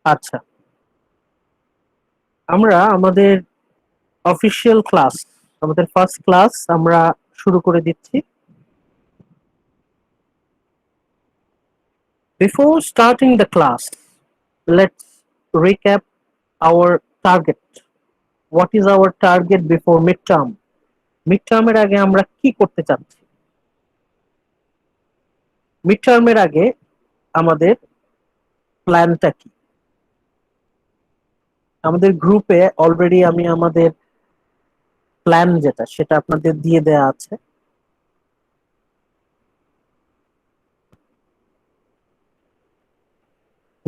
আচ্ছা, আমরা আমাদের অফিসিয়াল ক্লাস, আমাদের ফার্স্ট ক্লাস আমরা শুরু করে দিচ্ছি। Before starting the class, let's recap our target. What is our target before midterm? মিডটার্মের আগে আমরা কি করতে চাচ্ছি? মিডটার্মের আগে আমাদের প্ল্যানটা কি? আমাদের গ্রুপে অলরেডি আমি আমাদের প্ল্যান যেটা সেটা আপনাদের দিয়ে দেয়া আছে।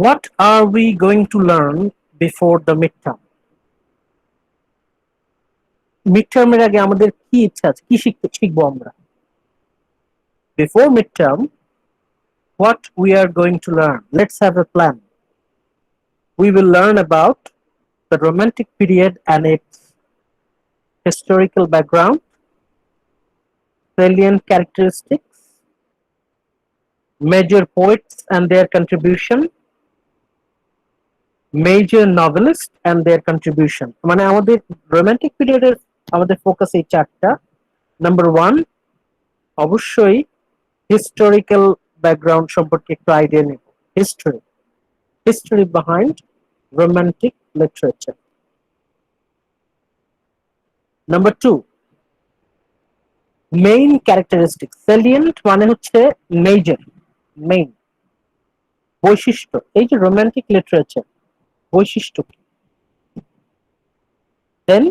What are we going to learn before the midterm? মিডটার্মের আগে আমাদের কি ইচ্ছা আছে, কি শিখবো আমরা? Before midterm, what we are going to learn? Let's have a plan. We will learn about the Romantic period and its historical background, salient characteristics, major poets and their contribution, major novelists and their contribution. মানে আমাদের romantic পিরিয়ডের আমাদের focus এই চারটা। Number one, অবশ্যই historical background সম্পর্কে একটু idea নেব। History behind romantic literature. Number two, main characteristic. Salient মানে হচ্ছে মেজর, মেইন বৈশিষ্ট্য। এই যে রোমান্টিক লিটারেচার বৈশিষ্ট্য কি? Then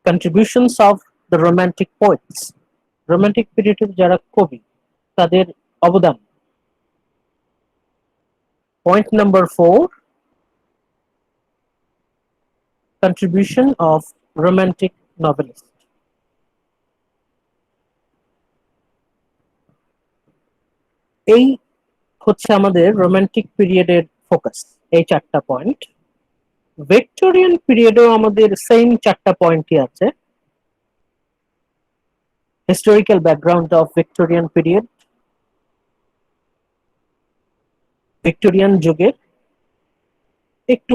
contributions of the romantic poets, romantic পিরিয়ডের যারা কবি তাদের অবদান। Point number four, contribution of romantic novelist. এই হচ্ছে আমাদের রোমান্টিক পিরিয়ডের ফোকাস, এই চারটা পয়েন্ট। ভিক্টোরিয়ান পিরিয়ডেও আমাদের সেম চারটা পয়েন্টই আছে। Historical background of Victorian period, Victorian যুগের একটু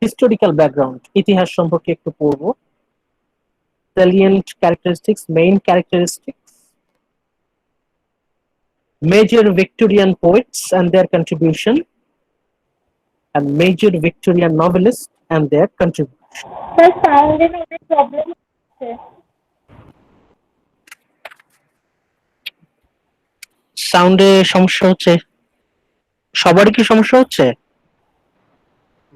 হিস্টোরিক্যাল ব্যাকগ্রাউন্ড, ইতিহাস সম্পর্কে একটু পড়বো। salient characteristics, main characteristics, major Victorian poets and their contribution, and major Victorian novelists and their contribution. Sir সাউন্ডের অনেক প্রবলেম হচ্ছে। সাউন্ডে সমস্যা হচ্ছে? সবারই কি সমস্যা হচ্ছে?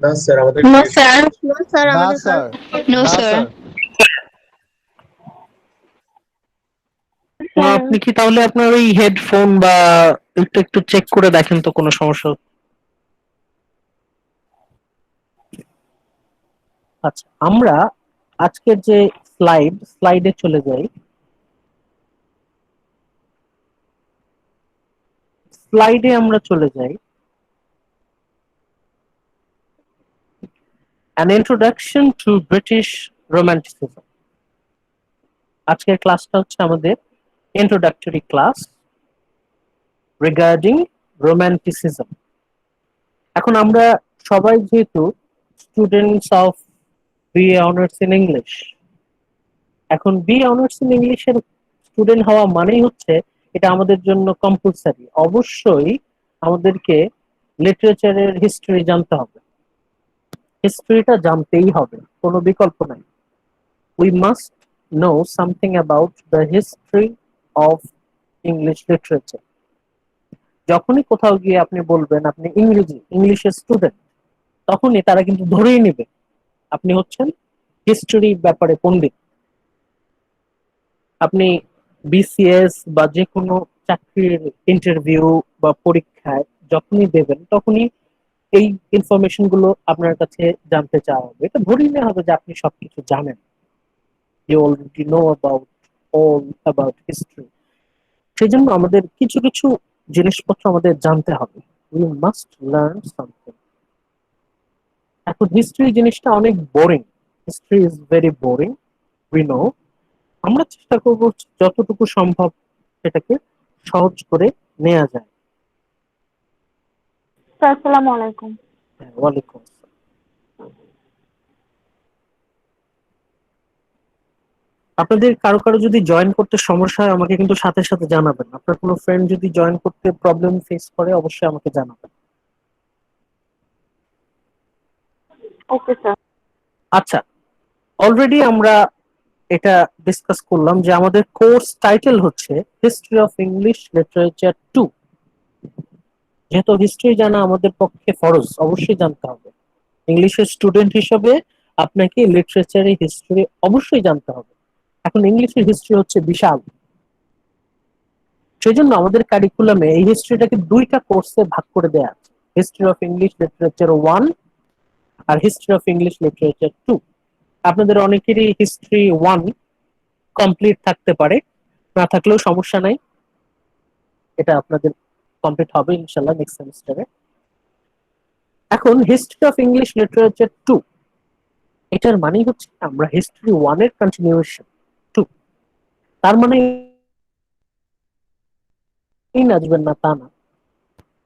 না স্যার, আমাদের নো স্যার, নো স্যার, না আমাদের স্যার, নো না স্যার। আপনি কি তাহলে আপনার ওই হেডফোন বা একটু একটু চেক করে দেখেন তো কোনো সমস্যা? আচ্ছা, আমরা আজকের যে স্লাইডে চলে যাই। স্লাইডে আমরা চলে যাই। An introduction to British Romanticism. আজকের ক্লাসটা হচ্ছে আমাদের ইন্ট্রোডাক্টরি ক্লাস রিগার্ডিং রোমান্টিসিজম। এখন আমরা সবাই যেহেতু students of BA honours in English, এখন বিএ অনার্স ইন ইংলিশের স্টুডেন্ট হওয়া মানেই হচ্ছে এটা আমাদের জন্য কম্পালসারি। অবশ্যই আমাদেরকে লিটারেচারের হিস্ট্রি জানতে হবে, হিস্ট্রিটা জানতেই হবে, কোনো বিকল্প নাই। We must know something about the history of English literature. যখনই কোথাও গিয়ে আপনি বলবেন আপনি ইংলিশের স্টুডেন্ট, তখনই তারা কিন্তু ধরেই নেবে আপনি হচ্ছেন হিস্ট্রি ব্যাপারে পণ্ডিত। আপনি বিসিএস বা যে কোনো চাকরির ইন্টারভিউ বা পরীক্ষায় যখনই দেবেন তখনই এই ইনফরমেশন গুলো আপনার কাছে জানতে চাওয়া হবে। এটা ধরেই নেওয়া হবে যে আপনি সবকিছু জানেন। You already know all about history. সেই জন্য আমাদের কিছু কিছু জিনিসপত্র আমাদের জানতে হবে। We must learn something. এখন হিস্ট্রি জিনিসটা অনেক boring. History is very boring, we know. আমরা চেষ্টা করব যতটুকু সম্ভব সেটাকে সহজ করে নেওয়া যায়। স্যার আসসালামু আলাইকুম। হ্যাঁ, ওয়ালাইকুম আসসালাম। আপনাদের কারো কারো যদি জয়েন করতে সমস্যা হয় আমাকে কিন্তু সাথে সাথে জানাবেন। আপনার কোনো ফ্রেন্ড যদি জয়েন করতে প্রবলেম ফেস করে অবশ্যই আমাকে জানাবেন। Okay sir. আচ্ছা, অলরেডি আমরা এটা ডিসকাস করলাম যে আমাদের কোর্স টাইটেল হচ্ছে হিস্ট্রি অফ ইংলিশ লিটারেচার 2। যেহেতু হিস্ট্রি জানা আমাদের পক্ষে ফরজ, অবশ্যই জানতে হবে। ইংলিশের স্টুডেন্ট হিসেবে আপনাকে লিটারেচারের হিস্ট্রি অবশ্যই জানতে হবে। এখন ইংলিশের হিস্ট্রি হচ্ছে বিশাল, সেই জন্য আমাদের কারিকুলামে এই হিস্ট্রিটাকে দুইটা কোর্সে ভাগ করে দেয়া আছে, হিস্ট্রি অফ ইংলিশ লিটারেচার 1 আর হিস্ট্রি অফ ইংলিশ লিটারেচার 2। আপনাদের অনেকেরই হিস্ট্রি 1 কমপ্লিট থাকতে পারে, না থাকলেও সমস্যা নাই, এটা আপনাদের কমপ্লিট হবে ইনশাল্লাহ নেক্সট সেমিস্টারে। এখন হিস্ট্রি অফ ইংলিশ লিটারেচার 2 এটার মানে হচ্ছে আমরা হিস্ট্রি 1 এর কন্টিনিউয়েশন 2। তার মানে এই নাচবেন না তা না,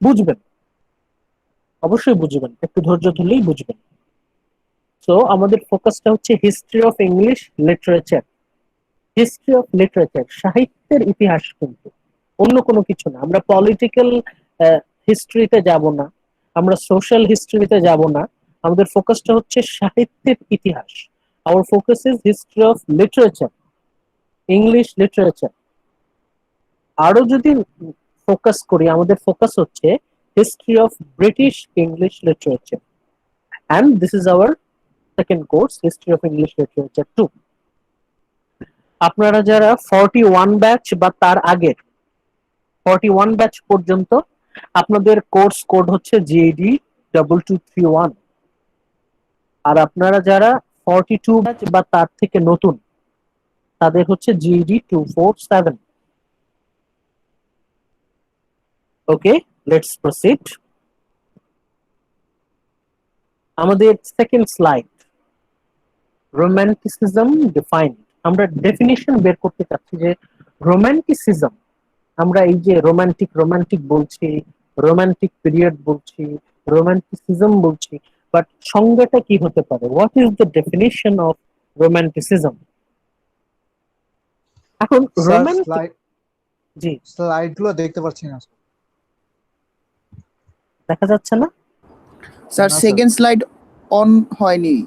বুঝবেন, অবশ্যই বুঝবেন, একটু ধৈর্য ধরলেই বুঝবেন। তো আমাদের ফোকাসটা হচ্ছে history of English literature. History of literature সাহিত্যের ইতিহাস, কিন্তু অন্য কোনো কিছু না। আমরা পলিটিক্যাল হিস্ট্রিতে যাব না, আমরা সোশ্যাল হিস্ট্রিতে যাব না, আমাদের ফোকাসটা হচ্ছে সাহিত্যের ইতিহাস। Our focus is history of literature, English literature. আরো যদি ফোকাস করি, আমাদের ফোকাস হচ্ছে history of British English literature, and this is our second course, history of english literature 2। আপনারা যারা 41 ব্যাচ বা তার আগের 41 ব্যাচ পর্যন্ত, আপনাদের কোর্স কোড হচ্ছে জিডি 2231। আর আপনারা যারা 42 ব্যাচ বা তার থেকে নতুন, তাদের হচ্ছে জিডি 247। Okay, let's proceed. আমাদের সেকেন্ড স্লাইড, রোম্যান্টিসিজম ডিফাইন্ড। আমরা ডেফিনিশন বের করতে চাচ্ছি যে রোম্যান্টিসিজম, আমরা এই যে রোমান্টিক রোমান্টিক বলছি, রোমান্টিক পিরিয়ড বলছি, রোমান্টিসিজম বলছি, বাট সংজ্ঞাটা কি হতে পারে? What is the definition of romanticism? এখন স্যার রোমান্টিক, জি স্লাইডগুলো দেখতে পাচ্ছি না দেখা যাচ্ছে না? স্যার না, সেকেন্ড স্লাইড অন হয়নি।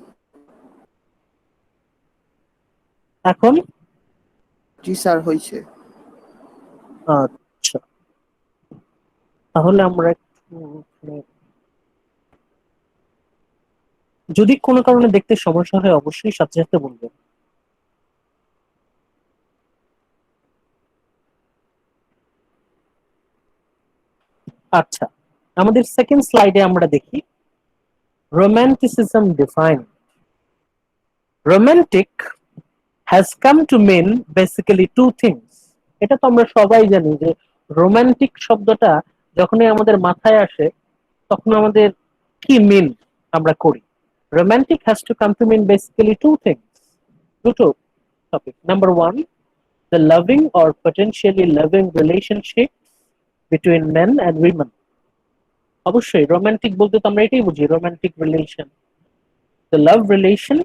এখন জি স্যার হয়েছে। আচ্ছা, তাহলে আমরা একটু, যদি কোনো কারণে দেখতে সমস্যা হয় অবশ্যই সাথে সাথে বলবেন। আচ্ছা, আমাদের সেকেন্ড স্লাইডে আমরা দেখি romanticism define. Romantic has come to mean basically two things। এটা তো আমরা সবাই জানি যে রোমান্টিক শব্দটা যখনই আমাদের মাথায় আসে তখন আমাদের কি মিন আমরা করি। Romantic has to come to mean basically two things, দুটো topic. Number one, the loving or potentially loving relationship between men and women। অবশ্যই রোমান্টিক বলতে তো আমরা এটাই বুঝি, romantic relation, the love relation,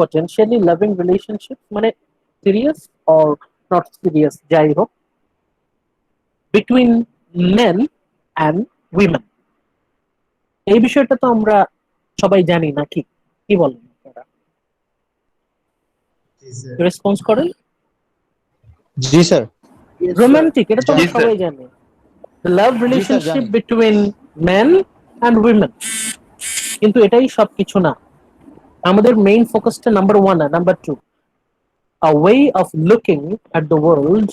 potentially loving relationship মানে serious or not serious যাই হোক, বিটুইন মেন অ্যান্ড উইমেন। এই বিষয়টা তো আমরা সবাই জানি নাকি, কি বলেন আপনারা? রেসপন্স করেন। জি স্যার। রোমান্টিক এটা তো আমরা জি, স্যার। সবাই জানি, লাভ রিলেশনশিপ জানি। Between men and women. কিন্তু এটাই সবকিছু না, আমাদের মেইন ফোকাসটা নাম্বার ওয়ান না, number two, a way of looking at the world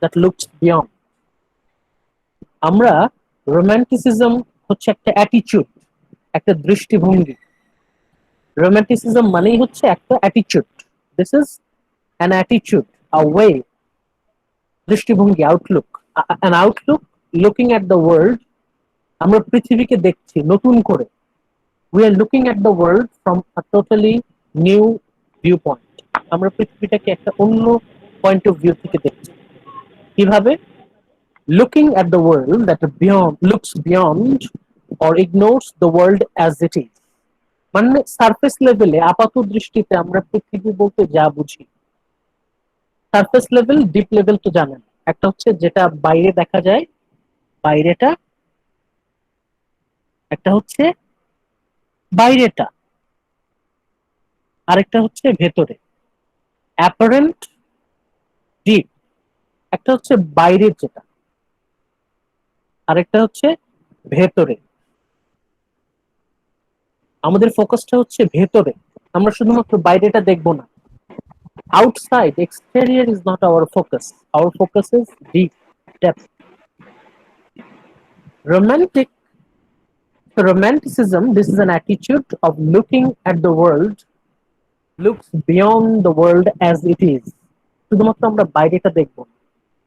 that looks beyond। আমরা রোমান্টিসিজম হচ্ছে একটা অ্যাটিটিউড, একটা দৃষ্টিভঙ্গি। রোমান্টিসিজম মানেই হচ্ছে একটা attitude, this is an attitude, a way, দৃষ্টিভঙ্গি, outlook, an outlook looking at the world. আমরা পৃথিবীকে দেখছি নতুন করে, we are looking at the world from a totally new viewpoint. আমরা পৃথিবীটাকে একটা অন্য পয়েন্ট অফ ভিউ থেকে দেখছি। কিভাবে? looking at the world that beyond looks beyond or ignores the world as it is. মানে সারফেস লেভেলে আপাত দৃষ্টিতে আমরা পৃথিবী বলতে যা বুঝি, সারফেস লেভেল, ডিপ লেভেল তো জানেন। একটা হচ্ছে যেটা বাইরে দেখা যায়, বাইরেটা, একটা হচ্ছে বাইরেটা, আরেকটা হচ্ছে ভেতরে। অ্যাপারেন্ট, ডিপ, একটা হচ্ছে বাইরের যেটা, আরেকটা হচ্ছে ভেতরে। আমাদের ফোকাসটা হচ্ছে ভেতরে, আমরা শুধুমাত্র বাইরেটা দেখবো না। Outside, exterior is not our focus, our focus is deep, depth. Romantic romanticism, this is an attitude of looking at the world, looks beyond the world as it is. শুধুমাত্র আমরা বাইরেটা দেখবো,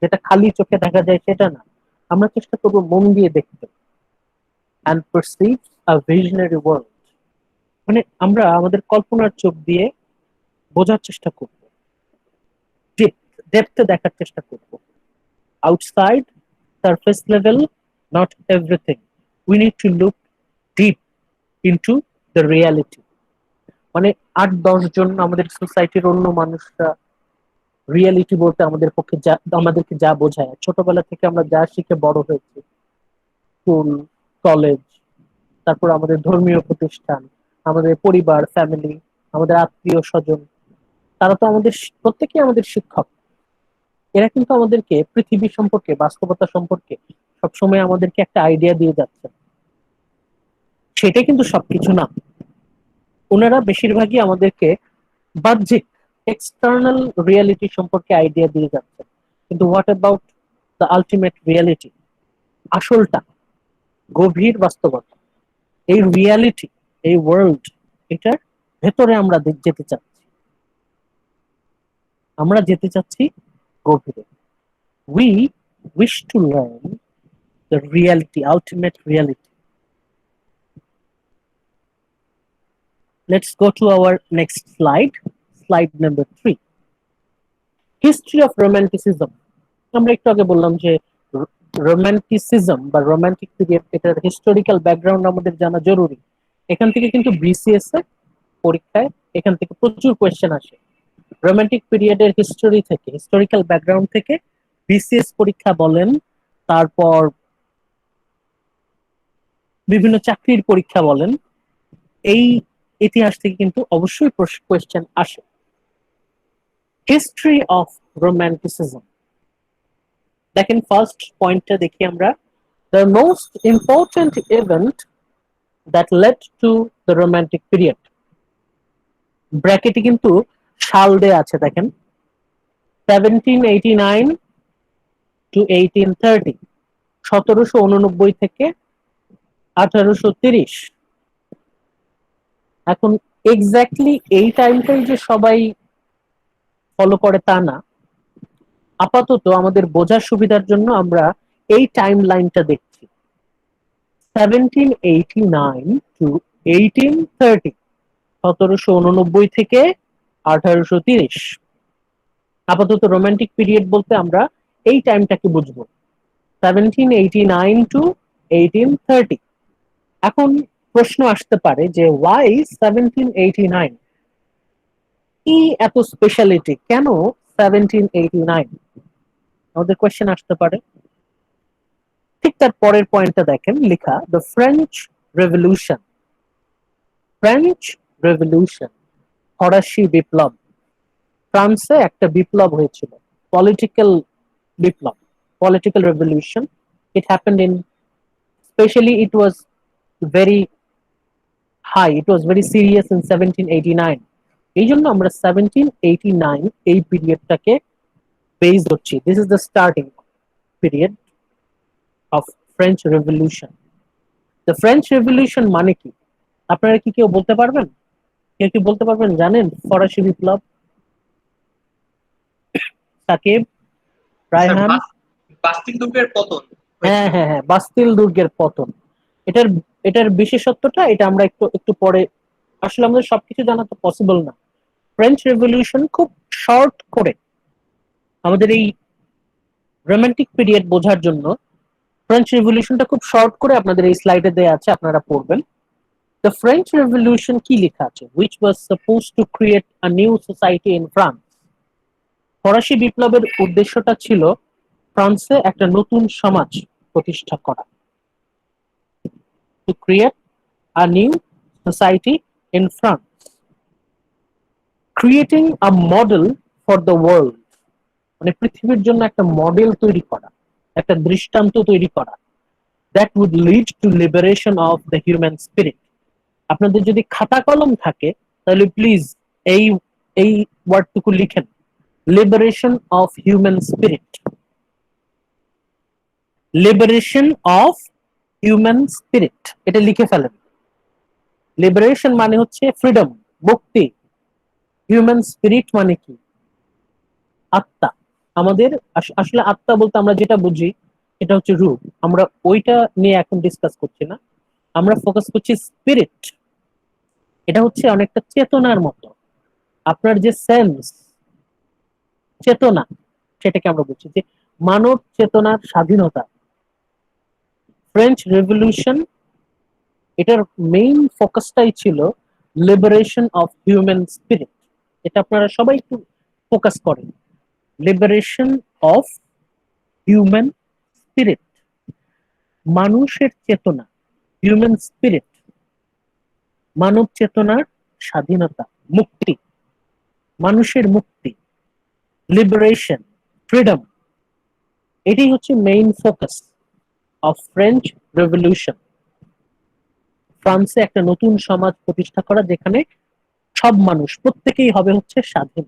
যেটা খালি চোখে দেখা যায় সেটা না, আমরা চেষ্টা করবো মন দিয়ে দেখতে। and perceives a visionary world, মানে আমরা আমাদের কল্পনার চোখ দিয়ে বোঝার চেষ্টা করব, ডেপথে দেখার চেষ্টা করব। Outside, surface level, not everything, we need to look deep into the reality. মানে 8-10 জন আমাদের সোসাইটির অন্য মানুষরা রিয়ালিটি বলতে আমাদের পক্ষে আমাদেরকে যা বোঝায়, ছোটবেলা থেকে আমরা যা শিখে বড় হয়েছি, স্কুল, কলেজ, তারপর আমাদের ধর্মীয় প্রতিষ্ঠান, আমাদের পরিবার, ফ্যামিলি, আমাদের আত্মীয় স্বজন, তারা তো আমাদের প্রত্যেকেই আমাদের শিক্ষক। এরা কিন্তু আমাদেরকে পৃথিবী সম্পর্কে, বাস্তবতা সম্পর্কে সবসময় আমাদেরকে একটা আইডিয়া দিয়ে যাচ্ছে। সেটা কিন্তু সবকিছু না, ওনারা বেশিরভাগই আমাদেরকে বাহ্যিক, এক্সটার্নাল রিয়ালিটি সম্পর্কে আইডিয়া দিয়ে যাচ্ছে। কিন্তু what about the ultimate reality, আসলটা, গভীর বাস্তবতা, এই রিয়ালিটি, এই ওয়ার্ল্ড, এটার ভেতরে আমরা যেতে চাচ্ছি, আমরা যেতে চাচ্ছি গভীরে। We wish to learn the reality, ultimate reality. Let's go to our next slide, slide number 3. History of Romanticism. আমরা একটু আগে বললাম যে রোমান্টিসিজম বা রোমান্টিক পিরিয়ড, এটার হিস্টোরিক্যাল ব্যাকগ্রাউন্ড আমাদের জানা জরুরি। এখান থেকে কিন্তু বিসিএস এর পরীক্ষায় এখান থেকে প্রচুর কোয়েশ্চেন আসে। রোমান্টিক পিরিয়ডের হিস্টোরি থেকে, হিস্টোরিক্যাল ব্যাকগ্রাউন্ড থেকে বিসিএস পরীক্ষা বলেন, তারপর বিভিন্ন চাকরির পরীক্ষা বলেন, এই ইতিহাস থেকে কিন্তু অবশ্যই কোয়েশ্চেন আসে। হিস্ট্রি অফ রোমান্টিসিজম, দেখেন ফার্স্ট পয়েন্টটা দেখি আমরা, the most important event that led to the romantic period. ব্র্যাকেটে কিন্তু সাল দেয়া আছে, দেখেন 1789 to 1830, 1789 থেকে 1830। এখন এক্স্যাক্টলি এই টাইমটাই যে সবাই ফলো করে তা না, আপাতত আমাদের বোঝার সুবিধার জন্য আমরা এই টাইম লাইনটা দেখছি, 1789 to 1830, 1789 থেকে 1830। আপাতত রোমান্টিক পিরিয়ড বলতে আমরা এই টাইমটাকে বুঝবো, 1789 to 1830। এখন প্রশ্ন আসতে পারে যে ওয়াই 1789, কি এত স্পেশালিটি, কেন 1789, আমাদের কোয়েশ্চেন আসতে পারে। ঠিক তার পরের পয়েন্টটা দেখেন লেখা, the French revolution. French revolution, ফরাসি বিপ্লব। ফ্রান্সে একটা বিপ্লব হয়েছিল, পলিটিক্যাল বিপ্লব, political revolution. It happened in, specially it was very high, it was very serious in 1789। এই জন্য আমরা 1789 এই পিরিয়ডটাকে বেস করছি। This is the starting period of French revolution. The French revolution মানে কি আপনারা কি কেউ বলতে পারবেন? কেউ কি বলতে পারবেন জানেন? ফরাসি বিপ্লব, সাকিব, রায়হান? বাস্তিল দুর্গের পতন। হ্যাঁ হ্যাঁ হ্যাঁ, বাস্তিল দুর্গের পতন। এটার এটার বিশেষত্বটা এটা আমরা একটু একটু পরে, আসলে আমাদের সবকিছু জানা তো পসিবল না। ফ্রেঞ্চ রেভলিউশন খুব শর্ট করে আমাদের এই রোমান্টিক পিরিয়ড বোঝার জন্য ফ্রেঞ্চ রেভলিউশনটা খুব শর্ট করে আপনাদের এই স্লাইডে দেয়া আছে, আপনারা পড়বেন। দ্য ফ্রেঞ্চ রেভলিউশন কি লেখা আছে? which was supposed to create a new society in France. ফরাসি বিপ্লবের উদ্দেশ্যটা ছিল ফ্রান্সে একটা নতুন সমাজ প্রতিষ্ঠা করা। to create a new society in France. Creating a model for the world, মানে পৃথিবীর জন্য একটা মডেল তৈরি করা, একটা দৃষ্টান্ত তৈরি করা, that would lead to liberation of the human spirit. আপনাদের যদি খাতা কলম থাকে তাহলে প্লিজ এই এই ওয়ার্ডটুকু লিখেন, liberation of human spirit. Liberation of human spirit, এটা লিখে ফেলেন। লিবারেশন মানে হচ্ছে ফ্রিডম, মুক্তি। হিউম্যান স্পিরিট মানে কি? আত্মা। আমাদের আসলে আত্মা বলতে আমরা যেটা বুঝি এটা হচ্ছে রূপ, আমরা ওইটা নিয়ে এখন ডিসকাস করছি না, আমরা ফোকাস করছি স্পিরিট। এটা হচ্ছে অনেকটা চেতনার মতো, আপনার যে সেন্স, চেতনা, সেটাকে আমরা বলছি যে মানব চেতনার স্বাধীনতা। ফ্রেঞ্চ রেভলিউশন এটার মেইন ফোকাসটাই ছিল লিবারেশন অফ হিউম্যান স্পিরিট। এটা আপনারা সবাই একটু ফোকাস করেন, লিবারেশন অফ হিউম্যান স্পিরিট, মানুষের চেতনা, হিউম্যান স্পিরিট, মানব চেতনার স্বাধীনতা, মুক্তি, মানুষের মুক্তি, লিবারেশন, ফ্রিডম। এটাই হচ্ছে main focus of French revolution. ফ্রান্সে একটা নতুন সমাজ প্রতিষ্ঠা করা যেখানে সব মানুষ প্রত্যেকেই হবে হচ্ছে স্বাধীন।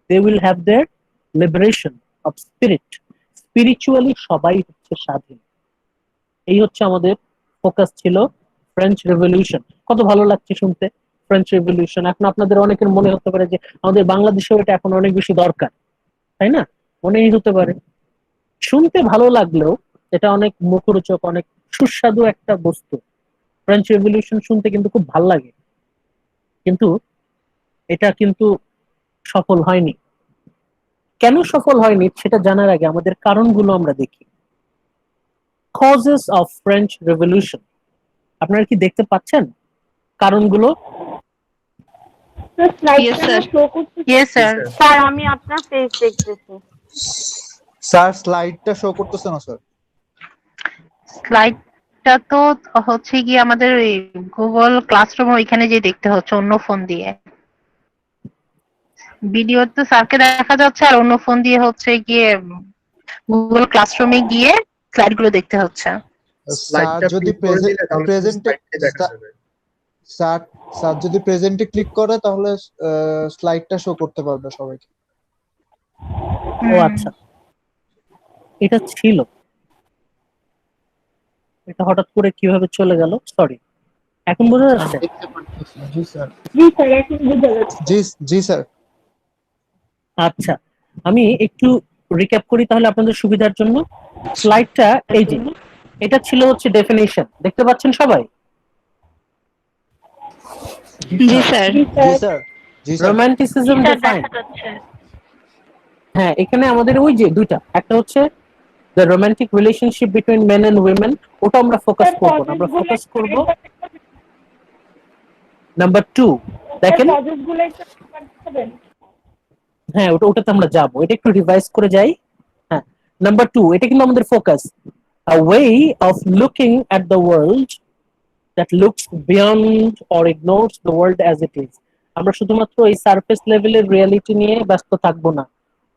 They will have their liberation of spirit, spiritually সবাই হচ্ছে স্বাধীন। এই হচ্ছে আমাদের ফোকাস ছিল ফ্রেঞ্চ রেভলিউশন। কত ভালো লাগছে শুনতে ফ্রেঞ্চ রেভলিউশন। এখন আপনাদের অনেকের মনে হতে পারে যে আমাদের বাংলাদেশেও এটা এখন অনেক বেশি দরকার, তাই না? মনেই হতে পারে। শুনতে ভালো লাগলেও এটা অনেক মুখরোচক, অনেক সুস্বাদু একটা বস্তু। ফ্রেঞ্চ রেভলিউশন শুনতে কিন্তু খুব ভালো লাগে, কিন্তু এটা কিন্তু সফল হয়নি। কেন সফল হয়নি সেটা জানার আগে আমাদের কারণগুলো আমরা দেখি। কজেস অফ ফ্রেঞ্চ রেভলিউশন, আপনারা কি দেখতে পাচ্ছেন কারণগুলো? Yes, sir. Yes, sir. Sir আমি আপনার পেজ দেখতেছি। স্যার স্লাইডটা শো করতেছে না স্যার। স্লাইডটা তো হচ্ছে গিয়ে আমাদের গুগল ক্লাসরুম ওইখানে যে দেখতে হচ্ছে অন্য ফোন দিয়ে। ভিডিও তো স্যারকে দেখা যাচ্ছে আর অন্য ফোন দিয়ে হচ্ছে গিয়ে গুগল ক্লাসরুমে গিয়ে স্লাইডগুলো দেখতে হচ্ছে। স্যার যদি প্রেজেন্টে স্যার স্যার যদি প্রেজেন্টে ক্লিক করে তাহলে স্লাইডটা শো করতে পারবে সবাইকে। ও আচ্ছা, এটা ছিল, এটা হঠাৎ করে কিভাবে চলে গেল? সরি, এখন বোঝা যাচ্ছে? জি স্যার। জি স্যার, এখন বুঝা যাচ্ছে। জি জি স্যার। আচ্ছা, আমি একটু রিক্যাপ করি তাহলে আপনাদের সুবিধার জন্য। স্লাইডটা এই যে, এটা ছিল হচ্ছে ডেফিনিশন, দেখতে পাচ্ছেন সবাই? জি স্যার। জি স্যার। জি স্যার। Romanticism define. দেখা যাচ্ছে। হ্যাঁ, এখানে আমাদের ওই যে দুইটা, একটা হচ্ছে the romantic relationship between men and women, ওটা আমরা ফোকাস করব না, আমরা ফোকাস করব নাম্বার 2। দেখেন, হ্যাঁ ওটাতে আমরা যাব, এটা একটু রিভাইজ করে যাই। হ্যাঁ, নাম্বার 2, এটা কিন্তু আমাদের focus, a way of looking at the world that looks beyond or ignores the world as it is. আমরা শুধুমাত্র এই সারফেস লেভেলের রিয়ালিটি নিয়ে ব্যস্ত থাকবো না,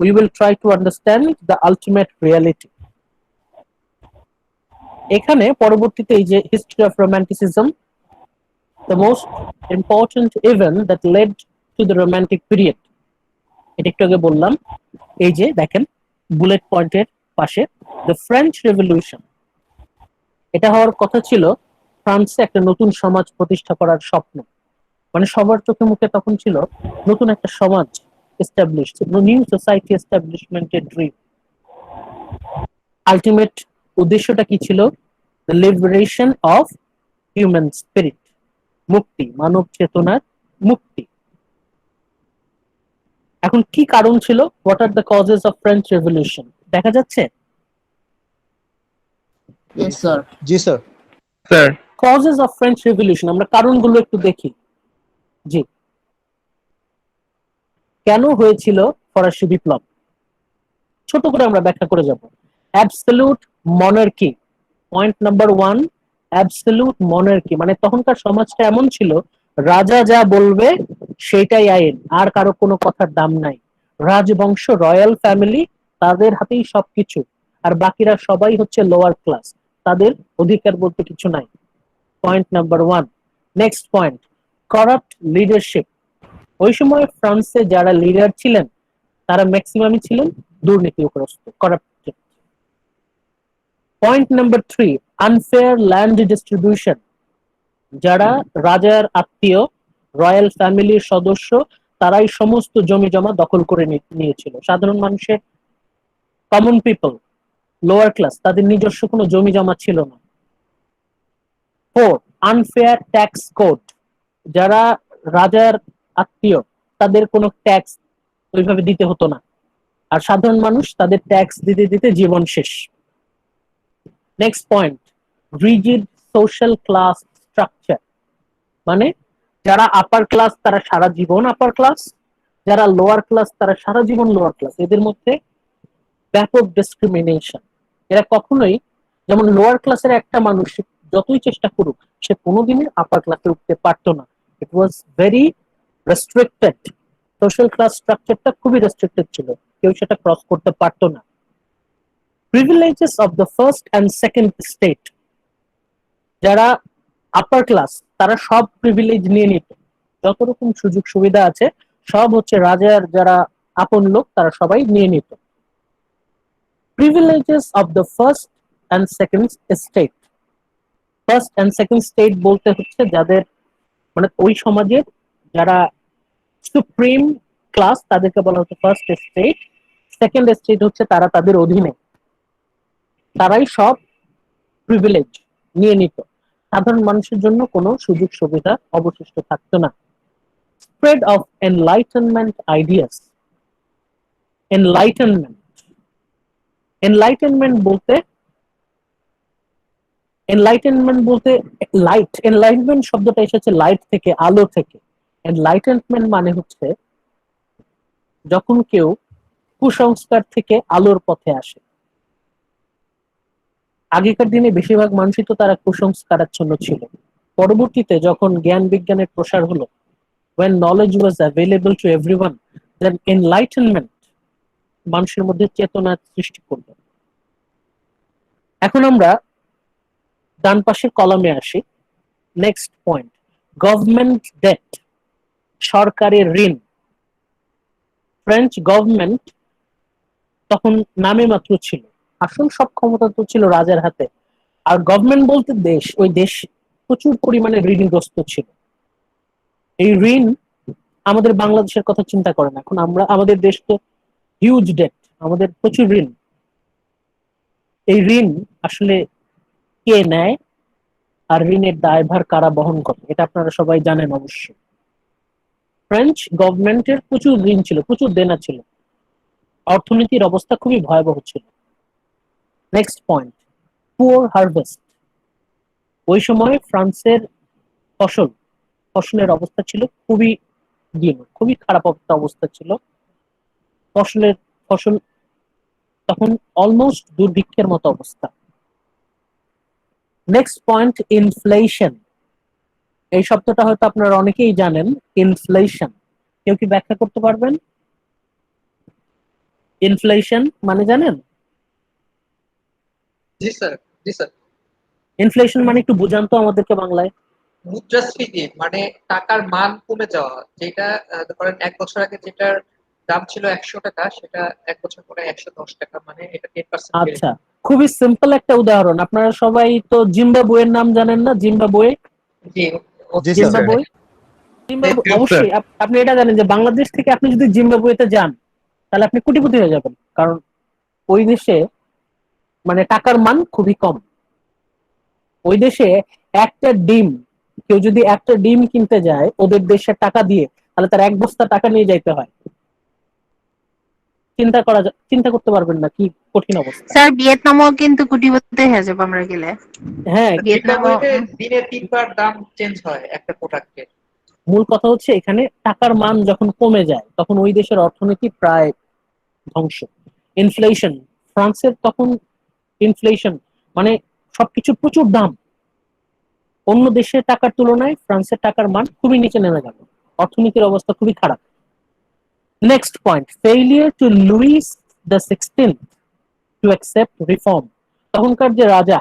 we will try to understand the ultimate reality. এখানে পরবর্তীতে এই যে history of romanticism, the most important event that led to the romantic period, এটা একটু আগে বললাম। এই যে দেখেন বুলেট পয়েন্টের পাশে, দ্য ফ্রেঞ্চ রেভলিউশন, এটা হওয়ার কথা ছিল ফ্রান্সে একটা নতুন সমাজ প্রতিষ্ঠা করার স্বপ্ন। মানে সবার চোখে মুখে তখন ছিল নতুন একটা সমাজ এস্টাবলিশ, নিউ সোসাইটি এস্টাবলিশমেন্টের ড্রিম। আলটিমেট উদ্দেশ্যটা কি ছিল? The liberation of human spirit, মুক্তি, মানব চেতনার মুক্তি। এখন কি কারণ ছিল? What are the causes of French revolution? দেখা যাচ্ছে ইয়েস স্যার। জি sir. Sir causes of French revolution, আমরা কারণগুলো একটু দেখি। জি, কেন হয়েছিল ফরাসি বিপ্লব? ছোট করে আমরা ব্যাখ্যা করে যাব। Absolute monarchy, point number 1, absolute monarchy মানে তখনকার সমাজটা এমন ছিল, রাজা যা বলবে সেটাই আইন, আর কারো কোনো কথার দাম নাই। রাজবংশ, রয়্যাল ফ্যামিলি, তাদের হাতেই সবকিছু, আর বাকিরা সবাই হচ্ছে লোয়ার ক্লাস, তাদের অধিকার বলতে কিছু নাই। Point number 1। Next point, corrupt leadership. ওই সময় ফ্রান্সে যারা লিডার ছিলেন তারা ম্যাক্সিমামই ছিলেন দুর্নীতিগ্রস্ত, corrupted. Point number 3, unfair land distribution. যারা রাজার আত্মীয়, রয়্যাল ফ্যামিলির সদস্য, তারাই সমস্ত জমি জমা দখল করে নিয়েছিল। সাধারণ মানুষের, কমন পিপল, লোয়ার ক্লাস, তাদের নিজস্ব কোনো জমি জমা ছিল না। 4, আনফেয়ার ট্যাক্স কোড। যারা রাজার আত্মীয় তাদের কোনো ট্যাক্স ওইভাবে দিতে হতো না, আর সাধারণ মানুষ তাদের ট্যাক্স দিতে দিতে জীবন শেষ। Next point, rigid social class structure. মানে যারা আপার ক্লাস তারা সারা জীবন আপার ক্লাস, যারা লোয়ার ক্লাস তারা সারা জীবন লোয়ার ক্লাস। এদের মধ্যে ব্যাপক ডিসক্রিমিনেশন। এরা কখনোই, যেমন লোয়ার ক্লাসের একটা মানুষ যতই চেষ্টা করুক সে কোনোদিনই আপার ক্লাসে উঠতে পারতো না। It was very restricted. Social class স্ট্রাকচারটা খুবই রেস্ট্রিক্টেড ছিল, কেউ সেটা ক্রস করতে পারতো না। Privileges of the first and second state. যারা আপার ক্লাস তারা সব প্রিভিলেজ নিয়ে নিত, যত রকম সুযোগ সুবিধা আছে সব হচ্ছে রাজার যারা আপন লোক তারা সবাই নিয়ে নিত। Privileges of the first and second state. First and second state বলতে হচ্ছে যাদের, মানে ওই সমাজের যারা সুপ্রিম ক্লাস তাদেরকে বলা হচ্ছে ফার্স্ট স্টেট। সেকেন্ড স্টেট হচ্ছে তারা তাদের অধীনে, তারাই সব প্রিভিলেজ নিয়ে নিত, সাধারণ মানুষের জন্য কোনো সুযোগ সুবিধা অবশিষ্ট থাকতো না। Spread of enlightenment ideas. Enlightenment, enlightenment বলতে, এনলাইটেনমেন্ট বলতে লাইট, এনলাইটমেন্ট শব্দটা এসেছে লাইট থেকে, আলো থেকে। এনলাইটেনমেন্ট মানে হচ্ছে যখন কেউ কুসংস্কার থেকে আলোর পথে আসে। আগেকার দিনে বেশিরভাগ মানুষই তো তারা কুসংস্কারাচ্ছন্ন ছিল। পরবর্তীতে যখন জ্ঞান বিজ্ঞানের প্রসার হলো, when knowledge was available to everyone, then enlightenment মানুষের মধ্যে চেতনা সৃষ্টি করলো। এখন আমরা ডান পাশের কলামে আসি। নেক্সট পয়েন্ট, গভর্নমেন্ট ডেট, সরকারের ঋণ। ফ্রেঞ্চ গভর্নমেন্ট তখন নামে মাত্র ছিল, আসল সব ক্ষমতা তো ছিল রাজার হাতে। আর গভর্নমেন্ট বলতে দেশ, ওই দেশ প্রচুর পরিমাণে ঋণগ্রস্ত ছিল। এই ঋণ, আমাদের বাংলাদেশের কথা চিন্তা করেন, এখন আমরা, আমাদের দেশ তো হিউজ ডেট, আমাদের প্রচুর ঋণ। এই ঋণ আসলে কে নেয় আর ঋণের দায়ভার কারা বহন করে এটা আপনারা সবাই জানেন অবশ্যই। ফ্রেঞ্চ গভর্নমেন্টের প্রচুর ঋণ ছিল, প্রচুর দেনা ছিল, অর্থনীতির অবস্থা খুবই ভয়াবহ ছিল। Next point, poor harvest. ওই সময় ফ্রান্সের ফসলের অবস্থা ছিল খুবই দিন, খুবই খারাপ একটা অবস্থা ছিল। ফসল তখন অলমোস্ট দুর্ভিক্ষের মতো অবস্থা। Next point, inflation. এই শব্দটা হয়তো আপনারা অনেকেই জানেন। ইনফ্লেশন কেউ কি ব্যাখ্যা করতে পারবেন? ইনফ্লেশন মানে জানেন? জি স্যার, জি স্যার। ইনফ্লেশন মানে একটু বুঝান তো আমাদেরকে বাংলায়। মুদ্রাস্ফীতি মানে টাকার মান কমে যাওয়া, যেটা ধরেন 1 বছর আগে যেটার দাম ছিল 100 টাকা সেটা 1 বছর পরে 110 টাকা, মানে এটা 10% বেড়ে আচ্ছা, খুবই সিম্পল একটা উদাহরণ। আপনারা সবাই তো জিম্বাবুয়ের নাম জানেন না? জিম্বাবুয়ে, জি, জি স্যার। জিম্বাবুয়ে, অবশ্যই আপনি এটা জানেন যে বাংলাদেশ থেকে আপনি যদি জিম্বাবুয়েতে যান তাহলে আপনি কোটিপতি হয়ে যাবেন, কারণ ওই দেশে মানে টাকার মান খুবই কম। ওই দেশে একটা ডিম, কেউ যদি একটা ডিম কিনতে যায় ওদের দেশের টাকা দিয়ে, তাহলে তার 1 বস্তা টাকা নিয়ে যাইতে হয়। চিন্তা করতে পারবেন না কি কঠিন অবস্থা। স্যার ভিয়েতনামও কিন্তু কোটিপতি হয়ে যাবো আমরা গেলে। হ্যাঁ, ভিয়েতনামও জিম্বাবুয়েতে দিনে 3 বার দাম চেঞ্জ হয় একটা প্রোডাক্টের। মূল কথা হচ্ছে এখানে টাকার মান যখন কমে যায় তখন ওই দেশের অর্থনীতি প্রায় ধ্বংস। ইনফ্লেশন, ফ্রান্সের তখন ইনফ্লেশন মানে সবকিছু প্রচুর দাম। অন্য দেশের টাকার তুলনায় ফ্রান্সের টাকার মান খুবই নিচে নেমে গেল, অর্থনীতির অবস্থা খুবই খারাপ। Next point, failure to Louis the 16th to accept reform. তখনকার যে রাজা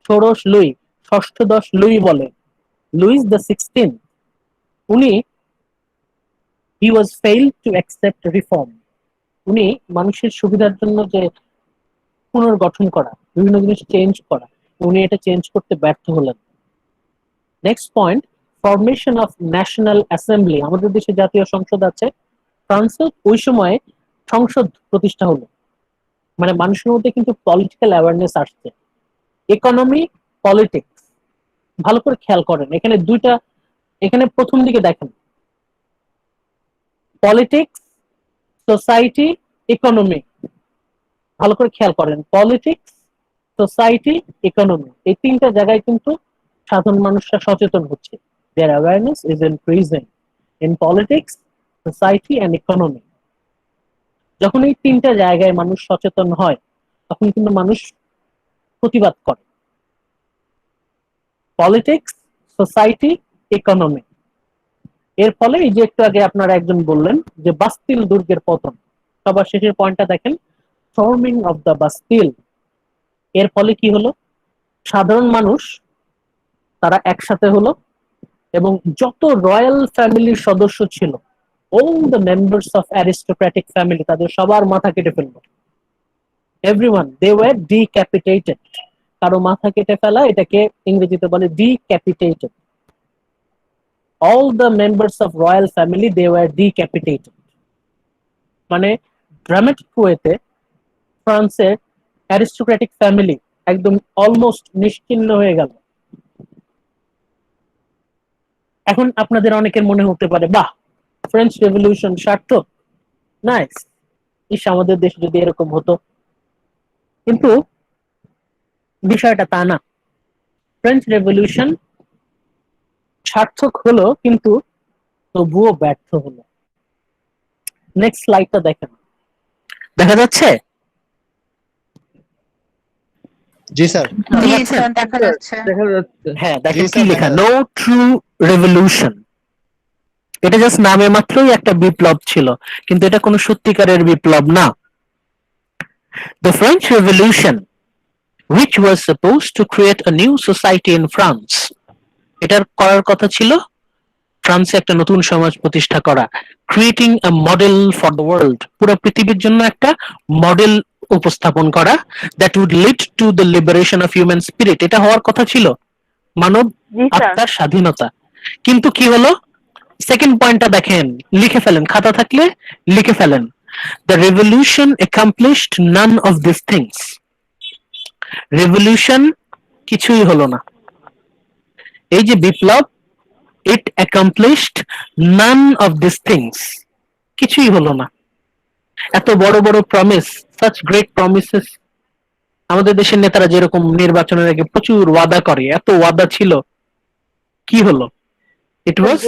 ষোড়শ লুই, ষষ্ঠদশ লুই বলে, লুইস দ্য 16th, উনি he was failed to accept reform। উনি মানুষের সুবিধার জন্য যে পুনর্গঠন করা, বিভিন্ন জিনিস চেঞ্জ করা, উনি এটা চেঞ্জ করতে ব্যর্থ হলেন। Next point, formation of national assembly. আমাদের দেশে জাতীয় সংসদ আছে, ফ্রান্সে ওই সময় সংসদ প্রতিষ্ঠা হলো, মানে মানুষের মধ্যে কিন্তু পলিটিক্যাল অ্যাওয়ারনেস আসছে। ইকোনমি, পলিটিক্স, ভালো করে খেয়াল করেন এখানে দুইটা, এখানে প্রথম দিকে দেখেন পলিটিক্স, সোসাইটি, ইকোনমি, ভালো করে খেয়াল করেন পলিটিক্স, সোসাইটি, ইকোনমি, এই তিনটা জায়গায় কিন্তু সাধারণ মানুষরা সচেতন হচ্ছে। Their awareness is increasing in politics, society and economy। যখন এই তিনটা জায়গায় মানুষ সচেতন হয় তখন কিন্তু মানুষ প্রতিবাদ করে। Politics, society, economy. এর ফলে এই যে একটু আগে আপনারা একজন বললেন যে বাস্তিল দুর্গের পতন, সবার শেষের পয়েন্টটা দেখেন, স্টর্মিং অফ দ্য বাস্তিল। এর ফলে কি হলো, সাধারণ মানুষ তারা একসাথে হলো এবং যত রয়্যাল ফ্যামিলির সদস্য ছিল, all the members of aristocratic family, তাদের সবার মাথা কেটে ফেললো। everyone, they were decapitated। কারো মাথা কেটে ফেলা এটাকে ইংরেজিতে বলে decapitated। all the members of royal family, they were decapitated। মানে ড্রামাটিক ওয়েতে ফ্রান্সের অ্যারিস্টোক্রেটিক ফ্যামিলি একদম অলমোস্ট নিশ্চিহ্ন হয়ে গেল। এখন আপনাদের অনেকের মনে হতে পারে, বাহ, ফ্রেঞ্চ রেভলিউশন সার্থক, নাইস, ইস আমাদের দেশে যদি এরকম হতো। কিন্তু বিষয়টা তা না। ফ্রেঞ্চ রেভলিউশন সার্থক হলো কিন্তু তবুও ব্যর্থ হলো। নেক্সট স্লাইডটা দেখেন, দেখা যাচ্ছে? জি স্যার। জি স্যার দেখা যাচ্ছে। হ্যাঁ, দেখেন জি, কি স্যার, লেখা, দেখা নো ট্রু রেভলিউশন। এটা জাস্ট নামে মাত্রই একটা বিপ্লব ছিল, কিন্তু এটা কোনো সত্যিকারের বিপ্লব না। The French revolution which was supposed to create a new society in France, এটার করার কথা ছিল ফ্রান্সে একটা নতুন সমাজ প্রতিষ্ঠা করা, creating a model for the world, পুরো পৃথিবীর জন্য একটা মডেল উপস্থাপন করা, that would lead to the liberation of human spirit. এটা হওয়ার কথা ছিল মানব জি স্যার। আত্মার স্বাধীনতা। কিন্তু কি হলো, সেকেন্ড পয়েন্টটা দেখেন, লিখে ফেলেন, খাতা থাকলে লিখে ফেলেন। The revolution accomplished none of these things। Revolution কিছুই হলো না। এই যে বিপ্লব, it accomplished none of these things, কিছুই হলো না। এত বড় বড় প্রমিস, such great promises, আমাদের দেশের নেতারা যেরকম নির্বাচনের আগে প্রচুর ওয়াদা করে, এত ওয়াদা ছিল, কি হলো? ইট ওয়াজ,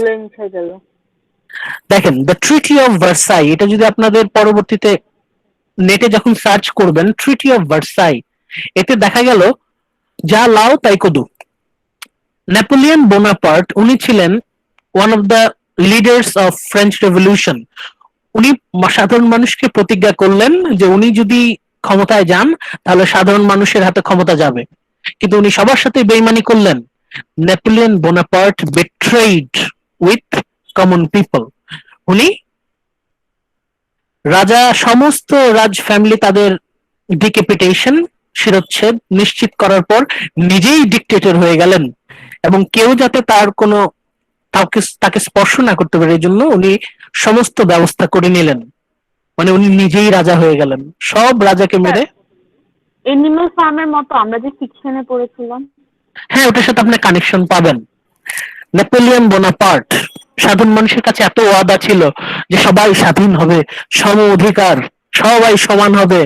দেখেন, দ্য ট্রিটি অফ ভার্সাই, এটা যদি আপনাদের পরবর্তীতে নেটে যখন সার্চ করবেন, ট্রিটি অফ ভার্সাই, এতে দেখা গেল যা লাও তাই কদু। নেপোলিয়ন বোনাপার্ট, উনি ছিলেন one of the leaders of French revolution. উনি সাধারণ মানুষকে প্রতিজ্ঞা করলেন যে উনি যদি ক্ষমতায় যান তাহলে সাধারণ মানুষের হাতে ক্ষমতা যাবে, কিন্তু উনি সবার সাথে বেইমানি করলেন। Napoleon Bonaparte betrayed with common people। উনি রাজা, সমস্ত রাজ ফ্যামিলি তাদের ডিক্যাপিটেশন, শিরচ্ছেদ নিশ্চিত করার পর নিজেই ডিক্টেটর হয়ে গেলেন, এবং কেউ যাতে তার কোনো তাকে স্পর্শ না করতে পারে এই জন্য উনি সমস্ত ব্যবস্থা করে নিলেন। মানে উনি নিজেই রাজা হয়ে গেলেন, সব রাজাকে মেরে। এনিম্যাল ফার্মের মতো আমরা যে ফিকশনে পড়েছিলাম। হ্যাঁ, ওটার সাথে আপনি কানেকশন পাবেন। নেপোলিয়ন বোনাপার্ট সাধারণ মানুষের কাছে এত ওয়াদা ছিল যে সবাই স্বাধীন হবে, সম অধিকার, সবাই সমান হবে,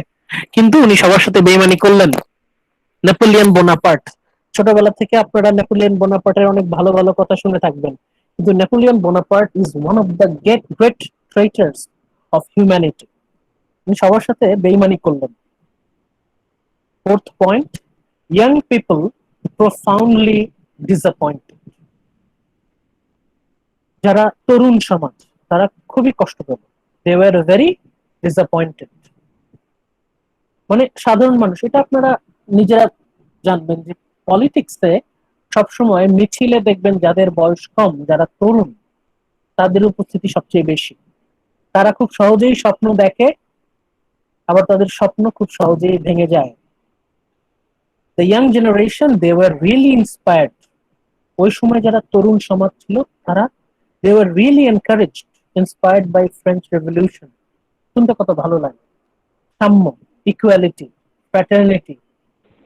কিন্তু উনি সবার সাথে বেইমানি করলেন। নেপোলিয়ন বোনাপার্ট, ছোটবেলা থেকে আপনারা নেপোলিয়ন বোনাপার্টের অনেক ভালো ভালো কথা শুনে থাকবেন, কিন্তু Napoleon Bonaparte is one of the great traitors of humanity. উনি সবার সাথে বেইমানি করলেন। Fourth point, young people profoundly disappointed. যারা তরুণ সমাজ তারা খুবই কষ্ট পেল, they were very disappointed। মানে সাধারণ মানুষ, এটা আপনারা নিজেরা জানবেন যে পলিটিক্সে সবসময় মিছিলে দেখবেন যাদের বয়স কম, যারা তরুণ, তাদের উপস্থিতি সবচেয়ে বেশি। তারা খুব সহজেই স্বপ্ন দেখে, আবার তাদের স্বপ্ন খুব সহজেই ভেঙে যায়। The young generation, they were really inspired. ওই সময় যারা তরুণ সমাজ ছিল তারা they were really encouraged, inspired by French Revolution। শুনতে কত ভালো লাগে, সাম্য, ইকুয়ালিটি, ফ্র্যাটার্নিটি,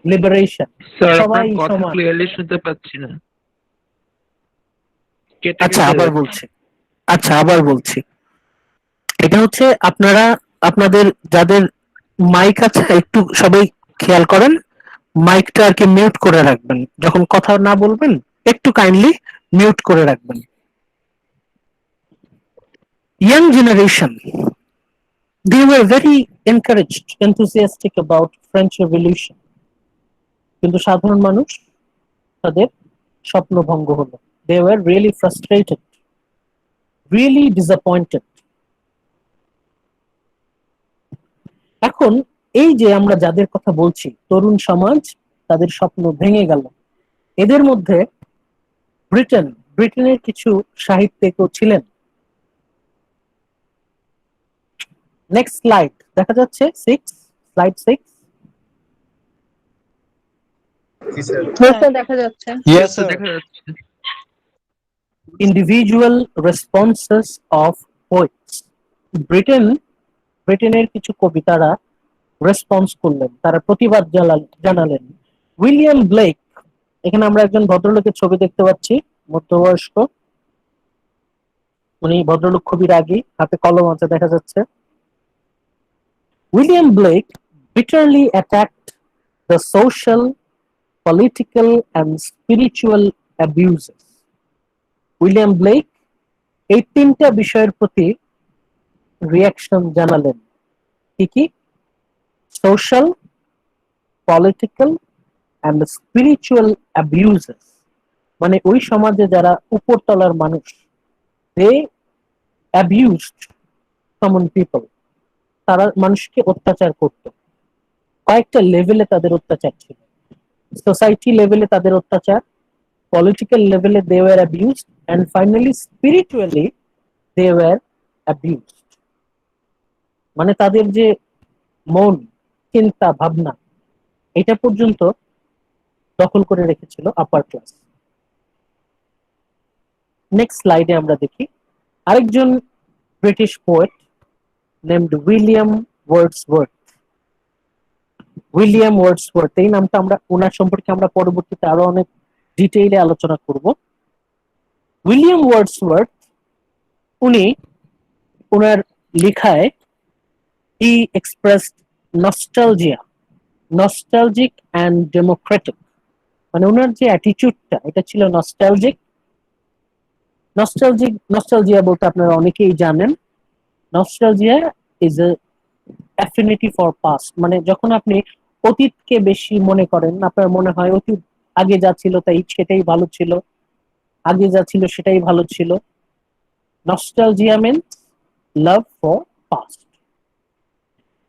লিবারেশন, স্যার সবাই আপনার কথা সমান। ক্লিয়ারলি শুনতে পাচ্ছি না, কেটে আচ্ছা কেটে আবার যাচ্ছে। বলছি, এটা হচ্ছে আপনারা আপনাদের যাদের মাইক আছে একটু সবাই খেয়াল করেন, মাইকটা আর কি মিউট করে রাখবেন, যখন কথা না বলবেন একটু কাইন্ডলি মিউট করে রাখবেন। Young generation, they were very encouraged, enthusiastic about French Revolution, কিন্তু সাধারণ মানুষ তাদের স্বপ্ন ভঙ্গ হলো। They were really frustrated, really disappointed। এখন এই যে আমরা যাদের কথা বলছি, তরুণ সমাজ, তাদের স্বপ্ন ভেঙে গেল, এদের মধ্যে ব্রিটেনের কিছু সাহিত্যিকও ছিলেন। নেক্সট স্লাইড দেখা যাচ্ছে, স্লাইড 6। দেখা যাচ্ছে। Yes, sir. দেখা যাচ্ছে। Individual responses of poets. ব্রিটেনের কিছু কবিতারা রেসপন্স করলেন, তারা প্রতিবাদ জানালেন। উইলিয়াম ব্লেক, এখানে আমরা একজন ভদ্রলোকের ছবি দেখতে পাচ্ছি, মধ্যবয়স্ক, উনি ভদ্রলোক খুবই রাগী, হাতে কলম আছে দেখা যাচ্ছে। William Blake bitterly attacked the social, political and spiritual abuses. William Blake এই তিনটা বিষয়ের প্রতি রিয়াকশন জানালেন। কি কি? Social, political and spiritual abuses, মানে ওই সমাজে যারা উপরতলার মানুষ, দে অ্যাবিউজড কমন পিপল, তারা মানুষকে অত্যাচার করত। কয়েকটা লেভেলে তাদের অত্যাচার ছিল, সোসাইটি লেভেলে তাদের অত্যাচার, পলিটিক্যাল লেভেলে they were abused, and finally spiritually they were abused. মানে তাদের যে মন, চিন্তা, ভাবনা, এটা পর্যন্ত দখল করে রেখেছিল আপার ক্লাস। নেক্সট স্লাইডে আমরা দেখি আরেকজন British poet named William Wordsworth. William Wordsworth, এই নামটা আমরা, ওনার সম্পর্কে আমরা পরবর্তীতে আরো অনেক ডিটেইলে আলোচনা করব। উইলিয়াম ওয়ার্ডসওয়ার্থ, উনি ওনার লেখায় he expressed nostalgic and democratic, মানে ওনার যে অ্যাটিটিউডটা এটা ছিল নস্টালজিয়া বলতে আপনারা অনেকেই জানেন, nostalgia is a affinity for past, মানে যখন আপনি অতীতকে বেশি মনে করেন, আপনার মনে হয় অতীত আগে যা ছিল তাই সেটাই ভালো ছিল, আগে যা ছিল সেটাই ভালো ছিল। Nostalgia means love for past.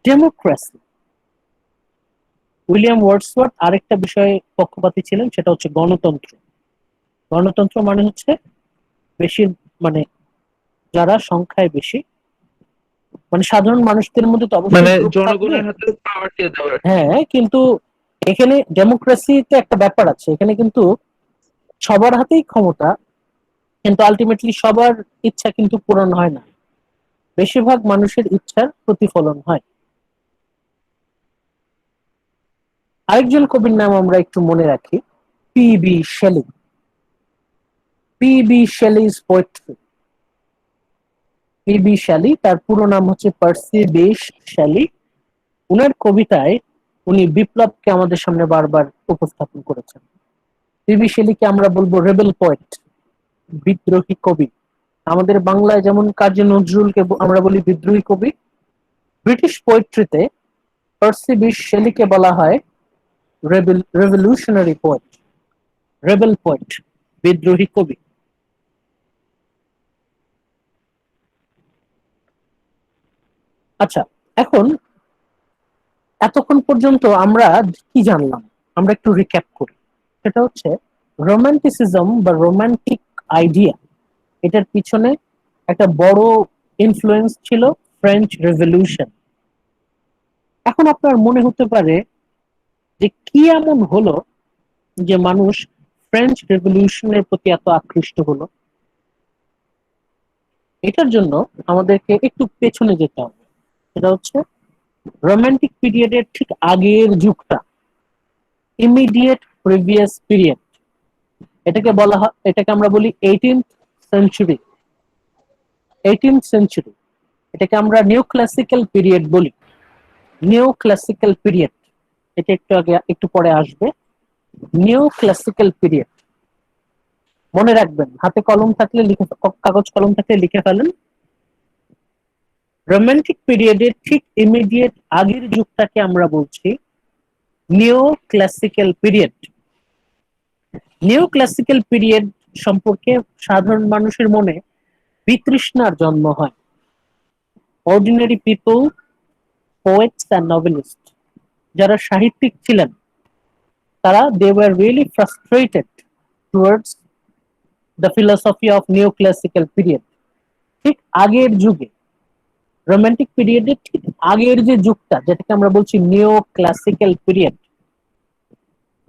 Democracy, William Wordsworth আরেকটা বিষয়ে পক্ষপাতী ছিলেন, সেটা হচ্ছে গণতন্ত্র। গণতন্ত্র মানে হচ্ছে বেশি, মানে যারা সংখ্যায় বেশি, মানে সাধারণ মানুষদের মধ্যে তো মানে অবশ্যই group থাকবে, জনগণের হাতে পাওয়ার দিয়ে দেওয়ার। হ্যাঁ, কিন্তু এখানে ডেমোক্রেসিতে একটা ব্যাপার আছে, এখানে কিন্তু সবার হাতেই ক্ষমতা, কিন্তু আলটিমেটলি সবার ইচ্ছা কিন্তু পূরণ হয় না, বেশিরভাগ মানুষের ইচ্ছার প্রতিফলন হয়। আরেকজন কবির নাম আমরা একটু মনে রাখি, PB Shelley. PB Shelley's poetry, PB Shelley, তার পুরো নাম হচ্ছে পার্সি বিশ শ্যালি। উনার কবিতায় উনি বিপ্লবকে আমাদের সামনে বারবার উপস্থাপন করেছেন। পিবি শ্যালিকে আমরা বলবো রেবেল পোয়েট, বিদ্রোহী কবি। আমাদের বাংলায় যেমন কাজী নজরুলকে আমরা বলি বিদ্রোহী কবি, ব্রিটিশ পোয়েট্রিতে পার্সি বিশ শ্যালিকে বলা হয় রেভলিউশনারি পোয়েট, রেবেল পোয়েট, বিদ্রোহী কবি। আচ্ছা, এখন এতক্ষণ পর্যন্ত আমরা কি জানলাম, আমরা একটু রিক্যাপ করি। সেটা হচ্ছে রোমান্টিসিজম বা রোমান্টিক আইডিয়া, এটার পিছনে একটা বড় ইনফ্লুয়েন্স ছিল ফ্রেঞ্চ রেভলিউশন। এখন আপনার মনে হতে পারে যে কি এমন হলো যে মানুষ ফ্রেঞ্চ রেভলিউশনের প্রতি এত আকৃষ্ট হলো। এটার জন্য আমাদেরকে একটু পেছনে যেতে হবে। সেটা হচ্ছে রোমান্টিক পিরিয়ডের ঠিক আগের যুগটা, ইমিডিয়েট প্রিভিয়াস পিরিয়ড, এটাকে বলা হয়, এটাকে আমরা বলি 18th সেঞ্চুরি। 18th সেঞ্চুরি, এটাকে আমরা নিউ ক্লাসিক্যাল পিরিয়ড বলি। নিউ ক্লাসিক্যাল পিরিয়ড, এটা একটু আগে একটু পরে আসবে। নিউ ক্লাসিক্যাল পিরিয়ড মনে রাখবেন, হাতে কলম থাকলে লিখে, কাগজ কলম থাকলে লিখে ফেলেন। রোমান্টিক পিরিয়ডের ঠিক ইমিডিয়েট আগের যুগটাকে আমরা বলছি neo classical period. Neo classical period সম্পর্কে সাধারণ মানুষের মনে বিতৃষ্ণার জন্ম হয়। Ordinary people, poets and novelist, যারা সাহিত্যিক ছিলেন, তারা they were really frustrated towards the philosophy of neo classical period. ঠিক আগের যুগে, রোমান্টিক পিরিয়ডের ঠিক আগের যে যুগটা, যেটাকে আমরা বলছি neo classical period,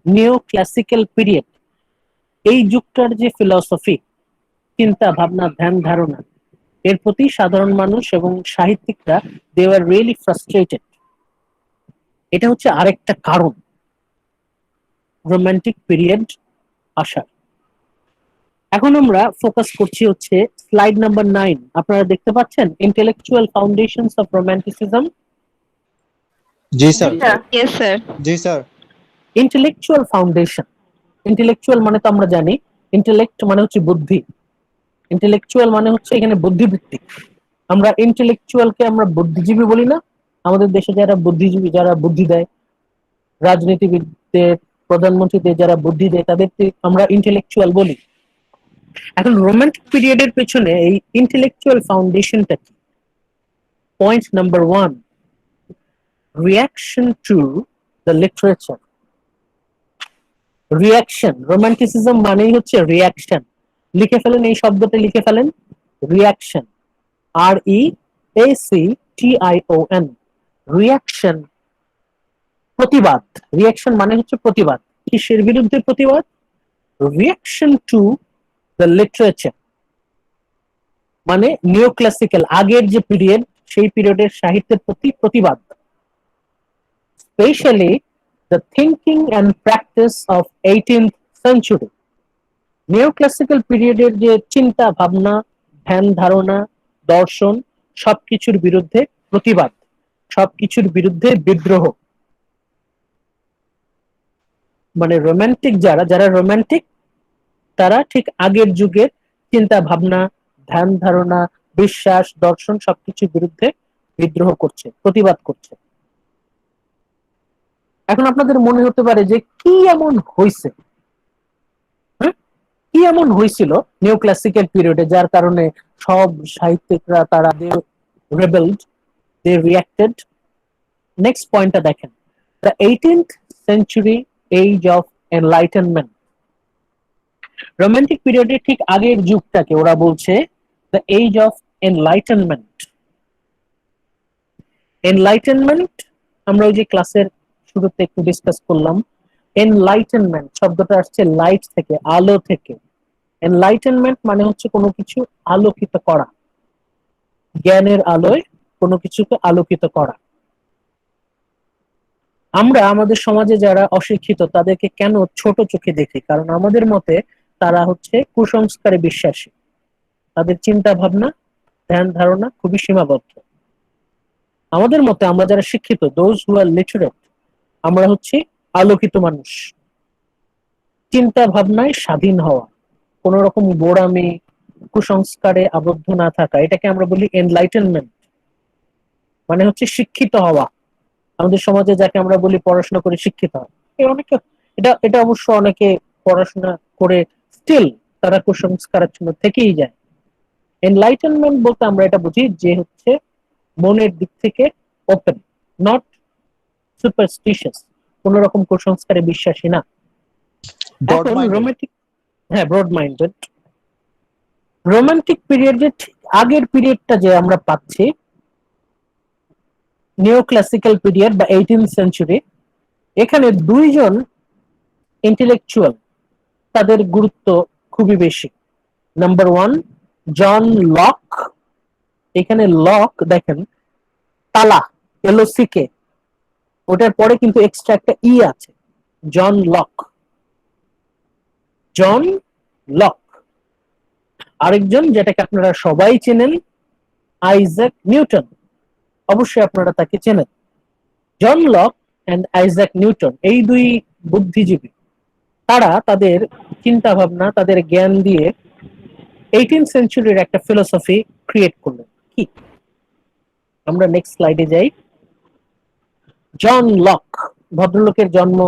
neo classical period, এই যুগটার যে ফিলসফি, চিন্তা ভাবনা, ধ্যান ধারণা, এর প্রতি সাধারণ মানুষ এবং সাহিত্যিকরা দে ওয়ার রিয়েলি ফ্রাস্ট্রেটেড। এটা হচ্ছে আরেকটা কারণ রোমান্টিক পিরিয়ড আসার। এখন আমরা ফোকাস করছি হচ্ছে স্লাইড নাম্বার 9। আপনারা দেখতে পাচ্ছেন intellectual foundations of romanticism. G sir. Yes sir. জি স্যার। ইন্টেলেকচুয়াল ফাউন্ডেশন, ইন্টেলেকচুয়াল মানে তো আমরা জানি, ইন্টেলেক্ট মানে হচ্ছে বুদ্ধি, ইন্টেলেকচুয়াল মানে হচ্ছে এখানে বুদ্ধিবৃত্তিক। আমরা ইন্টেলেকচুয়ালকে আমরা বুদ্ধিজীবী বলি না? আমাদের দেশে যারা বুদ্ধিজীবী, যারা বুদ্ধি দেয়, রাজনীতিবিদদের, প্রধানমন্ত্রীদের যারা বুদ্ধি দেয়, তাদেরকে আমরা ইন্টেলেকচুয়াল বলি। এখন রোমান্টিক পিরিয়ডের পেছনে এই ইন্টেলেকচুয়াল ফাউন্ডেশনটা কি? Point number 1, reaction to the literature. Reaction, romanticism মানেই হচ্ছে রিয়াকশন। লিখে ফেলেন, এই শব্দটা লিখে ফেলেন, রিয়াকশন, REACTION, রিয়াকশন, প্রতিবাদ। রিয়াকশন মানে হচ্ছে প্রতিবাদ। কিসের বিরুদ্ধে প্রতিবাদ? রিয়াকশন টু দ্য লিটারেচার, মানে নিও ক্লাসিক্যাল, আগের যে পিরিয়ড, সেই পিরিয়ডের সাহিত্যের প্রতি প্রতিবাদ। Specially the thinking and practice of 18th century. নিও ক্লাসিক্যাল পিরিয়ডের যে চিন্তা ভাবনা, ধ্যান ধারণা, দর্শন, সবকিছুর বিরুদ্ধে প্রতিবাদ, সবকিছুর বিরুদ্ধে বিদ্রোহ। মানে রোমান্টিক, যারা রোমান্টিক, তারা ঠিক আগের যুগের চিন্তা ভাবনা, ধ্যান ধারণা, বিশ্বাস, দর্শন সবকিছুর বিরুদ্ধে বিদ্রোহ করছে, প্রতিবাদ করছে। এখন আপনাদের মনে হতে পারে যে কি এমন হয়েছে, কি এমন হয়েছিল নিও ক্লাসিক্যাল পিরিয়ডে যার কারণে সব সাহিত্যিকরা তারা রেবেলড, দে রিঅ্যাক্টেড। নেক্সট পয়েন্টটা দেখেন, the 18th century age of enlightenment. Romantic পিরিয়ডের ঠিক আগের যুগটাকে ওরা বলছে the age of enlightenment. Enlightenment আমরা ওই যে ক্লাসের শুরুতে একটু ডিসকাস করলাম। এনলাইটেনমেন্ট শব্দটা আসছে লাইট থেকে, আলো থেকে। এনলাইটেনমেন্ট মানে হচ্ছে কোনো কিছু আলোকিত করা, জ্ঞানের আলোয় কোনো কিছুকে আলোকিত করা। আমরা আমাদের সমাজে যারা অশিক্ষিত তাদেরকে কেন ছোট চোখে দেখি? কারণ আমাদের মতে তারা হচ্ছে কুসংস্কারে বিশ্বাসী, তাদের চিন্তা ভাবনা ধ্যান ধারণা খুবই সীমাবদ্ধ। আমাদের মতে আমরা যারা শিক্ষিত, দোজ হু আর লিটারেট, আমরা হচ্ছে আলোকিত মানুষ। চিন্তা ভাবনায় স্বাধীন হওয়া, কোন রকম গোড়ামি কুসংস্কারে আবদ্ধ না থাকা, এটাকে আমরা বলি এনলাইটেনমেন্ট, মানে হচ্ছে শিক্ষিত হওয়া। আমাদের সমাজে যাকে আমরা বলি পড়াশোনা করে শিক্ষিত হওয়া, অনেকে এটা এটা অবশ্য অনেকে পড়াশোনা করে স্টিল তারা কুসংস্কারের জন্য থেকেই যায়। এনলাইটেনমেন্ট বলতে আমরা এটা বুঝি যে হচ্ছে মনের দিক থেকে ওপেন, নট সুপারস্টিশিয়াস, কোন রকম কুসংস্কারে বিশ্বাসী না। ব্রড এখন মাইন্ডেড। রোমান্টিক, হ্যাঁ ব্রড মাইন্ডেড। রোমান্টিক পিরিয়ডের ঠিক আগের পিরিয়ডটা যে আমরা পাচ্ছি, নিও ক্লাসিক্যাল পিরিয়ড বা 18th সেঞ্চুরি, এখানে দুইজন ইন্টেলেকচুয়াল, তাদের গুরুত্ব খুবই বেশি। Number one, John Locke. এখানে লক দেখেন তালা, LOCK, ওটার পরে কিন্তু এক্সট্রা একটা ই আছে, জন লক। John Locke. আরেকজন যেটাকে আপনারা সবাই চেনেন, আইজ্যাক নিউটন, অবশ্যই আপনারা তাকে চেনেন। John Locke and Isaac Newton, এই দুই বুদ্ধিজীবী, তারা তাদের চিন্তা ভাবনা, তাদের জ্ঞান দিয়ে 18th সেঞ্চুরির একটা ফিলোসফি ক্রিয়েট করলেন। কি, আমরা নেক্সট স্লাইডে যাই। জন লক, ভদ্রলোকের জন্ম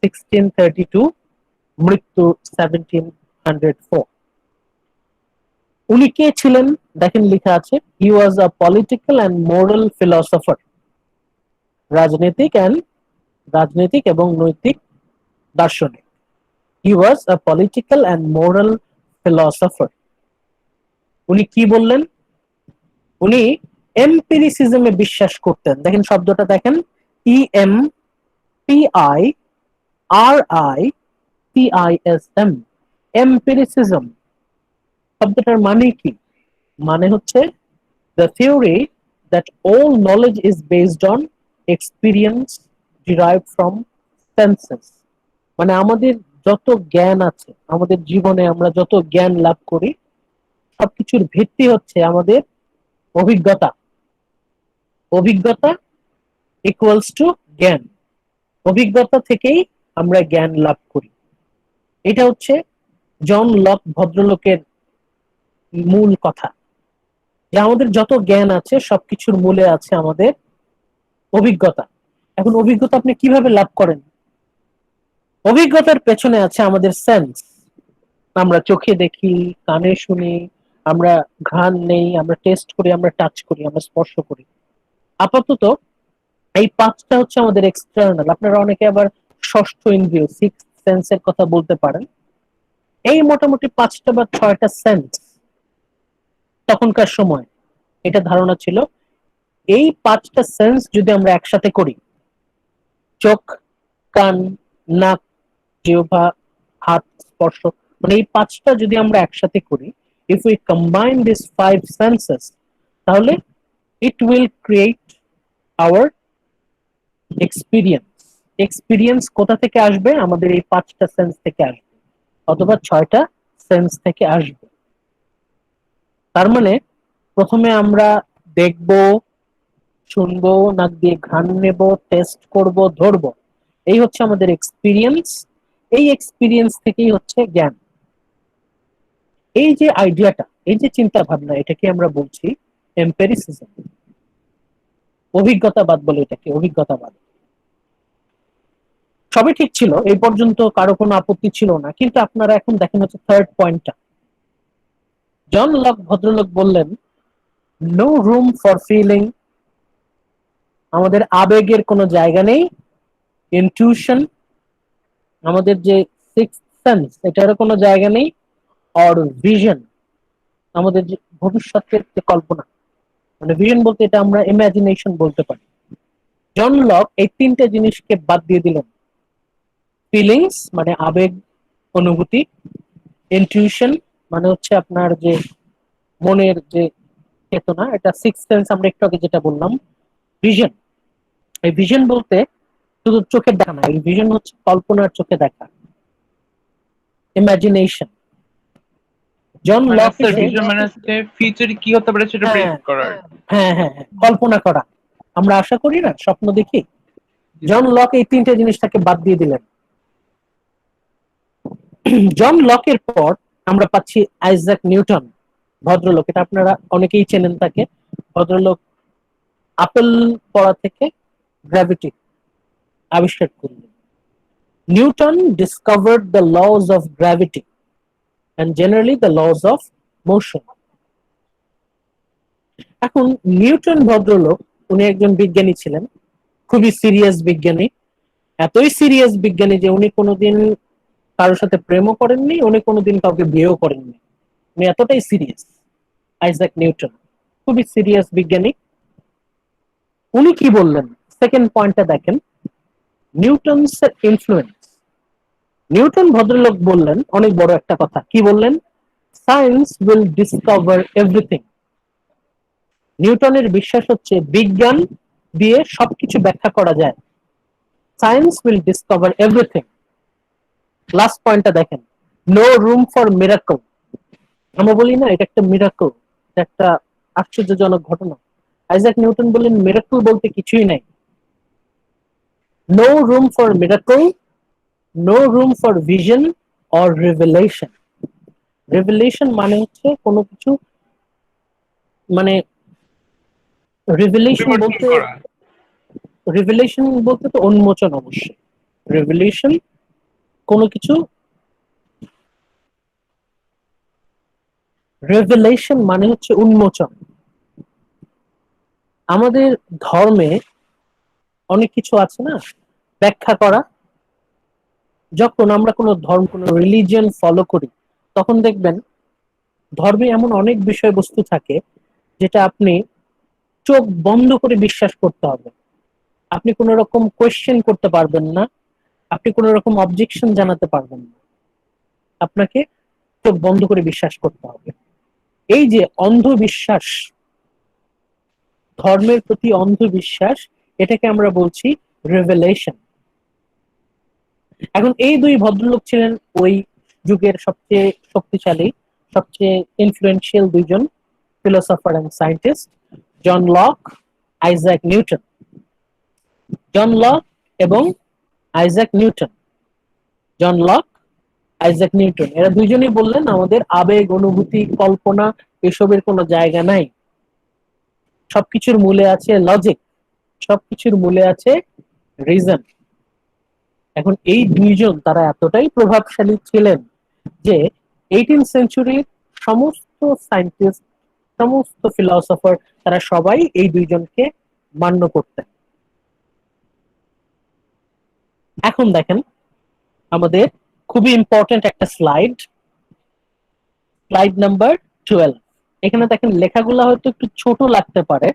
1632, মৃত্যু 1704। উনি কে ছিলেন দেখেন লেখা আছে, he was a political and moral philosopher, রাজনৈতিক এবং নৈতিক দার্শনিক। He was a political and moral philosopher. উনি কি বললেন? উনি এম্পিরিসিজমে বিশ্বাস করতেন। দেখেন শব্দটা দেখেন, EMPIRISM, এম্পিরিসিজম। শব্দটার মানে কি? মানে হচ্ছে the theory that all knowledge is based on experience derived from senses, মানে আমাদের যত জ্ঞান আছে, আমাদের জীবনে আমরা যত জ্ঞান লাভ করি, সবকিছুর ভিত্তি হচ্ছে আমাদের অভিজ্ঞতা। অভিজ্ঞতা ইকুয়ালস টু জ্ঞান। অভিজ্ঞতা থেকেই আমরা জ্ঞান লাভ করি। এটা হচ্ছে জন লক ভদ্রলোকের মূল কথা, যে আমাদের যত জ্ঞান আছে সবকিছুর মূলে আছে আমাদের অভিজ্ঞতা। এখন অভিজ্ঞতা আপনি কিভাবে লাভ করেন? অভিজ্ঞতার পেছনে আছে আমাদের সেন্স। আমরা চোখে দেখি, কানে শুনি, আমরা ঘ্রাণ নেই, আমরা টেস্ট করি, আমরা টাচ করি, আমরা স্পর্শ করি। আপাতত এই পাঁচটা হচ্ছে আমাদের এক্সটার্নাল। আপনারা অনেকে আবার ষষ্ঠ ইন্দ্রিয়, সিক্স সেন্সের কথা বলতে পারেন। এই মোটামুটি 5টা বা 6টা সেন্স তখনকার সময় এটা ধারণা ছিল। এই 5টা সেন্স যদি আমরা একসাথে করি, চোখ, কান, নাক, জিহ্বা, হাত, স্পর্শ, মানে এই 5টা যদি আমরা একসাথে করি, if we combine these 5 senses, তাহলে it will create our experience. Experience কোথা থেকে আসবে? আমাদের এই 5টা সেন্স থেকে আসবে, অথবা 6টা সেন্স থেকে আসবে। তার মানে প্রথমে আমরা দেখবো, শুনবো, নাক দিয়ে ঘ্রাণ নেব, টেস্ট করব, ধরবো, এই হচ্ছে আমাদের এক্সপিরিয়েন্স। এই এক্সপিরিয়েন্স থেকেই হচ্ছে জ্ঞান। এই যে আইডিয়াটা, এই যে চিন্তা ভাবনা, এটাকে আমরা বলছি এম্পেরিসিজম, অভিজ্ঞতাবাদ বলে এটাকে, অভিজ্ঞতাবাদ। সবই ঠিক ছিল, এই পর্যন্ত কারো কোনো আপত্তি ছিল না, কিন্তু আপনারা এখন দেখেন হচ্ছে থার্ড পয়েন্টটা। জন লক ভদ্রলোক বললেন, নো রুম ফর ফিলিং, আমাদের আবেগের কোনো জায়গা নেই। ইনটিউশন, আমাদের যে সিক্সথ সেন্স, এটারও কোনো জায়গা নেই। অর ভিশন, আমাদের যে ভবিষ্যতের যে কল্পনা, মানে ভিশন বলতে এটা আমরা ইমাজিনেশন বলতে পারি। জন লক এই 3টে জিনিসকে বাদ দিয়ে দিলেন। ফিলিংস মানে আবেগ, অনুভূতি। ইনটিউশন মানে হচ্ছে আপনার যে মনের যে চেতনা, এটা সিক্স সেন্স আমরা একটু আগে যেটা বললাম। ভিশন, এই ভিশন বলতে শুধু চোখের দেখা না, এই ভিশন হচ্ছে কল্পনার চোখে দেখা, ইমাজিনেশন। জন মানে লক স্যার এসে ভিশন মানে হচ্ছে ফিউচারে কি হতে পারে সেটা হ্যাঁ প্রেডিক্ট করার। হ্যাঁ, কল্পনা করা। আমরা আশা করি না, স্বপ্ন দেখি। জন লক এই তিনটে জিনিসটাকে বাদ দিয়ে দিলেন। জন লকের পর আমরা পাচ্ছি আইজ্যাক নিউটন ভদ্রলোক। এটা আপনারা অনেকেই চেনেন তাকে। ভদ্রলোক আপেল পড়া থেকে গ্র্যাভিটি আবিষ্কার করলেন। Newton discovered the lodge of gravity and generally the laws of motion. এখন নিউটন ভদ্রলোক উনি একজন বিজ্ঞানী ছিলেন, খুবই সিরিয়াস বিজ্ঞানী। এতই সিরিয়াস বিজ্ঞানী যে উনি কোনোদিন কারোর সাথে প্রেমও করেননি, উনি কোনোদিন কাউকে বিয়েও করেননি। উনি এতটাই সিরিয়াস আইজ্যাক নিউটন, খুবই সিরিয়াস বিজ্ঞানী। উনি কি বললেন, সেকেন্ড পয়েন্টটা দেখেন, নিউটনস ইনফ্লুয়েন্স। নিউটন ভদ্রলোক বললেন অনেক বড় একটা কথা। কি বললেন? Science will discover everything. নিউটনের বিশ্বাস হচ্ছে বিজ্ঞান দিয়ে সবকিছু ব্যাখ্যা করা যায়। Science will discover everything. Last পয়েন্টটা দেখেন, নো রুম ফর মিরাকল। আমরা বলি না এটা একটা মিরাকল, এটা একটা আশ্চর্যজনক ঘটনা। আইজ্যাক নিউটন বললেন মিরাকল বলতে কিছুই নাই। No room for miracle, no room for vision or revelation. Revelation মানে হচ্ছে কোনো কিছু, মানে রিভেলেশন পরিবর্তন বলতে, করা। রিভেলেশন বলতে তো উন্মোচন অবশ্যই। রিভেলেশন কোনো কিছু, রেভেলেশন মানে হচ্ছে উন্মোচন। আমাদের ধর্মে অনেক কিছু আছে না ব্যাখ্যা করা। যখন আমরা কোনো ধর্ম, কোনো রিলিজিয়ন ফলো করি, তখন দেখবেন ধর্মে এমন অনেক বিষয়বস্তু থাকে যেটা আপনি চোখ বন্ধ করে বিশ্বাস করতে হবে। আপনি কোনো রকম কোয়েশ্চেন করতে পারবেন না, আপনি কোনো রকম অবজেকশন জানাতে পারবেন না, আপনাকে চোখ বন্ধ করে বিশ্বাস করতে হবে। এই যে অন্ধবিশ্বাস, ধর্মের প্রতি অন্ধবিশ্বাস, এটাকে আমরা বলছি রেভেলেশন। এখন এই দুই ভদ্রলোক ছিলেন ওই যুগের সবচেয়ে শক্তিশালী, সবচেয়ে ইনফ্লুয়েন্সিয়াল দুইজন philosopher and scientist, John Locke, Isaac Newton. John Locke এবং Isaac Newton, John Locke, Isaac Newton, এরা দুইজনই বললেন আমাদের আবেগ, অনুভূতি, কল্পনা এসবের কোনো জায়গা নাই। সবকিছুর মূলে আছে লজিক, সবকিছুর মূলে আছে রিজন। এখন এই দুইজন তারা এতটাই প্রভাবশালী ছিলেন যে 18th সেঞ্চুরির সমস্ত সায়েন্টিস্ট, সমস্ত ফিলসফার, তারা সবাই এই দুইজনকে মান্য করতেন। এখন দেখেন আমাদের খুবই ইম্পর্টেন্ট একটা স্লাইড, স্লাইড নাম্বার 12। এখানে দেখেন লেখাগুলো হয়তো একটু ছোট লাগতে পারে,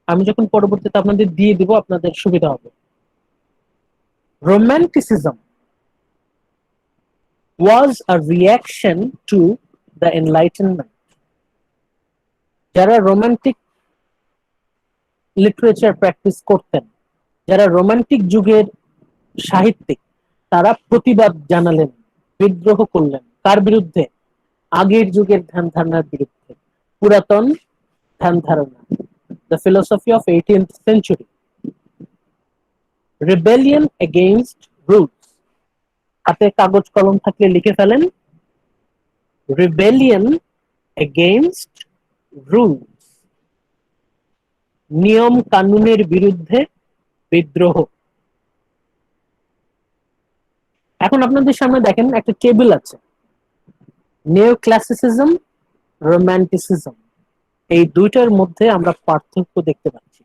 আমি যখন পরবর্তীতে আপনাদের দিয়ে দিব আপনাদের সুবিধা হবে। Romanticism was a reaction to the Enlightenment. যারা রোমান্টিক লিটারেচার প্র্যাকটিস করতেন, যারা রোমান্টিক যুগের সাহিত্যিক, তারা প্রতিবাদ জানালেন, বিদ্রোহ করলেন। কার বিরুদ্ধে? আগের যুগের ধ্যান ধারণার বিরুদ্ধে, পুরাতন ধ্যান ধারণা, the philosophy of 18th century. Rebellion against rules. হাতে কাগজ কলম থাকলে লিখে ফেলেন, rebellion against rules, নিয়ম কানুনের বিরুদ্ধে বিদ্রোহ। এখন আপনাদের সামনে দেখেন একটা টেবিল আছে, নিও ক্লাসিসিজম, রোমান্টিসিজম, এই দুইটার মধ্যে আমরা পার্থক্য দেখতে পাচ্ছি।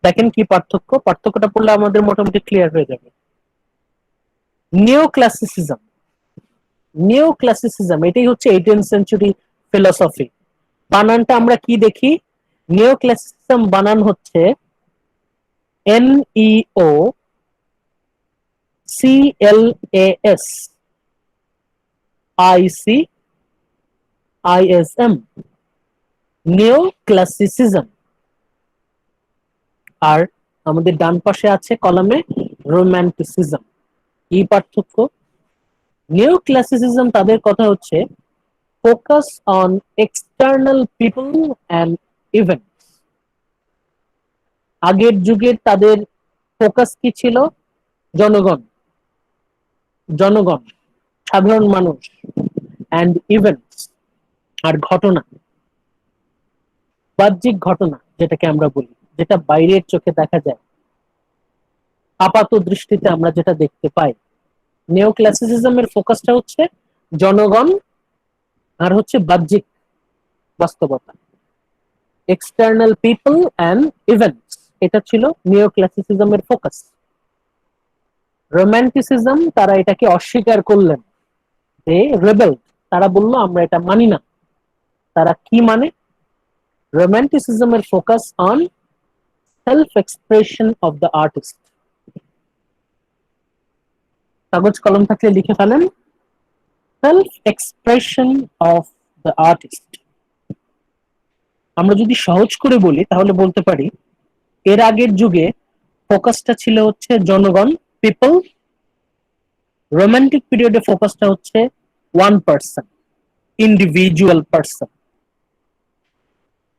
দেখেন কি পার্থক্য, পার্থক্যটা পড়লে আমাদের মোটামুটি ক্লিয়ার হয়ে যাবে। নিও ক্লাসিসিজম, নিও ক্লাসিসিজম এটাই হচ্ছে 18th সেঞ্চুরি ফিলোসফি। বানানটা আমরা কি দেখি, নিও ক্লাসিসিজম বানান হচ্ছে NEO CLAS ICISM, নিও ক্লাসিসিজম। আর আমাদের ডান পাশে আছে কলামে রোমান্টিসিজম। এই পার্থক্য, নিও ক্লাসিসিজম তাদের কথা হচ্ছে focus on external people and events. আগের যুগের তাদের ফোকাস কি ছিল? জনগণ, জনগণ, সাধারণ মানুষ, অ্যান্ড ইভেন্টস, আর ঘটনা, বাহ্যিক ঘটনা যেটাকে আমরা বলি, যেটা বাইরের চোখে দেখা যায়, আপাত দৃষ্টিতে আমরা যেটা দেখতে পাই। নিও ক্লাসিসিজমের ফোকাসটা হচ্ছে জনগণ আর হচ্ছে বাহ্যিক বাস্তবতা, এক্সটার্নাল পিপল অ্যান্ড ইভেন্টস, এটা ছিল নিও ক্লাসিসিজমের ফোকাস। রোম্যান্টিসিজম তারা এটাকে অস্বীকার করলেন, রেবেল, তারা বলল আমরা এটা মানি না। তারা কি মানে? রোম্যান্টিসিজমের focus on self expression of the artist. কাগজ কলম থাকলে লিখে ফেলেন, self expression of the artist. আমরা যদি সহজ করে বলি তাহলে বলতে পারি এর আগের যুগে ফোকাসটা ছিল হচ্ছে জনগণ, পিপল। রোমান্টিক পিরিয়ডে ফোকাসটা হচ্ছে ওয়ান পার্সন, ইন্ডিভিজুয়াল পার্সন।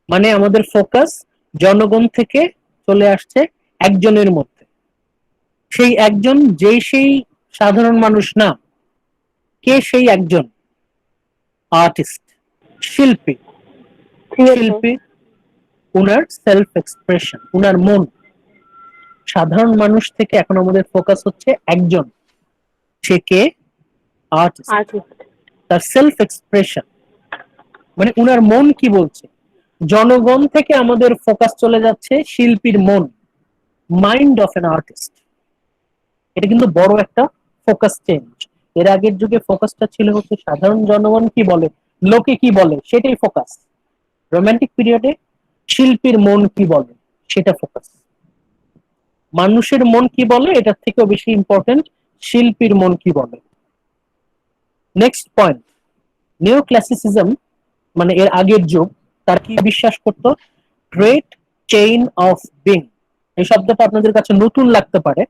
মানে আমাদের ফোকাস জনগণ থেকে চলে আসছে একজনের মধ্যে। সেই একজন যেই সেই সাধারণ মানুষ না, কে সেই একজন? আর্টিস্ট, শিল্পী। শিল্পী, উনার সেলফ এক্সপ্রেশন, উনার মন। সাধারণ মানুষ থেকে এখন আমাদের ফোকাস হচ্ছে একজন, সে কে? আর্টিস্ট। তার সেলফ এক্সপ্রেশন মানে উনার মন কি বলছে। জনগণ থেকে আমাদের ফোকাস চলে যাচ্ছে শিল্পীর মন, মাইন্ড অফ এন আর্টিস্ট। এটা কিন্তু বড় একটা ফোকাস চেঞ্জ। এর আগের যুগে ফোকাসটা ছিল হচ্ছে সাধারণ জনগণ কি বলে, লোকে কি বলে, সেটাই ফোকাস। রোমান্টিক পিরিয়ডে শিল্পীর মন কি বলে সেটা ফোকাস। মানুষের মন কি বলে এটার থেকেও বেশি ইম্পর্টেন্ট শিল্পীর মন কি বলে। নেক্সট পয়েন্ট, নিও ক্লাসিসিজম মানে এর আগের যুগ, তার কি বিশ্বাস করত? Great chain of being. এই শব্দটা আপনাদের কাছে নতুন লাগতে পারে।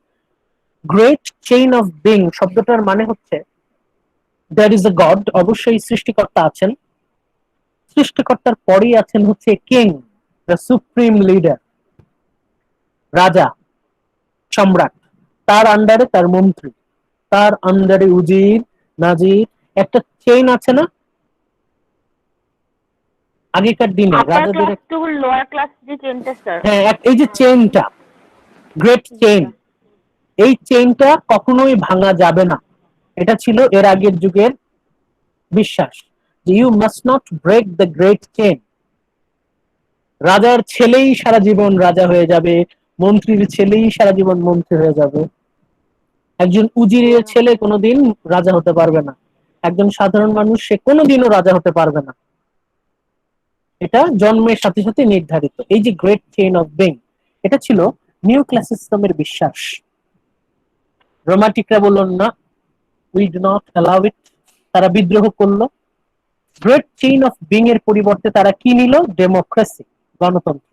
গ্রেট চেইন অফ বিং শব্দটার মানে হচ্ছে দেয়ার ইজ এ গড, অবশ্যই সৃষ্টিকর্তা আছেন। সৃষ্টিকর্তার পরেই আছেন হচ্ছে কিং, দ্য সুপ্রিম লিডার, রাজা, সম্রাট। তার আন্ডারে তার মন্ত্রী, তার আন্ডারে উজির, নাজির। একটা চেইন আছে না আগেকার দিনে রাজাদের? একটু লোয়ার ক্লাস যে চেনটা স্যার। হ্যাঁ, এই যে চেইনটা, গ্রেট চেইন, এই চেইনটা কখনোই ভাঙা যাবে না। এটা ছিল এর আগের যুগের বিশ্বাস যে you must not break the great chain. রাজার ছেলেই সারা জীবন রাজা হয়ে যাবে, মন্ত্রীর ছেলেই সারা জীবন মন্ত্রী হয়ে যাবে। একজন উজিরের ছেলে কোনোদিন রাজা হতে পারবে না, একজন সাধারণ মানুষ সে কোনোদিনও রাজা হতে পারবে না। এটা জন্মের সাথে সাথে নির্ধারিত। এই যে গ্রেট চেইন অফ বিং, এটা ছিল নিও ক্লাসিসিজমের বিশ্বাস। রোমান্টিকরা বলল না, উই ডু নট অ্যালাউ ইট। তারা বিদ্রোহ করলো। গ্রেট চেইন অফ বিং এর পরিবর্তে তারা কি নিল? ডেমোক্রেসি, গণতন্ত্র।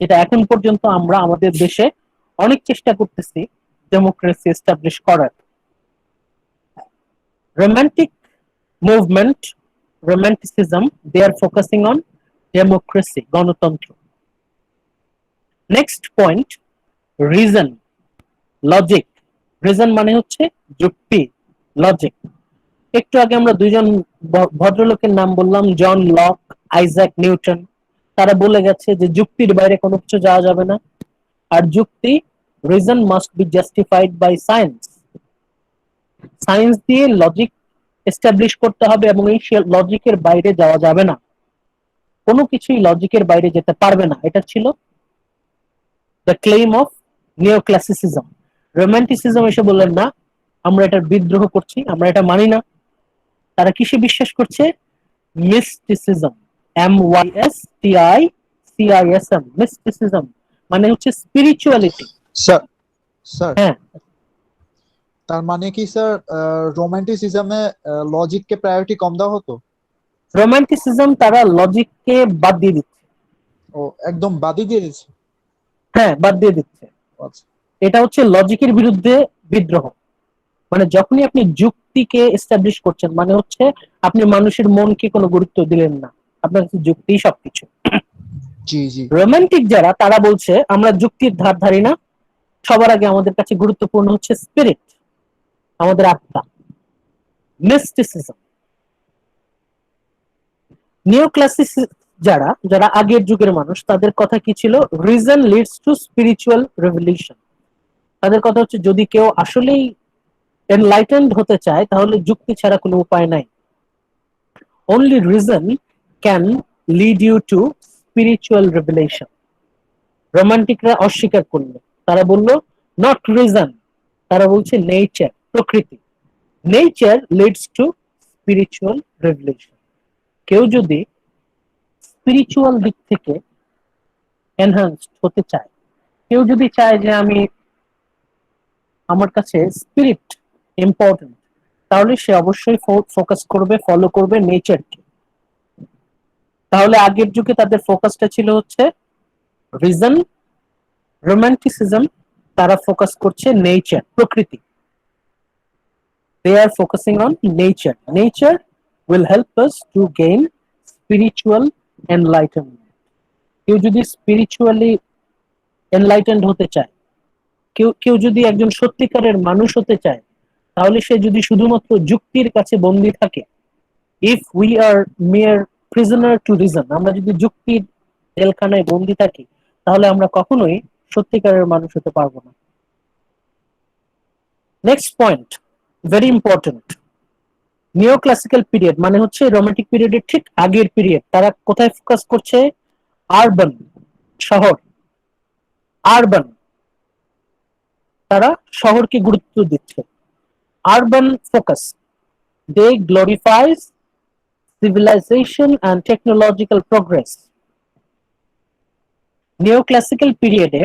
এটা এখন পর্যন্ত আমরা আমাদের দেশে অনেক চেষ্টা করতেছি ডেমোক্রেসি এস্টাবলিশ করার। Romantic movement, romanticism, they are focusing on democracy, গণতন্ত্র। Next point, reason, logic. Reason মানে হচ্ছে যুক্তি, লজিক। একটু আগে আমরা দুইজন ভদ্রলোকের নাম বললাম, জন লক, আইজাক নিউটন। তারা বলে গেছে যে যুক্তির বাইরে কোনো কিছু যাওয়া যাবে না। আর যুক্তি, reason must be justified by science. Science দিয়ে লজিক এস্টাবলিশ করতে হবে এবং এই লজিকের বাইরে যাওয়া যাবে না। কোনো কিছুই লজিকের বাইরে যেতে পারবে না। এটা ছিল দ্য ক্লেম অফ নিও ক্লাসিসিজম। রোমান্টিসিজম এসে বললেন না, আমরা এটার বিদ্রোহ করছি, আমরা এটা মানি না। তারা কিসে বিশ্বাস করছে? মিস্টিসিজম, MYSTICISM, মিস্টিসিজম মানে হচ্ছে স্পিরিচুয়ালিটি। স্যার স্যার হ্যাঁ, তার মানে কি স্যার রোমান্টিসিজমে লজিককে প্রায়োরিটি কম দেওয়া হতো? রোমান্টিসিজম তারা লজিককে বাদ দিয়ে দিচ্ছে। ও একদম বাদই দিয়ে দিচ্ছে। হ্যাঁ, বাদ দিয়ে দিচ্ছে। আচ্ছা। এটা হচ্ছে লজিকের বিরুদ্ধে বিদ্রোহ। মানে যখনই আপনি যুক্তিকে এস্টাবলিশ করছেন, মানে হচ্ছে আপনি মানুষের মনকে কোনো গুরুত্ব দিলেন না, আপনার কাছে যুক্তি সবকিছু। জি জি রোমান্টিক যারা, তারা বলছে আমরা যুক্তির ধার ধারি না, সবার আগে আমাদের কাছে গুরুত্বপূর্ণ হচ্ছে স্পিরিট, আমাদের আত্মা, মিস্টিসিজম। নিও ক্লাসিক যারা যারা আগের যুগের মানুষ, তাদের কথা কি ছিল? Reason leads to spiritual revolution. তাদের কথা হচ্ছে যদি কেউ আসলেই এনলাইটেন্ড হতে চায় তাহলে যুক্তি ছাড়া কোনো উপায় নাই। Only reason can lead you to spiritual revelation. রোমান্টিকরা অস্বীকার করলো, তারা বলল নট রিজন, তারা বলছে নেচার, প্রকৃতি। Nature leads to spiritual revelation. কেউ যদি স্পিরিচুয়াল দিক থেকে এনহান্সড হতে চায়, কেউ যদি চায় যে আমার কাছে স্পিরিট ইম্পর্টেন্ট, তাহলে সে অবশ্যই ফোকাস করবে, ফলো করবে নেচারকে। তাহলে আগের যুগে তাদের ফোকাসটা ছিল হচ্ছে রিজন। রোমান্টিসিজম, তারা ফোকাস করছে নেচার, প্রকৃতি। They are focusing on nature. Nature will help us to gain spiritual enlightenment. কেউ যদি স্পিরিচুয়ালি এনলাইটেন্ড হতে চায়, কেউ যদি একজন সত্যিকারের মানুষ হতে চায়, তাহলে সে যদি শুধুমাত্র যুক্তির কাছে বন্দী থাকে, if we are mere prisoner to reason, আমরা যদি যুক্তির জেলখানায় বন্দী থাকি, তাহলে আমরা কখনোই সত্যিকারের মানুষ হতে পারবো না। Next point, very important. নিও ক্লাসিক্যাল পিরিয়ড মানে হচ্ছে রোমান্টিক পিরিয়ডের ঠিক আগের পিরিয়ড। তারা কোথায় ফোকাস করছে? আরবান, শহর, আরবান। তারা শহরকে গুরুত্ব দিচ্ছে, urban focus. They glorifies civilization and technological progress. Neoclassical পিরিয়ডে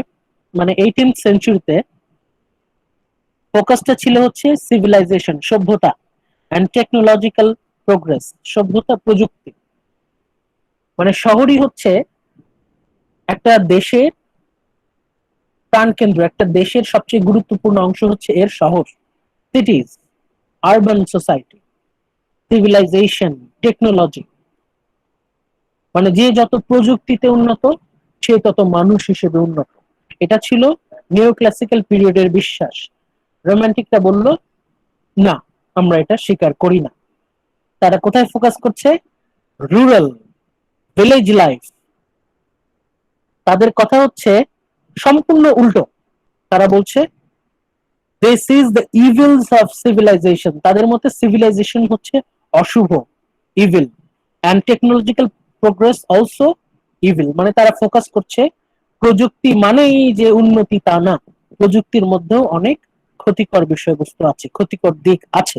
মানে 18th সেঞ্চুরিতে ফোকাসটা ছিল হচ্ছে সিভিলাইজেশন, সভ্যতা, এন্ড টেকনোলজিক্যাল প্রোগ্রেস, সভ্যতা, প্রযুক্তি। মানে শহরই হচ্ছে একটা দেশের প্রাণকেন্দ্র, একটা দেশের সবচেয়ে গুরুত্বপূর্ণ অংশ হচ্ছে এর শহর, cities, urban society, civilization, technology. মানে যে যত প্রযুক্তিতে উন্নত, সে তত মানুষ হিসেবে উন্নত। এটা ছিল নিও ক্লাসিক্যাল পিরিয়ডের বিশ্বাস। রোমান্টিকটা বলল না, আমরা এটা স্বীকার করি না। তারা কোথায় ফোকাস করছে? Rural, village life. তাদের কথা হচ্ছে সম্পূর্ণ উল্টো। তারা বলছে this is the evils of civilization. তাদের মতে সিভিলাইজেশন হচ্ছে অশুভ, evil, and technological progress also evil. মানে তারা ফোকাস করছে প্রযুক্তি মানেই যে উন্নতি তা না, প্রযুক্তির মধ্যেও অনেক ক্ষতিকর বিষয়বস্তু আছে, ক্ষতিকর দিক আছে।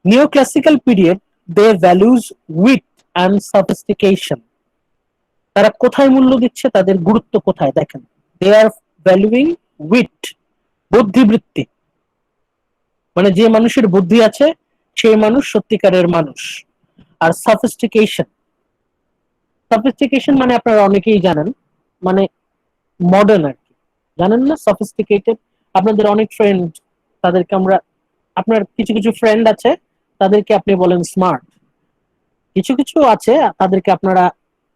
Neoclassical period, they values wit and sophistication. তারা কোথায় মূল্য দিচ্ছে, তাদের গুরুত্ব কোথায় দেখেন। দে আর ভ্যালুইং উইট, বুদ্ধিবৃত্তি। মানে যে মানুষের বুদ্ধি আছে সেই মানুষ সত্যিকারের মানুষ। আর সফিস্টিকেশন, সফিস্টিকেশন মানে আপনারা অনেকেই জানেন, মানে মডার্ন আর কি। জানেন না সফিস্টিকেটেড? আপনাদের অনেক ফ্রেন্ড, তাদেরকে আমরা, আপনার কিছু কিছু ফ্রেন্ড আছে তাদেরকে আপনি বলেন স্মার্ট, কিছু কিছু আছে তাদেরকে আপনারা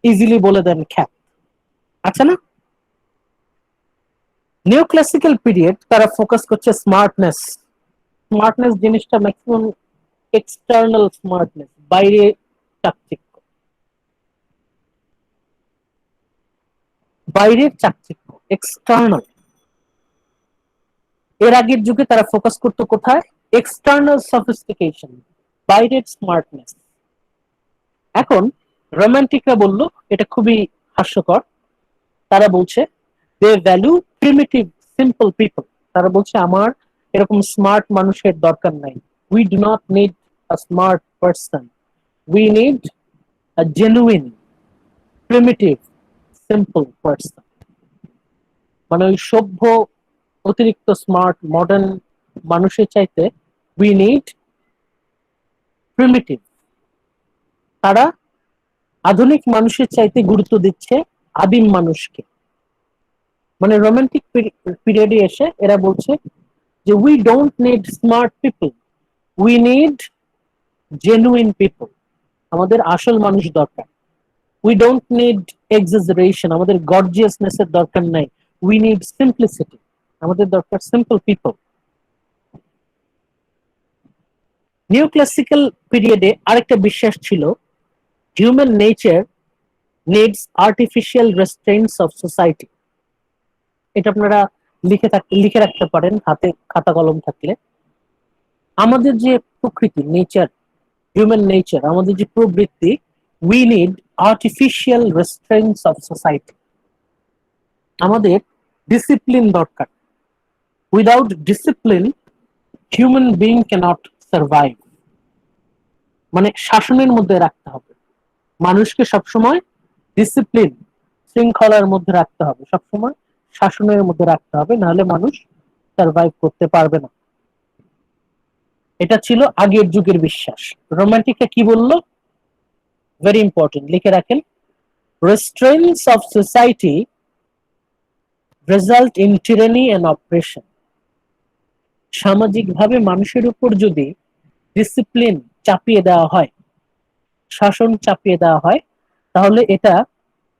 ইজিলি বলে দেন খ্যাত, আছে না? নিও ক্লাসিক্যাল পিরিয়ড তারা ফোকাস করছে স্মার্টনেস। স্মার্টনেস জিনিসটা ম্যাক্সিমাম এক্সটার্নাল স্মার্টনেস, বাইরে চাকচিক্য, বাইরের চাকচিক্য, এক্সটার্নাল। এর আগের যুগে তারা ফোকাস করতো কোথায়? এক্সটার্নাল সফিস্টিকেশন, বাইরের স্মার্টনেস। এখন রোমান্টিকরা বলল এটা খুবই হাস্যকর। তারা বলছে দে ভ্যালু প্রিমিটিভ সিম্পল পিপল। তারা বলছে আমার এরকম স্মার্ট মানুষের দরকার নাই। We do not need a smart person, we need a genuine primitive simple person. মানে ওই সভ্য, অতিরিক্ত স্মার্ট মডার্ন মানুষের চাইতে উই নিড প্রিমিটিভ। তারা আধুনিক মানুষের চাইতে গুরুত্ব দিচ্ছে আদিম মানুষকে। মানে রোমান্টিক পিরিয়ডে এসে এরা বলছে যে we don't need smart people, we need genuine people. আমাদের আসল মানুষ দরকার। We don't need exaggeration, আমাদের gorgeousness এর দরকার নাই। We need simplicity, আমাদের দরকার simple people. নিউ ক্লাসিক্যাল পিরিয়ডে আরেকটা বিশ্বাস ছিল, human nature needs artificial restraints of society. এটা আপনারা লিখে রাখতে পারেন হাতে খাতা কলম থাকলে। আমাদের যে প্রকৃতি, নেচার, হিউম্যান নেচার, আমাদের যে প্রবৃত্তি, we need artificial restraints of society. আমাদের ডিসিপ্লিন দরকার। Without discipline human being cannot survive. মানে শাসনের মধ্যে রাখতে হবে মানুষকে, সবসময় ডিসিপ্লিন, শৃঙ্খলার মধ্যে রাখতে হবে, সবসময় শাসনের মধ্যে রাখতে হবে, নাহলে মানুষ সার্ভাইভ করতে পারবে না। এটা ছিল আগের যুগের বিশ্বাস। রোমান্টিকরা কি বলল? ভেরি ইম্পর্টেন্ট, লিখে রাখেন। Restraints of society result in tyranny and operation. সামাজিকভাবে মানুষের উপর যদি ডিসিপ্লিন চাপিয়ে দেওয়া হয়, শাসন চাপিয়ে দেওয়া হয়, তাহলে এটা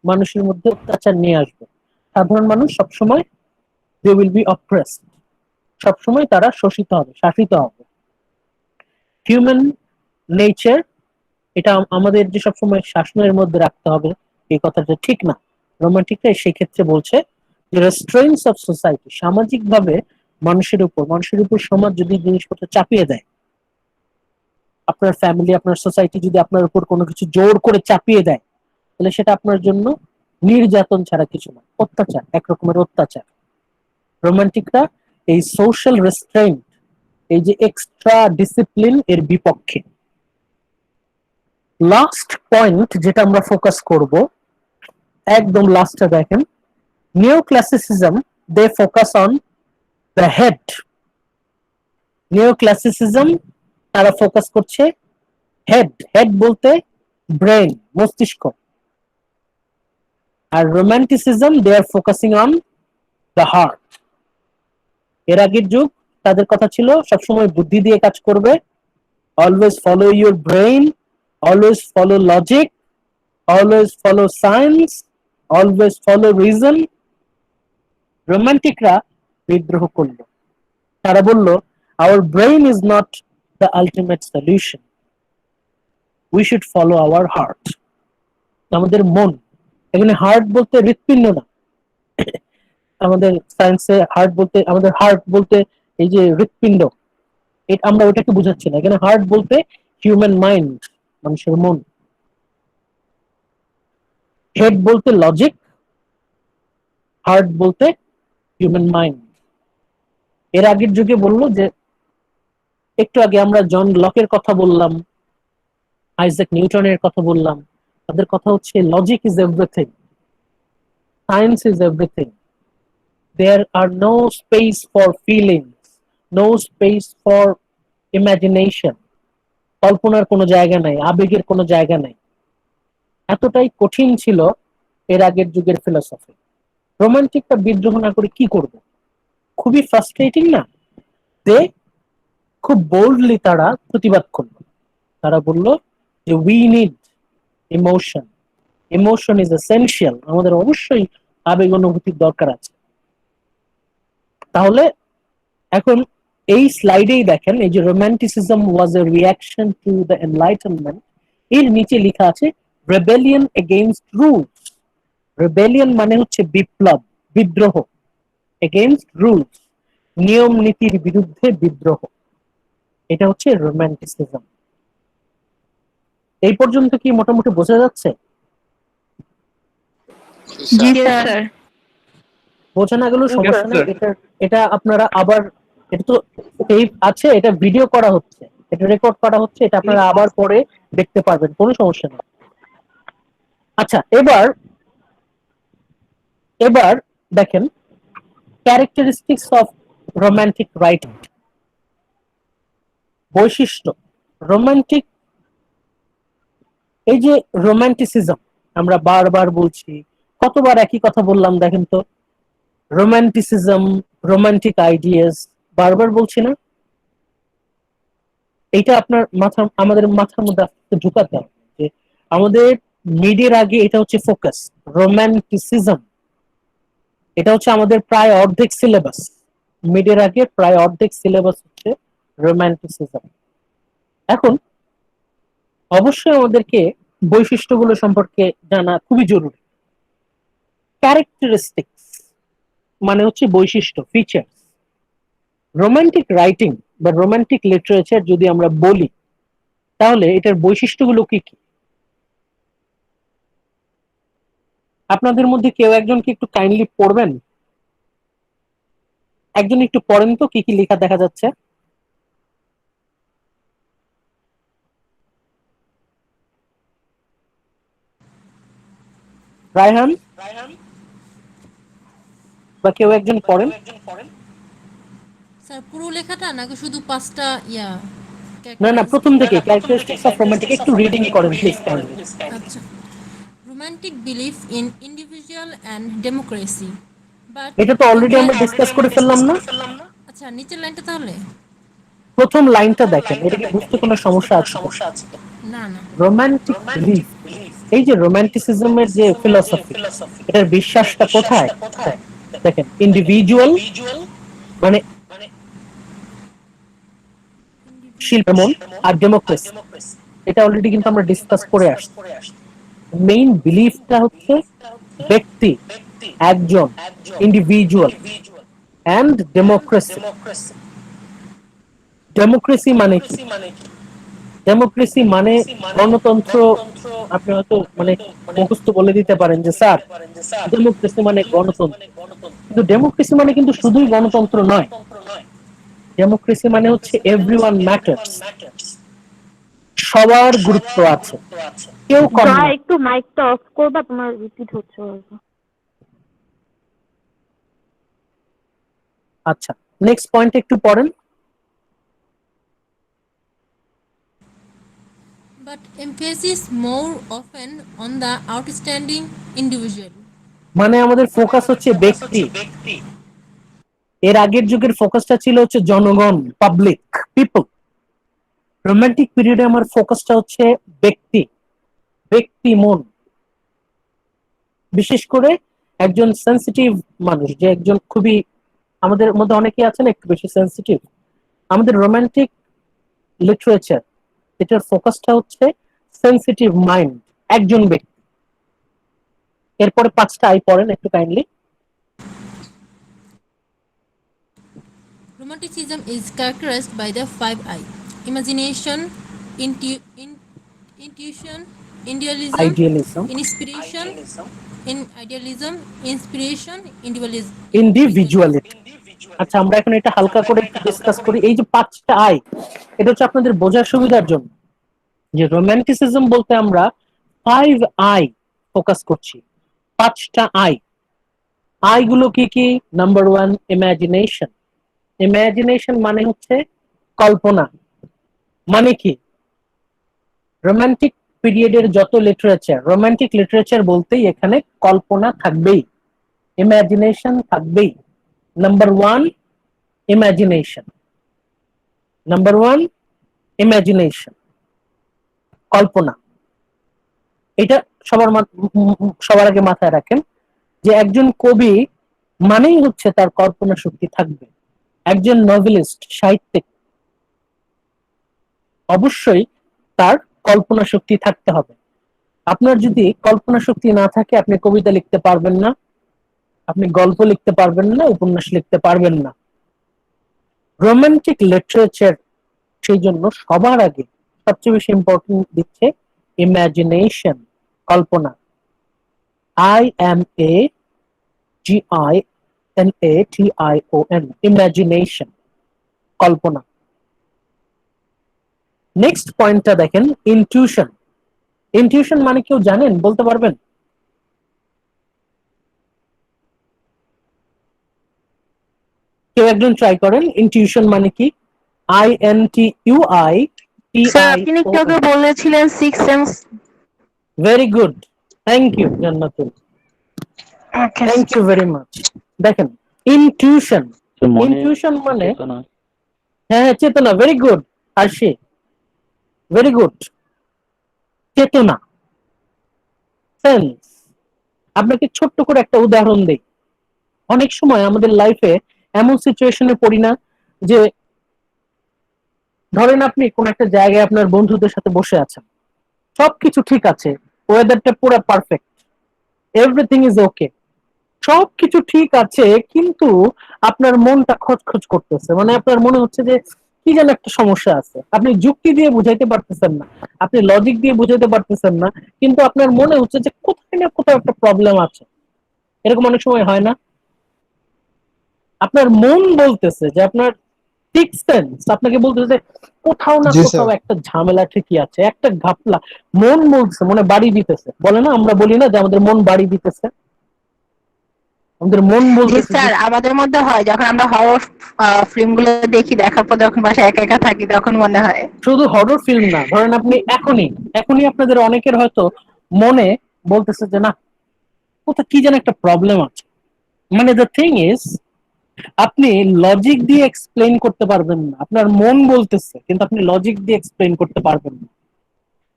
মানুষের মধ্যে অত্যাচার নিয়ে আসবে। সাধারণ মানুষ সবসময় দে উইল বি অপ্রেসড, সবসময় তারা শোষিত হবে, শাসিত হবে। হিউম্যান নেচার, এটা আমাদের যে সবসময় শাসনের মধ্যে রাখতে হবে, এই কথাটা ঠিক না। রোমান্টিকরা সেই ক্ষেত্রে বলছে যে রেস্ট্রেইনটস অফ সোসাইটি, সামাজিকভাবে মানুষের উপর সমাজ যদি জিনিসপত্র চাপিয়ে দেয়, আপনার ফ্যামিলি, আপনার সোসাইটি যদি আপনার উপর কোনো কিছু জোর করে চাপিয়ে দেয়, তাহলে সেটা আপনার জন্য নির্যাতন ছাড়া কিছু না, অত্যাচার, এক রকমের অত্যাচার। রোমান্টিকরা এই সোশ্যাল রেস্ট্রেইন্ট, এই যে এক্সট্রা ডিসিপ্লিন, এর বিপক্ষে। লাস্ট পয়েন্ট যেটা আমরা ফোকাস করব, একদম লাস্টে দেখেন, neoclassicism they focus on the head. Neoclassicism তারা ফোকাস করছে হেড, হেড বলতে ব্রেন, মস্তিষ্ক। আর romanticism they are focusing on the heart. এর আগের যুগ তাদের কথা ছিল সবসময় বুদ্ধি দিয়ে কাজ করবে, always follow your brain, always follow logic, always follow science, always follow reason. রোমান্টিকরা বিদ্রোহ করলো, তারা বলল our brain is not the ultimate solution, we should follow our heart. আমাদের মন, এখানে হার্ট বলতে হৃৎপিণ্ড না, আমাদের সায়েন্সে হার্ট বলতে, আমাদের হার্ট বলতে এই যে হৃৎপিণ্ড, এটা আমরা ওটাকে বোঝাচ্ছি না। এখানে হার্ট বলতে হিউম্যান মাইন্ড, মানুষের মন। হেড বলতে লজিক, হার্ট বলতে হিউম্যান মাইন্ড। এর আগের যুগে বললো যে, একটু আগে আমরা জন লকের কথা বললাম, আইজ্যাক নিউটনের কথা বললাম, তাদের কথা হচ্ছে logic is everything, science is everything, there are no space for feelings, no space for imagination, কল্পনার কোনো জায়গা নাই, আবেগের কোনো জায়গা নাই। এতটাই কঠিন ছিল এর আগের যুগের ফিলোসফি। রোমান্টিকটা বিদ্রোহ না করে কি করবে? খুবই ফ্রাস্ট্রেটিং না? খুব বোল্ডলি তারা প্রতিবাদ করলো। তারা বলল যে we need emotion, emotion is essential, আমাদের অবশ্যই আবেগ অনুভূতির দরকার আছে। তাহলে এখন এই স্লাইডেই দেখেন, এই যে romanticism was A reaction to the enlightenment, এর নিচে লেখা আছে রেবেলিয়ন এগেইনস্ট রুলস। রেবেলিয়ন মানে হচ্ছে বিপ্লব, বিদ্রোহ, এগেইনস্ট রুলস, নিয়ম নীতির বিরুদ্ধে বিদ্রোহ। এটা হচ্ছে রোমান্টিসিজম। এই পর্যন্ত কি মোটামুটি বোঝা যাচ্ছে? জি স্যার। বোঝা না গেলেও সমস্যা নেই, এটা আপনারা আবার, এটা তো এই আছে, এটা ভিডিও করা হচ্ছে, এটা রেকর্ড করা হচ্ছে, এটা আপনারা আবার পরে দেখতে পারবেন, কোনো সমস্যা নেই। আচ্ছা, এবার দেখেন ক্যারেক্টারিস্টিক্স অফ রোমান্টিক রাইটিং, বৈশিষ্ট্য। রোমান্টিক, এই যে রোমান্টিসিজম আমরা বারবার বলছি, কতবার একই কথা বললাম দেখেন তো। রোমান্টিসিজম, রোমান্টিক আইডিয়াস, বারবার বলছি না, এটা আপনার আমাদের মাথার মধ্যে আস্তে ঢুকাতে হবে যে আমাদের মিডের আগে এটা হচ্ছে ফোকাস, রোম্যান্টিসিজম। এটা হচ্ছে আমাদের প্রায় অর্ধেক সিলেবাস। মিডের আগে প্রায় অর্ধেক সিলেবাস হচ্ছে রোম্যান্টিসিজম। এখন অবশ্যই আমাদেরকে বৈশিষ্ট্যগুলো সম্পর্কে জানা খুবই জরুরি। ক্যারেক্টারিস্টিক্স মানে হচ্ছে বৈশিষ্ট্য, ফিচার্স। রোমান্টিক রাইটিং বা রোমান্টিক লিটারেচার যদি আমরা বলি তাহলে এটার বৈশিষ্ট্যগুলো কি কি? আপনাদের মধ্যে কেউ একজন কি একটু কাইন্ডলি পড়বেন? একজন একটু পড়েন তো কি কি লেখা দেখা যাচ্ছে। রায়হান বা কেউ একজন পড়েন। স্যার পুরো লেখাটা নাকি শুধু 5টা না না, প্রথম থেকে ক্যারেক্টারিস্টিক্স অফ রোমান্টিক একটু রিডিং করেন প্লিজ কাইন্ডলি। আচ্ছা, romantic believe in individual and democracy, but এটা তো অলরেডি আমরা ডিসকাস করে ফেললাম না? আচ্ছা, নিচের লাইনটা তাহলে প্রথম লাইনটা দেখেন, এটা কি বুঝতে কোনো সমস্যা আছে? না না রোমান্টিক বিলিফ, এই যে রোমান্টিসিজমের যে ফিলসফি, এটার বিশ্বাসটা কোথায়? দেখেন, ইন্ডিভিজুয়াল মানে শিল্প মন, আর ডেমোক্রেসি, এটা অলরেডি কিন্তু আমরা ডিসকাস করে আসছি। মেইন বিলিফটা হচ্ছে ব্যক্তি, একজন, ইন্ডিভিজুয়াল, এন্ড ডেমোক্রেসি। ডেমোক্রেসি মানে কি? ডেমোক্রেসি মানে গণতন্ত্র। আপনি হয়তো মানে মুখস্থ বলে দিতে পারেন যে স্যার ডেমোক্রেসি মানে গণতন্ত্র, কিন্তু ডেমোক্রেসি মানে কিন্তু শুধুই গণতন্ত্র নয়। ডেমোক্রেসি মানে হচ্ছে এভরিওয়ান ম্যাটার্স, সবার গুরুত্ব আছে, কেউ কম জয়া না। একটু মাইকটা অফ করবা, তোমার রিপিট হচ্ছে হয়তো। আচ্ছা, নেক্সট পয়েন্ট একটু পড়েন। but emphasis more often on the outstanding individual. মানে আমাদের ফোকাস হচ্ছে ব্যক্তি। এর আগের যুগের ফোকাসটা ছিল হচ্ছে জনগণ, পাবলিক, পিপল। রোমান্টিক পিরিয়ডে আমার ফোকাসটা হচ্ছে ব্যক্তি, ব্যক্তি মন। বিশেষ করে একজন সেন্সিটিভ মানুষ, যে একজন খুবই, আমাদের মধ্যে অনেকেই আছেন একটু বেশি সেন্সিটিভ। আমাদের রোমান্টিক লিটারেচার এটার ফোকাসটা হচ্ছে সেন্সিটিভ মাইন্ড, একজন ব্যক্তি। এরপরে 5টা আই পড়েন একটু kindly. Romanticism is characterized by the 5I: imagination, intuition, idealism, inspiration, individuality. আচ্ছা, আমরা এখন এটা হালকা করে ডিসকাস করি। এই যে 5টা আই, এটা হচ্ছে আপনাদের বোঝার সুবিধার জন্য যে রোমান্টিসিজম বলতে আমরা 5I ফোকাস করছি। 5টা আই। আই গুলো কি কি? Number 1 imagination. ইমাজিনেশন মানে হচ্ছে কল্পনা। মানে কি? রোমান্টিক পিরিয়ডের যত লিটারেচার, রোমান্টিক লিটারেচার বলতেই এখানে কল্পনা থাকবেই, ইমাজিনেশন থাকবেই। নাম্বার 1 ইমাজিনেশন, নাম্বার 1 ইমাজিনেশন, কল্পনা। এটা সবার আগে মাথায় রাখেন যে একজন কবি মানেই হচ্ছে তার কল্পনা শক্তি থাকবে। একজন নভেলিস্ট, সাহিত্যিক, অবশ্যই তার কল্পনা শক্তি থাকতে হবে। আপনার যদি কল্পনা শক্তি না থাকে, আপনি কবিতা লিখতে পারবেন না, আপনি গল্প লিখতে পারবেন না, উপন্যাস লিখতে পারবেন না। রোমান্টিক লিটারেচার সেই জন্য সবার আগে সবচেয়ে বেশি ইম্পর্টেন্ট দিচ্ছে ইমাজিনেশন, কল্পনা। IMAGINATION, ইমাজিনেশন, কল্পনা। নেক্সট পয়েন্টটা দেখেন, ইনটিউশন। ইনটিউশন মানে কেউ জানেন, বলতে পারবেন? কেউ একজন ট্রাই করেন, ইনটিউশন মানে কি? স্যার আপনি কি ওকে INTUITION। বলেছিলেন six sense? Very good, thank you Jannatul, thank you very much. দেখেন, ইনটিউশন, ইনটিউশন মানে হ্যাঁ, চেতনা, very good. Arshi, very good. চেতনা, সেন্স। আপনাকে ছোট্ট করে একটা উদাহরণ দেই। অনেক সময় আমাদের লাইফে এমন সিচুয়েশনে পড়ি না যে, ধরেন আপনি কোন একটা জায়গায় আপনার বন্ধুদের সাথে বসে আছেন, সবকিছু ঠিক আছে, ওয়েদারটা পুরো পারফেক্ট, এভরিথিং ইজ ওকে, সবকিছু ঠিক আছে, কিন্তু আপনার মনটা খচখচ করতেছে, মানে আপনার মনে হচ্ছে যে কি যেন একটা সমস্যা আছে। আপনি যুক্তি দিয়ে বুঝাইতে পারতেছেন না, আপনি লজিক দিয়ে বুঝাইতে পারতেছেন না, কিন্তু আপনার মনে হচ্ছে যে কোথায় না কোথাও একটা প্রবলেম আছে। এরকম অনেক সময় হয় না? আপনার মন বলতেছে যে, আপনার ঠিক সেন্স আপনাকে বলতেছে যে কোথাও না জি কোথাও স্যার। একটা ঝামেলা ঠিকই আছে, একটা ঘাপলা। মন বলছে, মনে বাড়ি দিতেছে, বলে না, আমরা বলি না যে আমাদের মন বাড়ি দিতেছে, আমাদের মন জি বলতেছে যে স্যার, আমাদের মধ্যে হয় যখন আমরা হরর ফিল্ম গুলো দেখি, দেখার পর যখন বাসায় একা একা থাকি তখন মনে হয়। শুধু হরর ফিল্ম না, ধরেন আপনি এখনই এখনই আপনাদের অনেকের হয়তো মনে বলতেছে যে না, কোথাও কি যেন একটা প্রবলেম আছে। মানে দ্য থিং ইজ, আপনি লজিক দিয়ে এক্সপ্লেইন করতে পারবেন না, আপনার মন বলতেছে কিন্তু আপনি লজিক দিয়ে এক্সপ্লেইন করতে পারবেন না।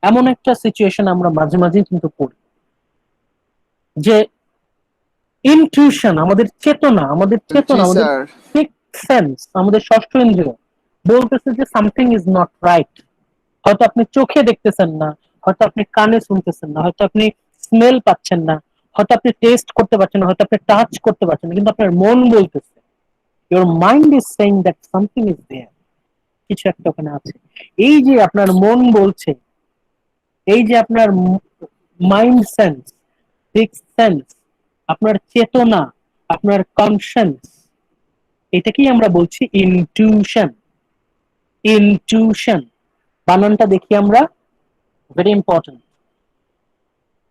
এমন একটা সিচুয়েশন আমরা মাঝে মাঝেই কিন্তু পড়ি যে ইনটিউশন, আমাদের চেতনা, আমাদের জি আমাদের স্যার। সেন্স, আমাদের ষষ্ঠ ইন্দ্রিয় বলতেছে যে সামথিং ইজ নট রাইট। হয়তো আপনি চোখে দেখতেছেন না, হয়তো আপনি কানে শুনতেছেন না, হয়তো আপনি স্মেল পাচ্ছেন না, হয়তো আপনি টেস্ট করতে পারছেন না, হয়তো আপনি টাচ করতে পারছেন না, কিন্তু আপনার মন বলতেছে, your mind is saying that something is there, কিছু একটা ওখানে আছে। এই যে আপনার মন বলছে, এই যে আপনার মাইন্ড সেন্স, সিক্স সেন্স, আপনার চেতনা, আপনার কনসিয়েন্স, এটাকেই আমরা বলছি ইনটিউশন। ইনটিউশন বানানটা দেখি আমরা, very important.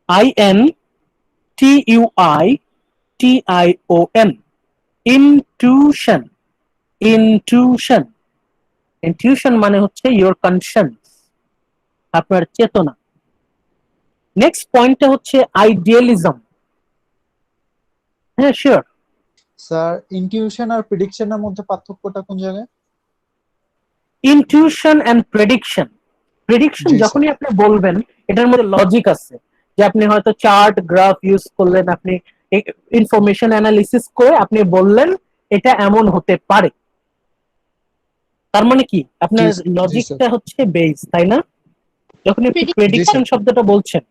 INTUITION, intuition. Intuition, intuition মানে হচ্ছে ইওর কনসিয়েন্স, আপনার চেতনা। নেক্সট পয়েন্টটা হচ্ছে আইডিয়ালিজম। হ্যাঁ, শিওর। স্যার, ইনটিউশন আর প্রেডিকশনের মধ্যে পার্থক্যটা কোন জায়গায়? ইনটিউশন এন্ড প্রেডিকশন, প্রেডিকশন জি স্যার। যখনই আপনি বলবেন এটার মধ্যে লজিক আছে, যে আপনি হয়তো চার্ট গ্রাফ ইউজ করলেন, আপনি ইনফরমেশন অ্যানালিসিস করে আপনি বললেন এটা এমন হতে পারে, তার মানে কি জি আপনার জি স্যার। লজিকটা হচ্ছে বেস, তাই না? যখন আপনি Predict জি প্রেডিকশন স্যার। শব্দটা বলছেন,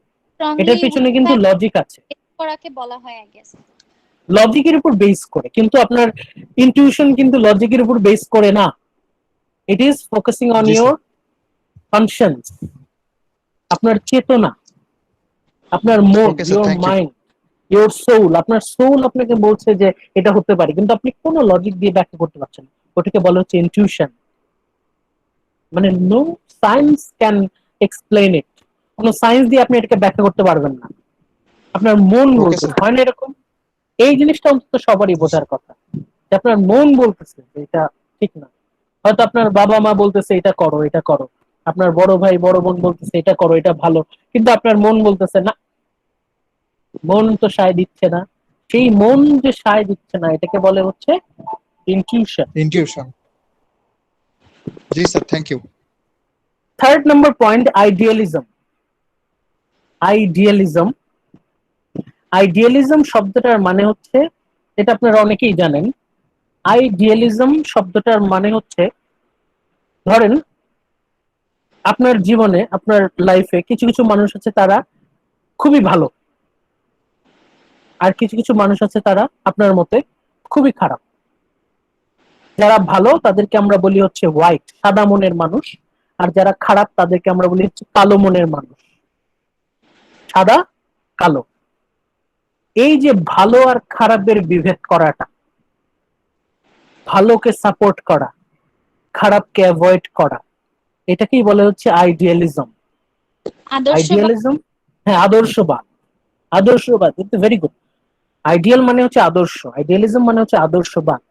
এটার strongly পেছনে with কিন্তু that লজিক আছে, করাকে বলা হয় আই গেস। লজিকের উপর বেস করে। কিন্তু আপনার ইনটিউশন কিন্তু লজিকের উপর বেস করে না, ইট ইজ ফোকাসিং অন জি ইওর স্যার। কনসিয়েন্স, আপনার চেতনা, আপনার মন, okay sir, your thank you. Mind, your soul. আপনার সোল আপনাকে বলছে যে এটা হতে পারে, কিন্তু আপনি কোনো লজিক দিয়ে ব্যাখ্যা করতে পারছেন না। ওটাকে বলা হচ্ছে ইনটিউশন। মানে no science can explain it, কোনো সায়েন্স দিয়ে আপনি এটাকে ব্যাখ্যা করতে পারবেন না, আপনার মন ওকে বলতে স্যার। হয় না এরকম। এই জিনিসটা অন্তত সবারই বোঝার কথা, যে আপনার মন বলতেছে যে এটা ঠিক না। হয়তো আপনার বাবা মা বলতেছে এটা করো, এটা করো, আপনার বড় ভাই বড় বোন বলতেছে এটা করো, এটা ভালো, কিন্তু আপনার মন বলতেছে না, মন তো সায় দিচ্ছে না। সেই মন যে সায় দিচ্ছে না, এটাকে বলে হচ্ছে ইনটিউশন। ইনটিউশন। জি sir, thank you. Third number point, idealism. Idealism, idealism শব্দটার মানে হচ্ছে, এটা আপনারা অনেকেই জানেন, আইডিয়ালিজম শব্দটার মানে হচ্ছে, ধরেন আপনার জীবনে, আপনার লাইফে কিছু কিছু মানুষ আছে তারা খুবই ভালো, আর কিছু কিছু মানুষ আছে তারা আপনার মতে খুবই খারাপ। যারা ভালো তাদেরকে আমরা বলি হচ্ছে হোয়াইট, সাদা মনের মানুষ, আর যারা খারাপ তাদেরকে আমরা বলি হচ্ছে কালো মনের মানুষ, সাদা কালো। এই যে ভালো আর খারাপের বিভেদ করাটা, ভালোকে সাপোর্ট করা, খারাপকে অ্যাভয়েড করা, এটাকেই বলে হচ্ছে আইডিয়ালিজম। আদর্শবাদ। আইডিয়ালিজম, হ্যাঁ, আদর্শবাদ। আদর্শবাদ, ইটস ভেরি গুড। আইডিয়াল মানে হচ্ছে আদর্শ, আইডিয়ালিজম মানে হচ্ছে আদর্শবাদ।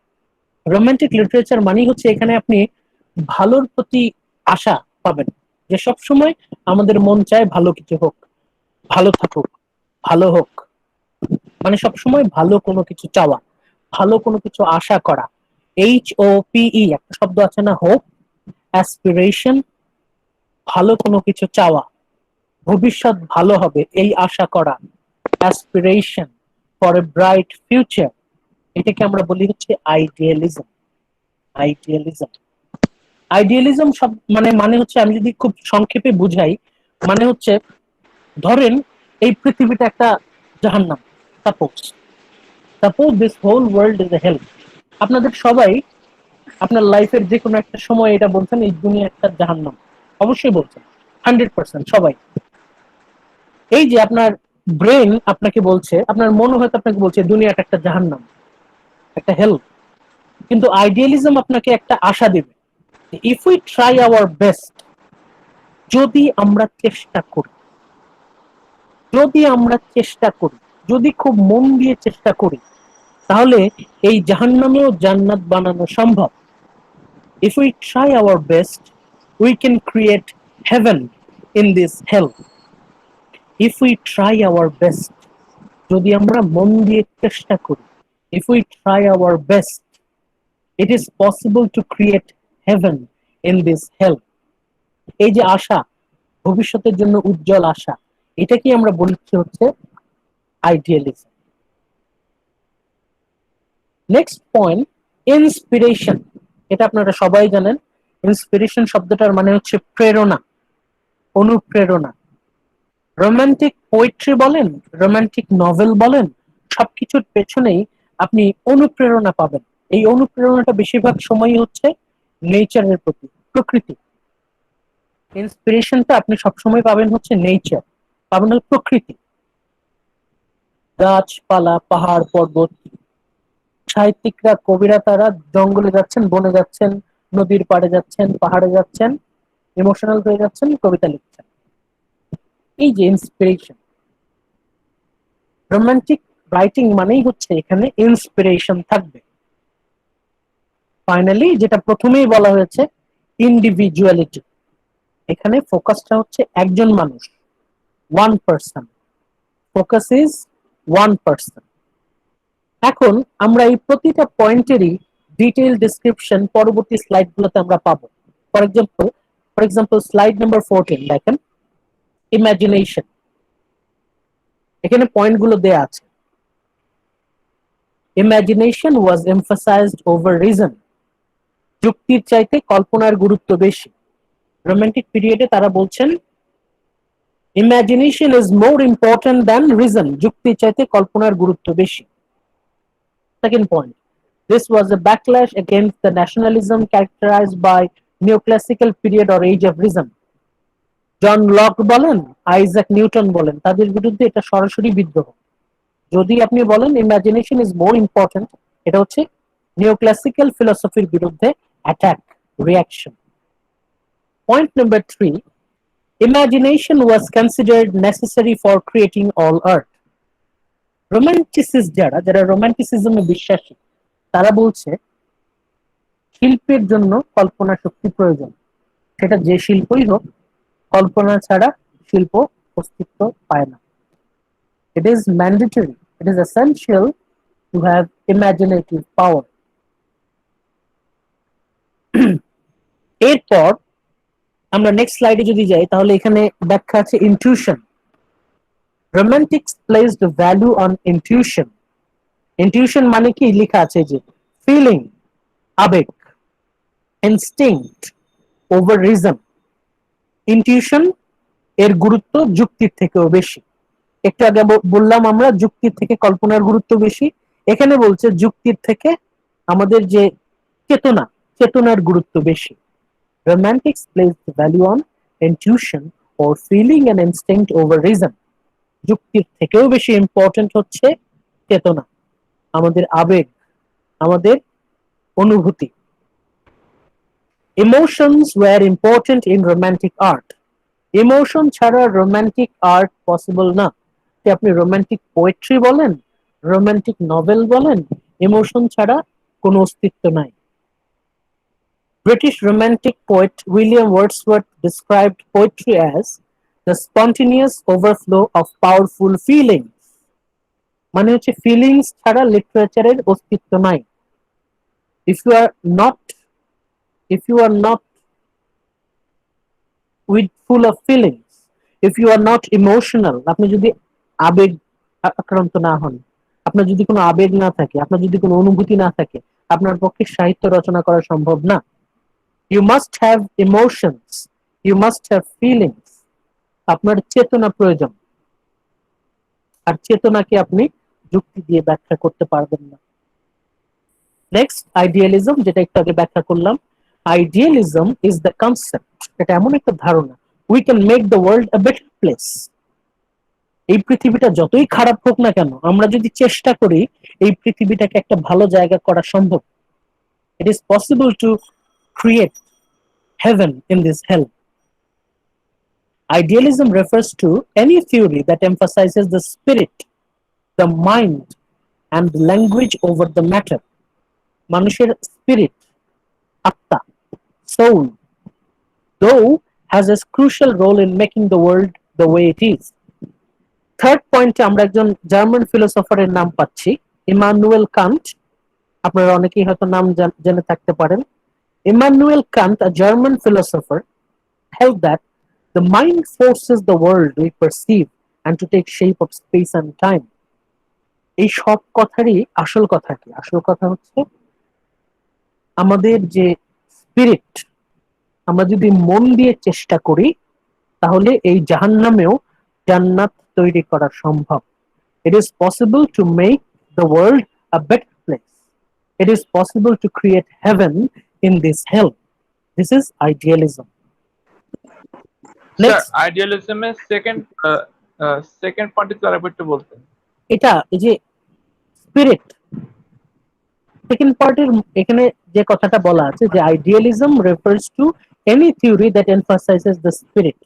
রোমান্টিক লিটারেচার মানে হচ্ছে এখানে আপনি ভালোর প্রতি আশা পাবেন, যে সব সময় আমাদের মন চায় ভালো কিছু হোক, ভালো থাকুক, ভালো হোক, মানে সব সময় ভালো কোনো কিছু চাওয়া, ভালো কোনো কিছু আশা করা, HOPE একটা শব্দ আছে না, হোপ, অ্যাসপিরেশন, ভালো কোনো কিছু চাওয়া, ভবিষ্যৎ ভালো হবে এই আশা করা, aspiration for a bright future, এটাকে আমরা বলি হচ্ছে আইডিয়ালিজম। আইডিয়ালিজম আইডিয়ালিজম সব মানে হচ্ছে, আমি যদি খুব সংক্ষেপে বুঝাই, মানে হচ্ছে ধরেন এই পৃথিবীটা একটা জাহান্নাম, suppose this whole world is a hell. আপনাদের সবাই আপনার লাইফের যে কোনো একটা সময় এটা বলছেন এই দুনিয়া একটা জাহান্নাম, অবশ্যই বলছেন 100% সবাই। এই যে আপনার ব্রেন আপনাকে বলছে, আপনার মন হয়তো আপনাকে বলছে দুনিয়াটা একটা জাহান্নাম, একটা হেল, কিন্তু আইডিয়ালিজম আপনাকে একটা আশা দেবে, if we try our best, যদি আমরা চেষ্টা করি, যদি আমরা চেষ্টা করি, যদি খুব মন দিয়ে চেষ্টা করি, তাহলে এই জাহান্নামেও জান্নাত বানানো সম্ভব। If we try our best, we can create heaven in this hell. If we try our best, যদি আমরা মন দিয়ে চেষ্টা করি, if we try our best, it is possible to create heaven in this hell. এই যে আশা, ভবিষ্যতের জন্য উজ্জ্বল আশা, এটাকে আমরা বলছি হচ্ছে আইডিয়ালিজম। Next point, inspiration. এটা আপনারা সবাই জানেন, ইন্সপিরেশন শব্দটার মানে হচ্ছে প্রেরণা, অনুপ্রেরণা। রোমান্টিক পোয়েট্রি বলেন, রোমান্টিক নভেল বলেন, সবকিছুর পেছনেই আপনি অনুপ্রেরণা পাবেন। এই অনুপ্রেরণাটা বেশিরভাগ সময়ই হচ্ছে নেচারের প্রতি, প্রকৃতি। ইন্সপিরেশনটা আপনি সবসময় পাবেন হচ্ছে নেচার, পাবেন হচ্ছে প্রকৃতি, গাছপালা, পাহাড়, পর্বত। সাহিত্যিকরা, কবিরা তারা জঙ্গলে যাচ্ছেন, বনে যাচ্ছেন, নদীর পাড়ে যাচ্ছেন, পাহাড়ে যাচ্ছেন, ইমোশনাল হয়ে যাচ্ছেন, কবিতা লিখছেন। এই যে ইন্সপিরেশন, রোমান্টিক রাইটিং মানেই হচ্ছে এখানে ইন্সপিরেশন থাকবে। ফাইনালি যেটা প্রথমেই বলা হয়েছে, ইন্ডিভিজুয়ালিটি, এখানে ফোকাসটা হচ্ছে একজন মানুষ, one person, focus is one person. এখন আমরা এই প্রতিটা পয়েন্টেরই ডিটেইল ডেসক্রিপশন পরবর্তী স্লাইডগুলোতে আমরা পাবো। ফর এক্সাম্পল স্লাইড নাম্বার 14 দেখেন, ইমাজিনেশন। এখানে পয়েন্টগুলো দেয়া আছে। ইমাজিনেশন ওয়াজ এমফাসাইজড ওভার রিজন, যুক্তির চাইতে কল্পনার গুরুত্ব বেশি। রোমান্টিক পিরিয়ডে তারা বলছেন imagination is more important than reason, যুক্তির চাইতে কল্পনার গুরুত্ব বেশি। Second point, this was a backlash against the nationalism characterized by neoclassical period or age of reason. John Locke বলেন, আইজাক নিউটন বলেন, তাদের বিরুদ্ধে এটা সরাসরি বিদ্রোহ। যদি আপনি বলেন ইমাজিনেশন ইজ মোর ইম্পর্টেন্ট, এটা হচ্ছে নিওক্লাসিক্যাল ফিলসফির বিরুদ্ধে attack, reaction. Point number 3, imagination was considered necessary for creating all art. রোমান্টিসিস্ট যারা রোমান্টিসিজমে বিশ্বাসী, তারা বলছে শিল্পের জন্য কল্পনা শক্তি প্রয়োজন, সেটা যে শিল্পই হোক, কল্পনা ছাড়া শিল্প অস্তিত্ব পায় না। It is mandatory, it is essential to have imaginative power. এরপর আমরা নেক্সট স্লাইডে যদি যাই, তাহলে এখানে ব্যাখ্যা আছে intuition. Romantics placed value on intuition. Intuition মানে কি, লেখা আছে যে ফিলিং, আবেগ, ইনস্টিংক্ট ওভার রিজন। ইনটিউশন এর গুরুত্ব যুক্তির থেকেও বেশি। একটু আগে বললাম আমরা যুক্তির থেকে কল্পনার গুরুত্ব বেশি, এখানে বলছে যুক্তির থেকে আমাদের যে চেতনা, চেতনার গুরুত্ব বেশি। Romantics placed value on intuition or feeling and instinct over reason. যুক্তির থেকেও বেশি ইম্পর্টেন্ট হচ্ছে চেতনা, আমাদের আবেগ, আমাদের অনুভূতি। Emotions were important in romantic art. Emotion ছাড়া রোমান্টিক আর্ট পসিবল না। আপনি রোমান্টিক পোয়েট্রি বলেন, রোমান্টিক নভেল বলেন, ইমোশন ছাড়া কোনো অস্তিত্ব নাই। British romantic poet William Wordsworth described poetry as the spontaneous overflow of powerful feelings. মানে হচ্ছে ফিলিংস ছাড়া লিটারেচারের অস্তিত্ব নাই। if you are not if you are not with full of feelings, if you are not emotional, আপনি যদি আবেগ আক্রান্ত না হন, আপনার যদি কোনো আবেগ না থাকে, আপনার যদি কোনো অনুভূতি না থাকে, আপনার পক্ষে সাহিত্য রচনা করা সম্ভব না। You must have emotions, you must have feelings, আপনার চেতনা প্রয়োজন, আর চেতনাকে আপনি যুক্তি দিয়ে ব্যাখ্যা করতে পারবেন না। নেক্সট, আইডিয়ালিজম, যেটা একটু আগে ব্যাখ্যা করলাম। আইডিয়ালিজম ইজ দ্য কনসেপ্ট, এটা এমন একটা ধারণা, we can make the world a better place. এই পৃথিবীটা যতই খারাপ হোক না কেন, আমরা যদি চেষ্টা করি এই পৃথিবীটাকে একটা ভালো জায়গা করা সম্ভব। It is possible to create heaven in this hell. Idealism refers to any theory that emphasizes the spirit, the mind, and language over the matter. মানুষের spirit, আত্মা, soul, though has a crucial role in making the world the way it is. Third পয়েন্টে আমরা একজন German ফিলোসফারের নাম পাচ্ছি, Immanuel Kant. আপনারা অনেকেই হয়তো নাম জেনে থাকতে পারেন। Immanuel Kant, a German philosopher, held that the mind forces the world we perceive and to take shape of space and time. এই সব কথারই আসল কথা কি? আসল কথা হচ্ছে আমাদের যে স্পিরিট, আমরা যদি মন দিয়ে চেষ্টা করি তাহলে এই জাহান্নামেও জান্নাত তৈরি করা সম্ভব। It is possible to make the world a better place. It is possible to create heaven in this hell. This is idealism. Sir Next, আইডিয়ালিজমের সেকেন্ড পয়েন্টে তো আরেকবার একটু বলতেন। এটা এই যে স্পিরিট, সেকেন্ড পার্টের এখানে যে কথাটা বলা আছে যে idealism refers to any theory that emphasises the spirit.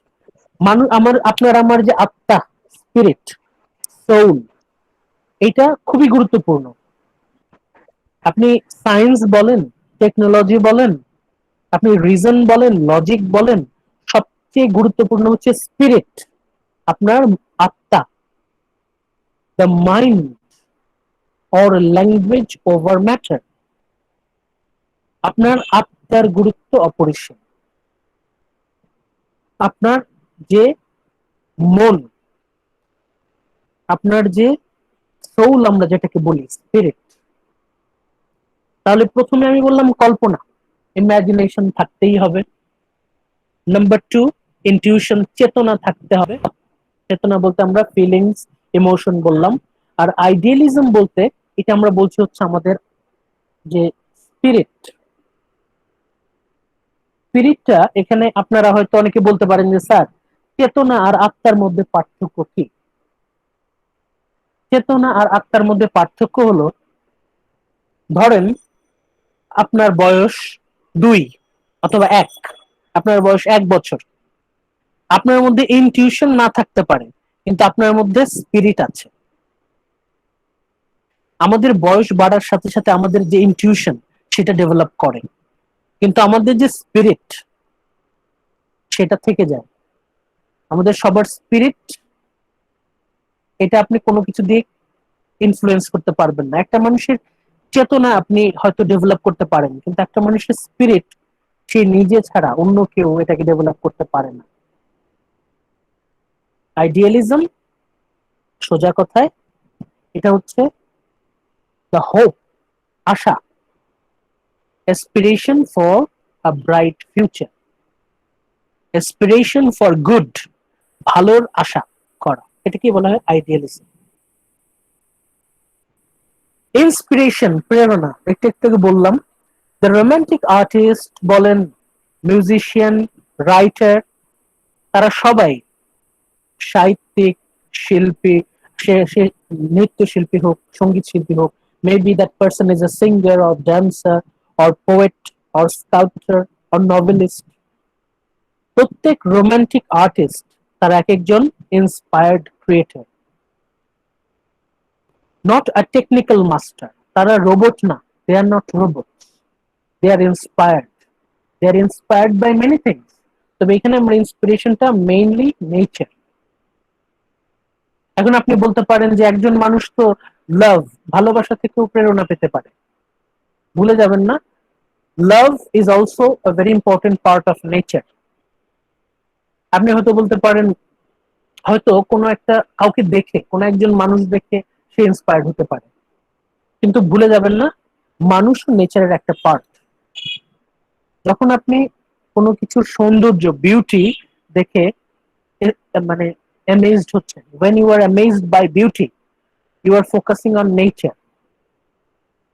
আপনার আমার যে আত্মা, স্পিরিট, সোল, এটা খুবই গুরুত্বপূর্ণ। আপনি সায়েন্স বলেন, টেকনোলজি বলেন, আপনি রিজন বলেন, লজিক বলেন, সবচেয়ে গুরুত্বপূর্ণ হচ্ছে স্পিরিট, আপনার আত্মা, the mind or language over matter. আপনার আত্মার গুরুত্ব অপরিসীম। আপনার যে মন, আপনার যে সোল, আমরা যেটাকে বলি স্পিরিট। তাহলে প্রথমে আমি বললাম কল্পনা, ইমাজিনেশন থাকতেই হবে। নাম্বার 2, ইনটিউশন, চেতনা থাকতে হবে। চেতনা বলতে আমরা ফিলিংস, ইমোশন বললাম। আর আইডিয়ালিজম বলতে এটা আমরা বলছি হচ্ছে আমাদের যে স্পিরিট, স্পিরিটটা এখানে আপনারা হয়তো অনেকে বলতে পারেন যে স্যার চেতনা আর আত্মার মধ্যে পার্থক্য কি? চেতনা আর আত্মার মধ্যে পার্থক্য হলো, ধরেন আপনার বয়স 2 অথবা 1, আপনার বয়স 1 বছর, আপনার মধ্যে ইনটিউশন না থাকতে পারে কিন্তু আপনার মধ্যে স্পিরিট আছে। আমাদের বয়স বাড়ার সাথে সাথে আমাদের যে ইনটিউশন সেটা ডেভেলপ করে, কিন্তু আমাদের যে স্পিরিট সেটা থেকে যায়। আমাদের সবার স্পিরিট, এটা আপনি কোনো কিছু দিয়ে ইনফ্লুয়েন্স করতে পারবেন না। একটা মানুষের চেতনা আপনি হয়তো ডেভেলপ করতে পারেন, কিন্তু একটা মানুষের স্পিরিট সে নিজে ছাড়া অন্য কেউ এটাকে ডেভেলপ করতে পারে না। আইডিয়ালিজম, সোজা কথায় এটা হচ্ছে the hope, Asha, aspiration for a bright future, aspiration for good, ভালোর আশা করা, এটাকে বলা হয় আইডিয়ালিজম। ইন্সপিরেশন, প্রেরণা, একটু একটু বললাম। দ্য রোমান্টিক আর্টিস্ট বলেন, মিউজিশিয়ান, রাইটার, তারা সবাই সাহিত্যিক, শিল্পী, সে নৃত্যশিল্পী হোক, সঙ্গীত শিল্পী হোক, maybe that person is a singer or dancer or poet or sculpture or novelist. প্রত্যেক রোমান্টিক আর্টিস্ট তারা এক একজন inspired creator, not a technical master. তারা রোবট না, they are not robots, they are inspired, they are inspired by many things. তবে এখানে আমরা ইন্সপিরেশনটা mainly nature. এখন আপনি বলতে পারেন যে একজন মানুষ তো লাভ, ভালোবাসা থেকেও প্রেরণা পেতে পারে। ভুলে যাবেন না Love is also a very important part of nature. আপনি হয়তো বলতে পারেন, হয়তো কোনো একটা কাউকে দেখে, কোনো একজন মানুষ দেখে সে ইন্সপায়ার্ড হতে পারে, কিন্তু ভুলে যাবেন না মানুষ নেচারের একটা পার্ট। যখন আপনি কোনো কিছুর সৌন্দর্য, বিউটি দেখে মানে অ্যামেজড হচ্ছেন, when you are amazed by beauty you are focusing on nature.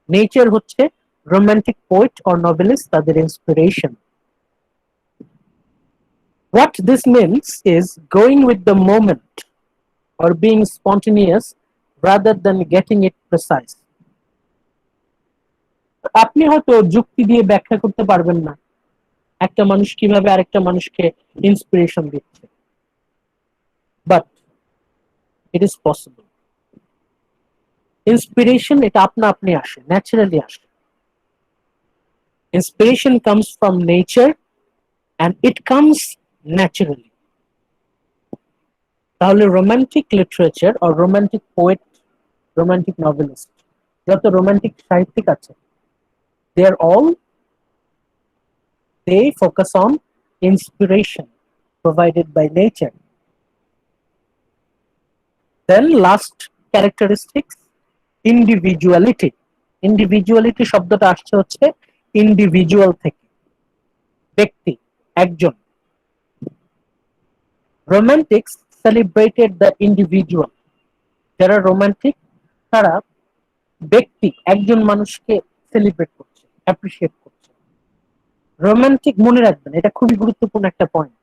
Nature হচ্ছে রোমান্টিক পোয়েট অর নভেলিস্ট তাদের inspiration. What this means is going with the moment or being spontaneous rather than getting it precise. আপনি হয়তো যুক্তি দিয়ে ব্যাখ্যা করতে পারবেন না একটা মানুষ কিভাবে আরেকটা মানুষকে ইন্সপিরেশন দিচ্ছে, but it is possible. Inspiration এটা আপনা আপনি আসে, ন্যাচারালি আসে। Inspiration comes from nature and it comes naturally. তাহলে রোমান্টিক লিটারেচার আর রোমান্টিক পোয়েট, রোমান্টিক নভেলিস্ট, যত রোমান্টিক সাহিত্যিক আছে, they focus on inspiration provided by nature. Then last characteristics, individuality. Individuality শব্দটা আসছে হচ্ছে ইন্ডিভিজুয়াল থেকে, ব্যক্তি, একজন। Romantics celebrated the individual. যারা রোমান্টিক তারা ব্যক্তি, একজন মানুষকে সেলিব্রেট করছে, অ্যাপ্রিশিয়েট করছে। রোমান্টিক, মনে রাখবেন এটা খুবই গুরুত্বপূর্ণ একটা পয়েন্ট,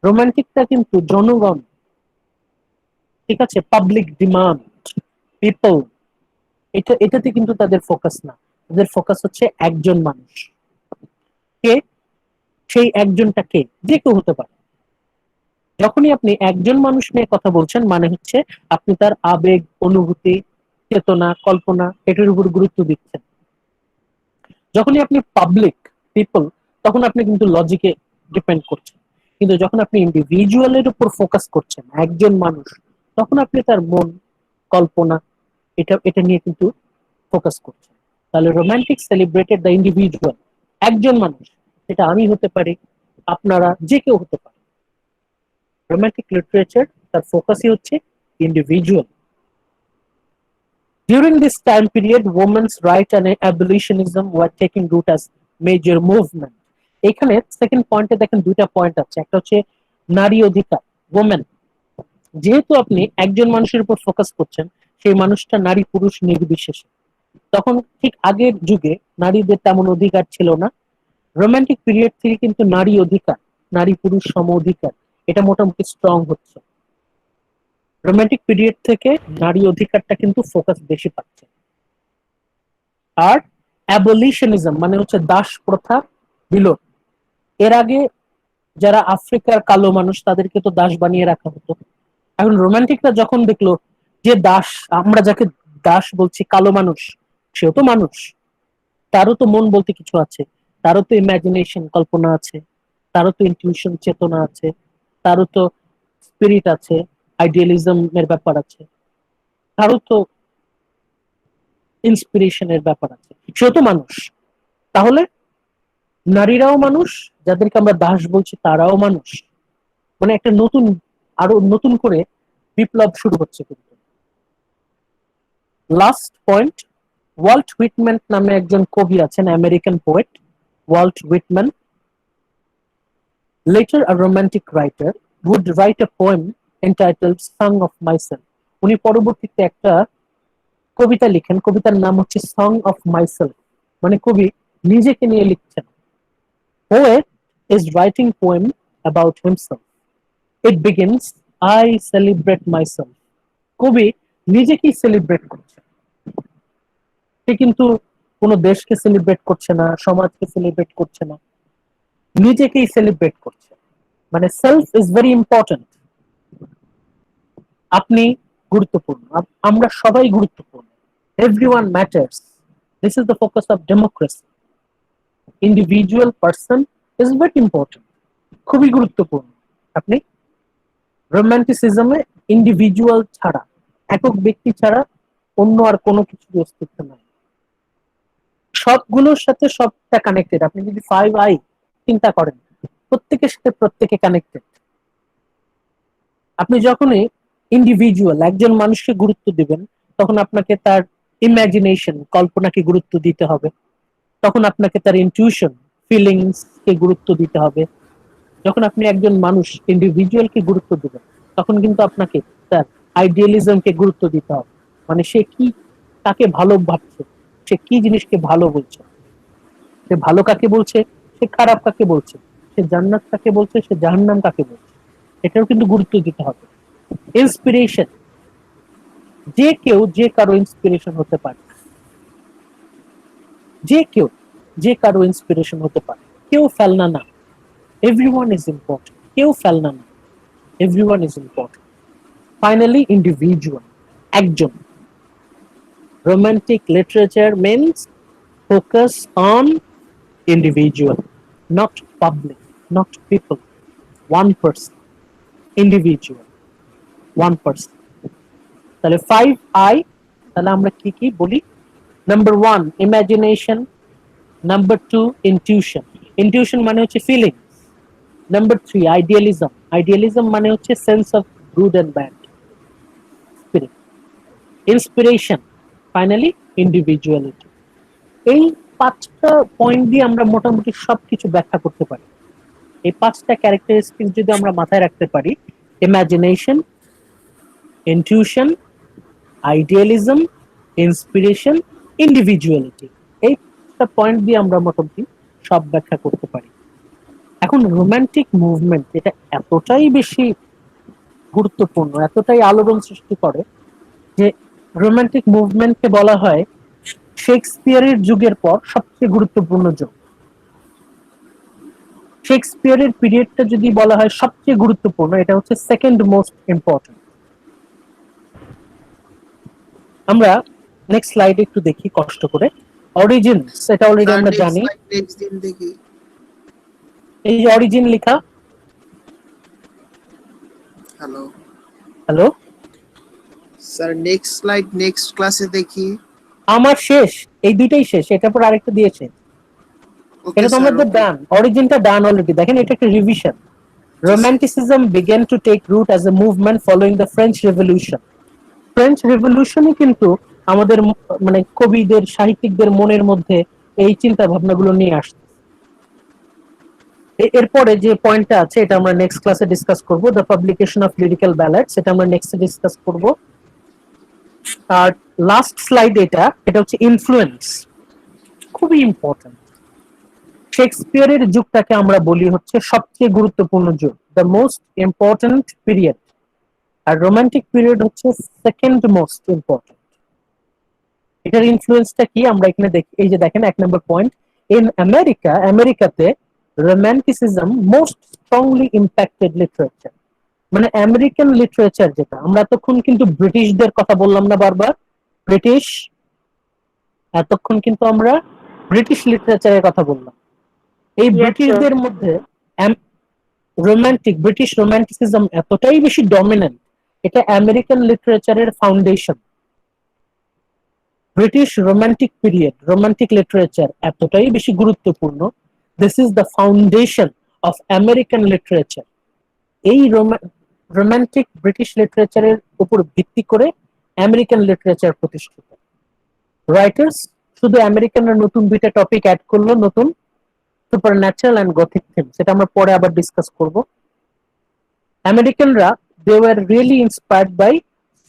রোমান্টিকটা কিন্তু জনগণ, ঠিক আছে, পাবলিক ডিমান্ড, পিপল, এটাতে কিন্তু তাদের ফোকাস না। তাদের ফোকাস হচ্ছে একজন মানুষ। কে সেই একজনটা? কে? যে কেউ হতে পারে। যখনই আপনি একজন মানুষ নিয়ে কথা বলছেন মানে হচ্ছে আপনি তার আবেগ, অনুভূতি, চেতনা, কল্পনা এটার উপর গুরুত্ব দিচ্ছেন। যখনই আপনি পাবলিক, পিপল, তখন আপনি কিন্তু লজিকে ডিপেন্ড করছেন। কিন্তু যখন আপনি ইন্ডিভিজুয়ালের উপর ফোকাস করছেন, একজন মানুষ, তখন আপনি তার মন, কল্পনা, এটা নিয়ে কিন্তু ফোকাস করছেন। তাহলে রোমান্টিক সেলিব্রেটেড দ্য ইন্ডিভিজুয়াল, একজন মানুষ, এটা আমি হতে পারি, আপনারা, যে কেউ হতে পারে। রোমান্টিক লিটারেচার তার ফোকাসই হচ্ছে individual. During this time period, women's right and abolitionism were taking root as major movement. এখানে সেকেন্ড পয়েন্টে দেখেন দুইটা পয়েন্ট আছে, একটা হচ্ছে নারী অধিকার, ওমেন। যেহেতু আপনি একজন মানুষের উপর ফোকাস করছেন, সেই মানুষটা নারী পুরুষ নির্বিশেষে। তখন ঠিক আগের যুগে নারীদের তেমন অধিকার ছিল না। রোমান্টিক পিরিয়ড থেকে কিন্তু নারী অধিকার, নারী পুরুষ সম অধিকার, এটা মোটামুটি স্ট্রং হচ্ছে। রোমান্টিক পিরিয়ড থেকে নারী অধিকারটা কিন্তু ফোকাস বেশি পাচ্ছে। আর অ্যাবলিশনিজম মানে হচ্ছে দাস প্রথা বিলোপ। এর আগে যারা আফ্রিকার কালো মানুষ তাদেরকে তো দাস বানিয়ে রাখা হতো। এখন রোমান্টিকরা যখন দেখলো যে দাস, আমরা যাকে দাস বলছি, কালো মানুষ, সেও তো মানুষ, তারও তো মন বলতে কিছু আছে, তারও তো ইমাজিনেশন, কল্পনা আছে, তারও তো ইনটিউশন, চেতনা আছে, তারও তো স্পিরিট আছে, আইডিয়ালিজম এর ব্যাপার আছে, তারও তো ইন্সপিরেশনের ব্যাপার আছে, সেও তো মানুষ। তাহলে নারীরাও মানুষ, যাদেরকে আমরা দাস বলছি তারাও মানুষ। মানে একটা নতুন, আরো নতুন করে বিপ্লব শুরু হচ্ছে। কিন্তু লাস্ট পয়েন্ট, ওয়াল্ট হুইটম্যান নামে একজন কবি আছেন, American poet Walt Whitman, later a romantic writer, would write a poem entitled Song of Myself. উনি পরবর্তীতে একটা কবিতা লিখেন, কবিতার নাম হচ্ছে Song of Myself, মানে কবি নিজেকে নিয়ে লিখছেন। Poet is writing poem about himself. It begins, I celebrate myself. কবি নিজেকেই সেলিব্রেট করছে। সে কিন্তু কোনো দেশকে সেলিব্রেট করছে না, সমাজকে সেলিব্রেট করছে না, নিজেকেই সেলিব্রেট করছে। মানে সেলফ ইজ ভেরি ইম্পর্টেন্ট। আপনি গুরুত্বপূর্ণ, আমরা সবাই গুরুত্বপূর্ণ, everyone matters. This is the focus of democracy. Individual person is very important, খুবই গুরুত্বপূর্ণ। আপনি রোমান্টিসিজমে ইন্ডিভিজুয়াল ছাড়া, একক ব্যক্তি ছাড়া অন্য আর কোনো কিছু অস্তিত্ব নাই। সবগুলোর সাথে সবটা কানেক্টেড। আপনি যদি 5i চিন্তা করেন, প্রত্যেকের সাথে প্রত্যেকে কানেক্টেড। আপনি যখনই ইন্ডিভিজুয়াল একজন মানুষকে গুরুত্ব দিবেন, তখন আপনাকে তার ইমাজিনেশন, কল্পনাকে গুরুত্ব দিতে হবে, তখন আপনাকে তার ইনটিউশন, ফিলিংস কে গুরুত্ব দিতে হবে। যখন আপনি একজন মানুষ ইন্ডিভিজুয়ালকে গুরুত্ব দিবেন, তখন কিন্তু আপনাকে তার আইডিয়ালিজমকে গুরুত্ব দিতে হবে। মানে সে কি, তাকে ভালো ভাবছে, সে কি জিনিসকে ভালো বলছে, সে ভালো কাকে বলছে, সে খারাপ কাকে বলছে, সে জান্নাত কাকে বলছে, সে জাহান্নাম কাকে বলছে, এটাও কিন্তু গুরুত্ব দিতে হবে। ইন্সপিরেশন, যে কেউ যে কারো ইন্সপিরেশন হতে পারে, যে কেউ যে কারো ইন্সপিরেশন হতে পারে, কেউ ফেলনা না। এভরিওয়ান ইজ ইম্পর্টেন্ট, কেউ ফেলনা না, everyone is important. Finally individual, একজন। Romantic literature means focus on individual, not public, not people, one person, individual, one person. তাহলে 5i, তাহলে আমরা কি কি বলি? Number 1 imagination, number 2 intuition, intuition মানে হচ্ছে ফিলিংস, নাম্বার 3 আইডিয়ালিজম, আইডিয়ালিজম মানে হচ্ছে sense of good and bad, spirit, inspiration, finally individuality. এই 5টা পয়েন্ট দিয়ে আমরা মোটামুটি সবকিছু ব্যাখ্যা করতে পারি। এই 5টা ক্যারেক্টারিস্টিক যদি আমরা মাথায় রাখতে পারি, imagination, intuition, idealism, inspiration, individuality, এই 5টা পয়েন্ট দিয়ে আমরা মোটামুটি সব ব্যাখ্যা করতে পারি। এখন রোমান্টিক মুভমেন্ট এটা এতটাই বেশি গুরুত্বপূর্ণ, এতটাই আলোড়ন সৃষ্টি করে যে রোমান্টিক মুভমেন্টকে বলা হয় শেক্সপিয়ারের যুগের পর সবচেয়ে গুরুত্বপূর্ণ যুগ। শেক্সপিয়ারের পিরিয়ডটা যদি বলা হয় সবচেয়ে গুরুত্বপূর্ণ, এটা হচ্ছে সেকেন্ড মোস্ট ইম্পর্টেন্ট। আমরা নেক্সট স্লাইডে একটু দেখি কষ্ট করে। অরিজিনস, এটা অলরেডি আমরা জানি, নেক্সট দিন দেখি। এই যে অরিজিন লেখা। Hello hello sir, next slide next ক্লাসে দেখি। আমার শেষ, এই দুইটাই শেষ, এটার পর আরেকটা দিয়েছে। ওকে এটা তো স্যার, আমাদের ডান, অরিজিনটা ডান অলরেডি। দেখেন এটা একটা revision. Romanticism began to take root as a movement following the French Revolution. French রেভলিউশনই কিন্তু আমাদের মানে কবিদের, সাহিত্যিকদের মনের মধ্যে এই চিন্তা ভাবনাগুলো নিয়ে আসছে। এরপরে যে পয়েন্টটা আছে এটা আমরা নেক্সট ক্লাসে ডিসকাস করব, দ্য পাবলিকেশন অফ লিরিক্যাল ব্যালাডস, এটা আমরা নেক্সটে ডিসকাস করব। আর লাস্ট স্লাইড এটা হচ্ছে ইনফ্লুয়েন্স, খুবই ইম্পর্টেন্ট। শেক্সপিয়ারের যুগটাকে আমরা বলি হচ্ছে সবচেয়ে গুরুত্বপূর্ণ যুগ, দ্য মোস্ট ইম্পর্টেন্ট পিরিয়ড, আর রোমান্টিক পিরিয়ড হচ্ছে সেকেন্ড মোস্ট ইম্পর্টেন্ট। এটার ইনফ্লুয়েন্সটা কি আমরা এখানে দেখি, এই যে দেখেন 1 নম্বর পয়েন্ট, ইন আমেরিকা, আমেরিকাতে romanticism most strongly impacted literature. মানে আমেরিকান লিটারেচার যেটা, আমরা এতক্ষণ কিন্তু ব্রিটিশদের কথা বললাম না বারবার, ব্রিটিশ, এতক্ষণ কিন্তু আমরা ব্রিটিশ লিটারেচারের কথা বললাম। এই ব্রিটিশদের মধ্যে ব্রিটিশ রোমান্টিসিজম এতটাই বেশি ডমিনেন্ট, এটা আমেরিকান লিটারেচারের foundation. British romantic period, romantic literature এতটাই বেশি গুরুত্বপূর্ণ, this is the foundation of American literature. এই রোমান্টিক ব্রিটিশ লিটারেচারের উপর ভিত্তি করে আমেরিকান লিটারেচার প্রতিষ্ঠিত। রাইটার্স শুধু আমেরিকানরা নতুন 2টা টপিক অ্যাড করলো, নতুন সুপারন্যাচারাল এন্ড গথিক থিমস, এটা আমরা পরে আবার ডিসকাস করব। আমেরিকানরা they were really inspired by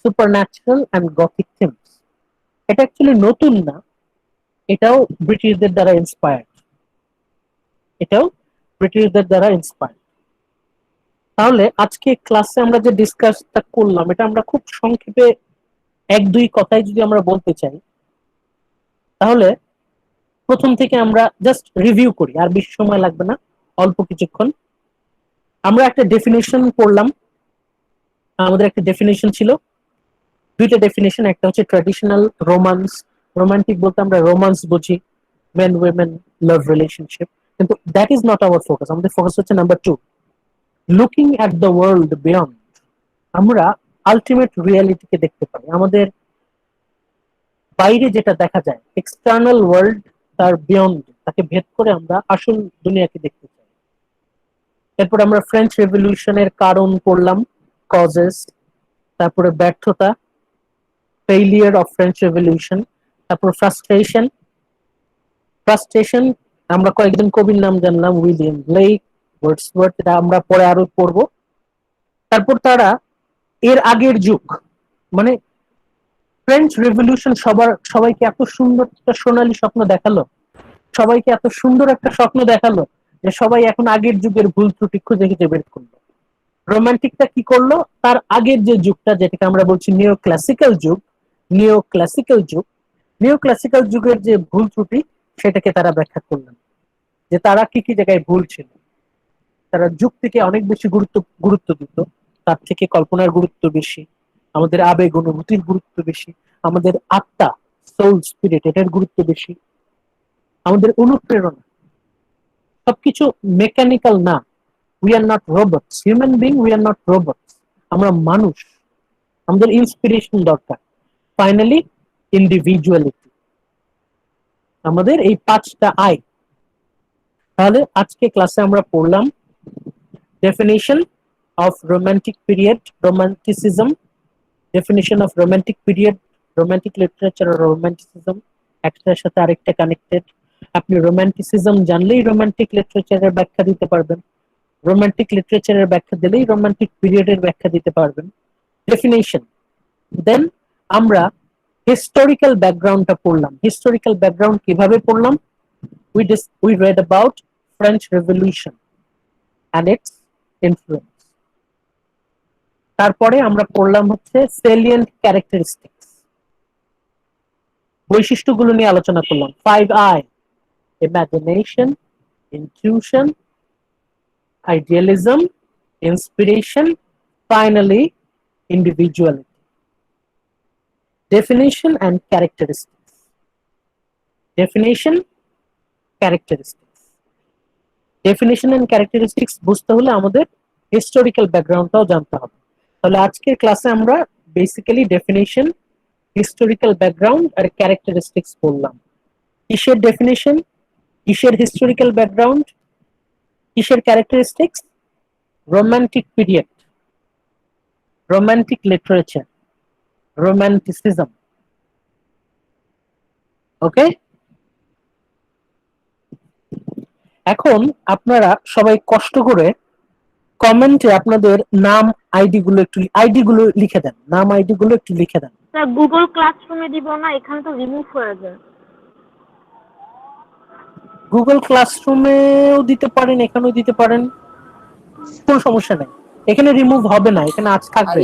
supernatural and gothic themes. এটা অ্যাকচুয়ালি নতুন না, এটাও ব্রিটিশদের দ্বারা ইন্সপায়ার্ড, এটাও ব্রিটিশদের দ্বারা ইন্সপায়ার্ড। তাহলে আজকে ক্লাসে আমরা যে ডিসকাসটা করলাম, এটা আমরা খুব সংক্ষেপে 1-2 কথায় যদি আমরা বলতে চাই, তাহলে প্রথম থেকে আমরা জাস্ট রিভিউ করি, আর বেশি সময় লাগবে না, অল্প কিছুক্ষণ। আমরা একটা ডেফিনেশন পড়লাম, আমাদের একটা ডেফিনেশন ছিল, 2টা ডেফিনেশন, একটা হচ্ছে ট্র্যাডিশনাল রোমান্স, রোমান্টিক বলতে আমরা রোমান্স বুঝি, মেন উইমেন লাভ রিলেশনশিপ, কিন্তু that is not our focus. আমাদের ফোকাস হচ্ছে number 2, looking at the world beyond. আমরা আলটিমেট রিয়ালিটিকে দেখতে পাই, আমাদের বাইরে যেটা দেখা যায়, এক্সটার্নাল ওয়ার্ল্ড তার বিয়ন্ড, তাকে ভেদ করে আমরা আসল দুনিয়াকে দেখতে চাই। এরপর আমরা ফ্রেঞ্চ রেভলিউশনের কারণ পড়লাম, কজেস, তারপরে ব্যর্থতা, ফেইলিয়ার অফ ফ্রেঞ্চ রেভলিউশন, তারপর ফ্রাস্ট্রেশন আমরা কয়েকজন কবির নাম জানলাম, উইলিয়াম ব্লেক, ওয়ার্ডসওয়ার্থ, এটা আমরা পরে আরো পড়বো। তারপর তারা এর আগের যুগ, মানে ফ্রেঞ্চ রেভলিউশন সবাইকে এত সুন্দর একটা সোনালী স্বপ্ন দেখালো, সবাইকে এত সুন্দর একটা স্বপ্ন দেখালো যে সবাই এখন আগের যুগের ভুল ত্রুটি খুঁজে খুঁজে বের করলো। রোমান্টিকটা কি করলো, তার আগের যে যুগটা যেটাকে আমরা বলছি নিও ক্লাসিক্যাল যুগের যে ভুল ত্রুটি সেটাকে তারা ব্যাখ্যা করলেন, যে তারা কি কি জায়গায় ভুল ছিল। তারা যুক্তিকে অনেক বেশি গুরুত্ব দিত, তার থেকে কল্পনার গুরুত্ব বেশি, আমাদের আবেগ অনুভূতির গুরুত্ব বেশি, আমাদের আত্মা, সোল স্পিরিট, এটার গুরুত্ব বেশি, আমাদের অনুপ্রেরণা, সবকিছু মেকানিক্যাল না। We are not robots, human being, we are not robots, আমরা মানুষ, আমাদের ইন্সপিরেশন দরকার। ফাইনালি ইন্ডিভিজুয়ালিটি, আমাদের এই 5টা আই। তাহলে আজকে ক্লাসে আমরা পড়লাম definition of romantic period, romanticism, definition of romantic period, romantic literature আর রোমান্টিসিজম একটার সাথে আরেকটা কানেক্টেড। আপনি রোমান্টিসিজম জানলেই রোমান্টিক লিটারেচারের ব্যাখ্যা দিতে পারবেন, রোমান্টিক লিটারেচারের ব্যাখ্যা দিলেই রোমান্টিক পিরিয়ডের ব্যাখ্যা দিতে পারবেন। ডেফিনেশন, দেন আমরা হিস্টোরিক্যাল ব্যাকগ্রাউন্ডটা পড়লাম। হিস্টোরিক্যাল ব্যাকগ্রাউন্ড কিভাবে পড়লাম? We read about French Revolution and its influence. তারপরে আমরা পড়লাম হচ্ছে salient characteristics, বৈশিষ্ট্যগুলো নিয়ে আলোচনা করলাম। 5I, imagination, intuition, idealism, inspiration, finally individuality. Definition and characteristics. Definition, characteristics. Definition and characteristics বুঝতে হলে আমাদের হিস্টোরিক্যাল ব্যাকগ্রাউন্ডটাও জানতে হবে। তাহলে আজকের ক্লাসে আমরা বেসিক্যালি ডেফিনিশন, হিস্টোরিক্যাল ব্যাকগ্রাউন্ড আর ক্যারেক্টারিস্টিক্স পড়লাম। কিসের ডেফিনিশন, কিসের হিস্টোরিক্যাল ব্যাকগ্রাউন্ড, কিসের characteristics? Romantic period, romantic literature, romanticism. Okay, এখন আপনারা সবাই কষ্ট করে কমেন্টে আপনাদের নাম আইডি গুলো লিখে দেন, নাম আইডি গুলো একটু লিখে দেন। স্যার গুগল ক্লাসরুমে দিব না, এখানে তো রিমুভ হয়ে যায়। গুগল ক্লাসরুমেও দিতে পারেন, এখানেও দিতে পারেন, কোনো সমস্যা নাই। এখানে রিমুভ হবে না, এখানে আজ থাকবে,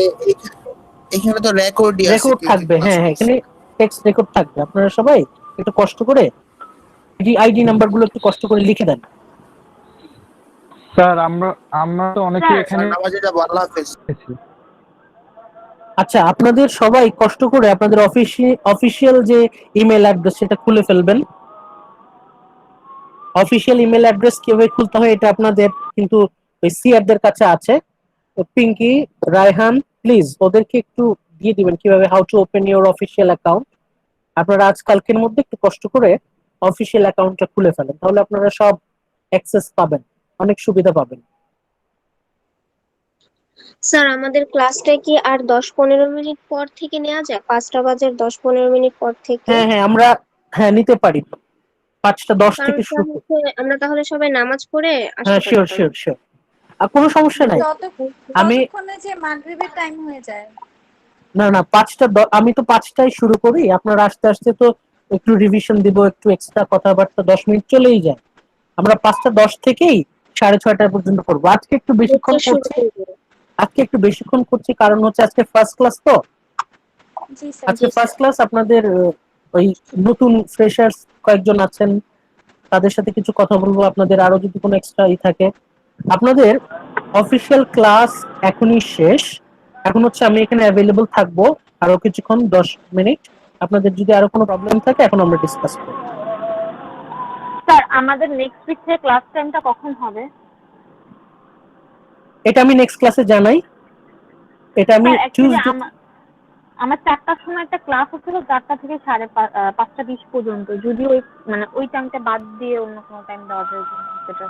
এখানে তো রেকর্ডই আছে, রেকর্ড থাকবে। হ্যাঁ হ্যাঁ, এখানে টেক্সট রেকর্ড থাকবে। আপনারা সবাই একটু কষ্ট করে আইডি নাম্বার গুলো একটু কষ্ট করে লিখে দেন। স্যার আমরা তো অনেকে এখানে নামাজেটা আল্লাহ হাফেজ। আচ্ছা, আপনাদের সবাই কষ্ট করে আপনাদের অফিসিয়াল যে ইমেল অ্যাড্রেস সেটা খুলে ফেলবেন। অফিসিয়াল ইমেল অ্যাড্রেস কিভাবে খুলতে হয় এটা আপনাদের কিন্তু ওই সিআরদের কাছে আছে। পিঙ্কি, রায়হান, প্লিজ ওদেরকে একটু দিয়ে দিবেন কিভাবে, how to open your official account. আপনারা আজকালকের মধ্যে একটু কষ্ট করে অফিসিয়াল অ্যাকাউন্টটা খুলে ফেলেন, তাহলে আপনারা সব অ্যাক্সেস পাবেন, অনেক সুবিধা পাবেন। স্যার আমাদের ক্লাসটা কি আর 10-15 মিনিট পর থেকে নেওয়া যায়? 5টা বাজার 10-15 মিনিট পর থেকে? হ্যাঁ হ্যাঁ, আমরা নিতে পারি 5টা 10 থেকে শুরু করি। আমরা তাহলে সবাই নামাজ পড়ে হ্যাঁ, আসতে পারি। শিওর। আর কোনো সমস্যা নাই। আমি যে মাগরিবের টাইম হয়ে যায়। না আমি তো 5টায় শুরু করি, আপনারা আস্তে আস্তে তো একটু রিভিশন দিব, একটু এক্সট্রা কথাবার্তা 10 মিনিট চলেই যায়। আমরা 5টা 10 থেকেই 6:30 পর্যন্ত করবো। আজকে একটু বেশিক্ষণ করছি কারণ হচ্ছে আজকে ফার্স্ট ক্লাস তো। আজকে ফার্স্ট ক্লাস, আপনাদের ওই নতুন ফ্রেশার্স কয়েকজন আছেন, তাদের সাথে কিছু কথা বলবো। আপনাদের আরো যদি কোনো এক্সট্রা থাকে, আপনাদের অফিসিয়াল ক্লাস এখনই শেষ। এখন হচ্ছে আমি এখানে অ্যাভেলেবল থাকবো আরো কিছুক্ষণ, 10 মিনিট। আপনাদের যদি আরো কোনো প্রবলেম থাকে এখন আমরা ডিসকাস করব। স্যার আমাদের নেক্সট উইক থেকে ক্লাস টাইমটা কখন হবে? এটা আমি নেক্সট ক্লাসে জানাই। এটা আমি আমার 4টার সময় একটা ক্লাস হচ্ছিল, 4টা থেকে 5:30 পর্যন্ত। যদি ওই মানে ওই টাইমটা বাদ দিয়ে অন্য কোনো টাইম দেওয়া যায় সেটা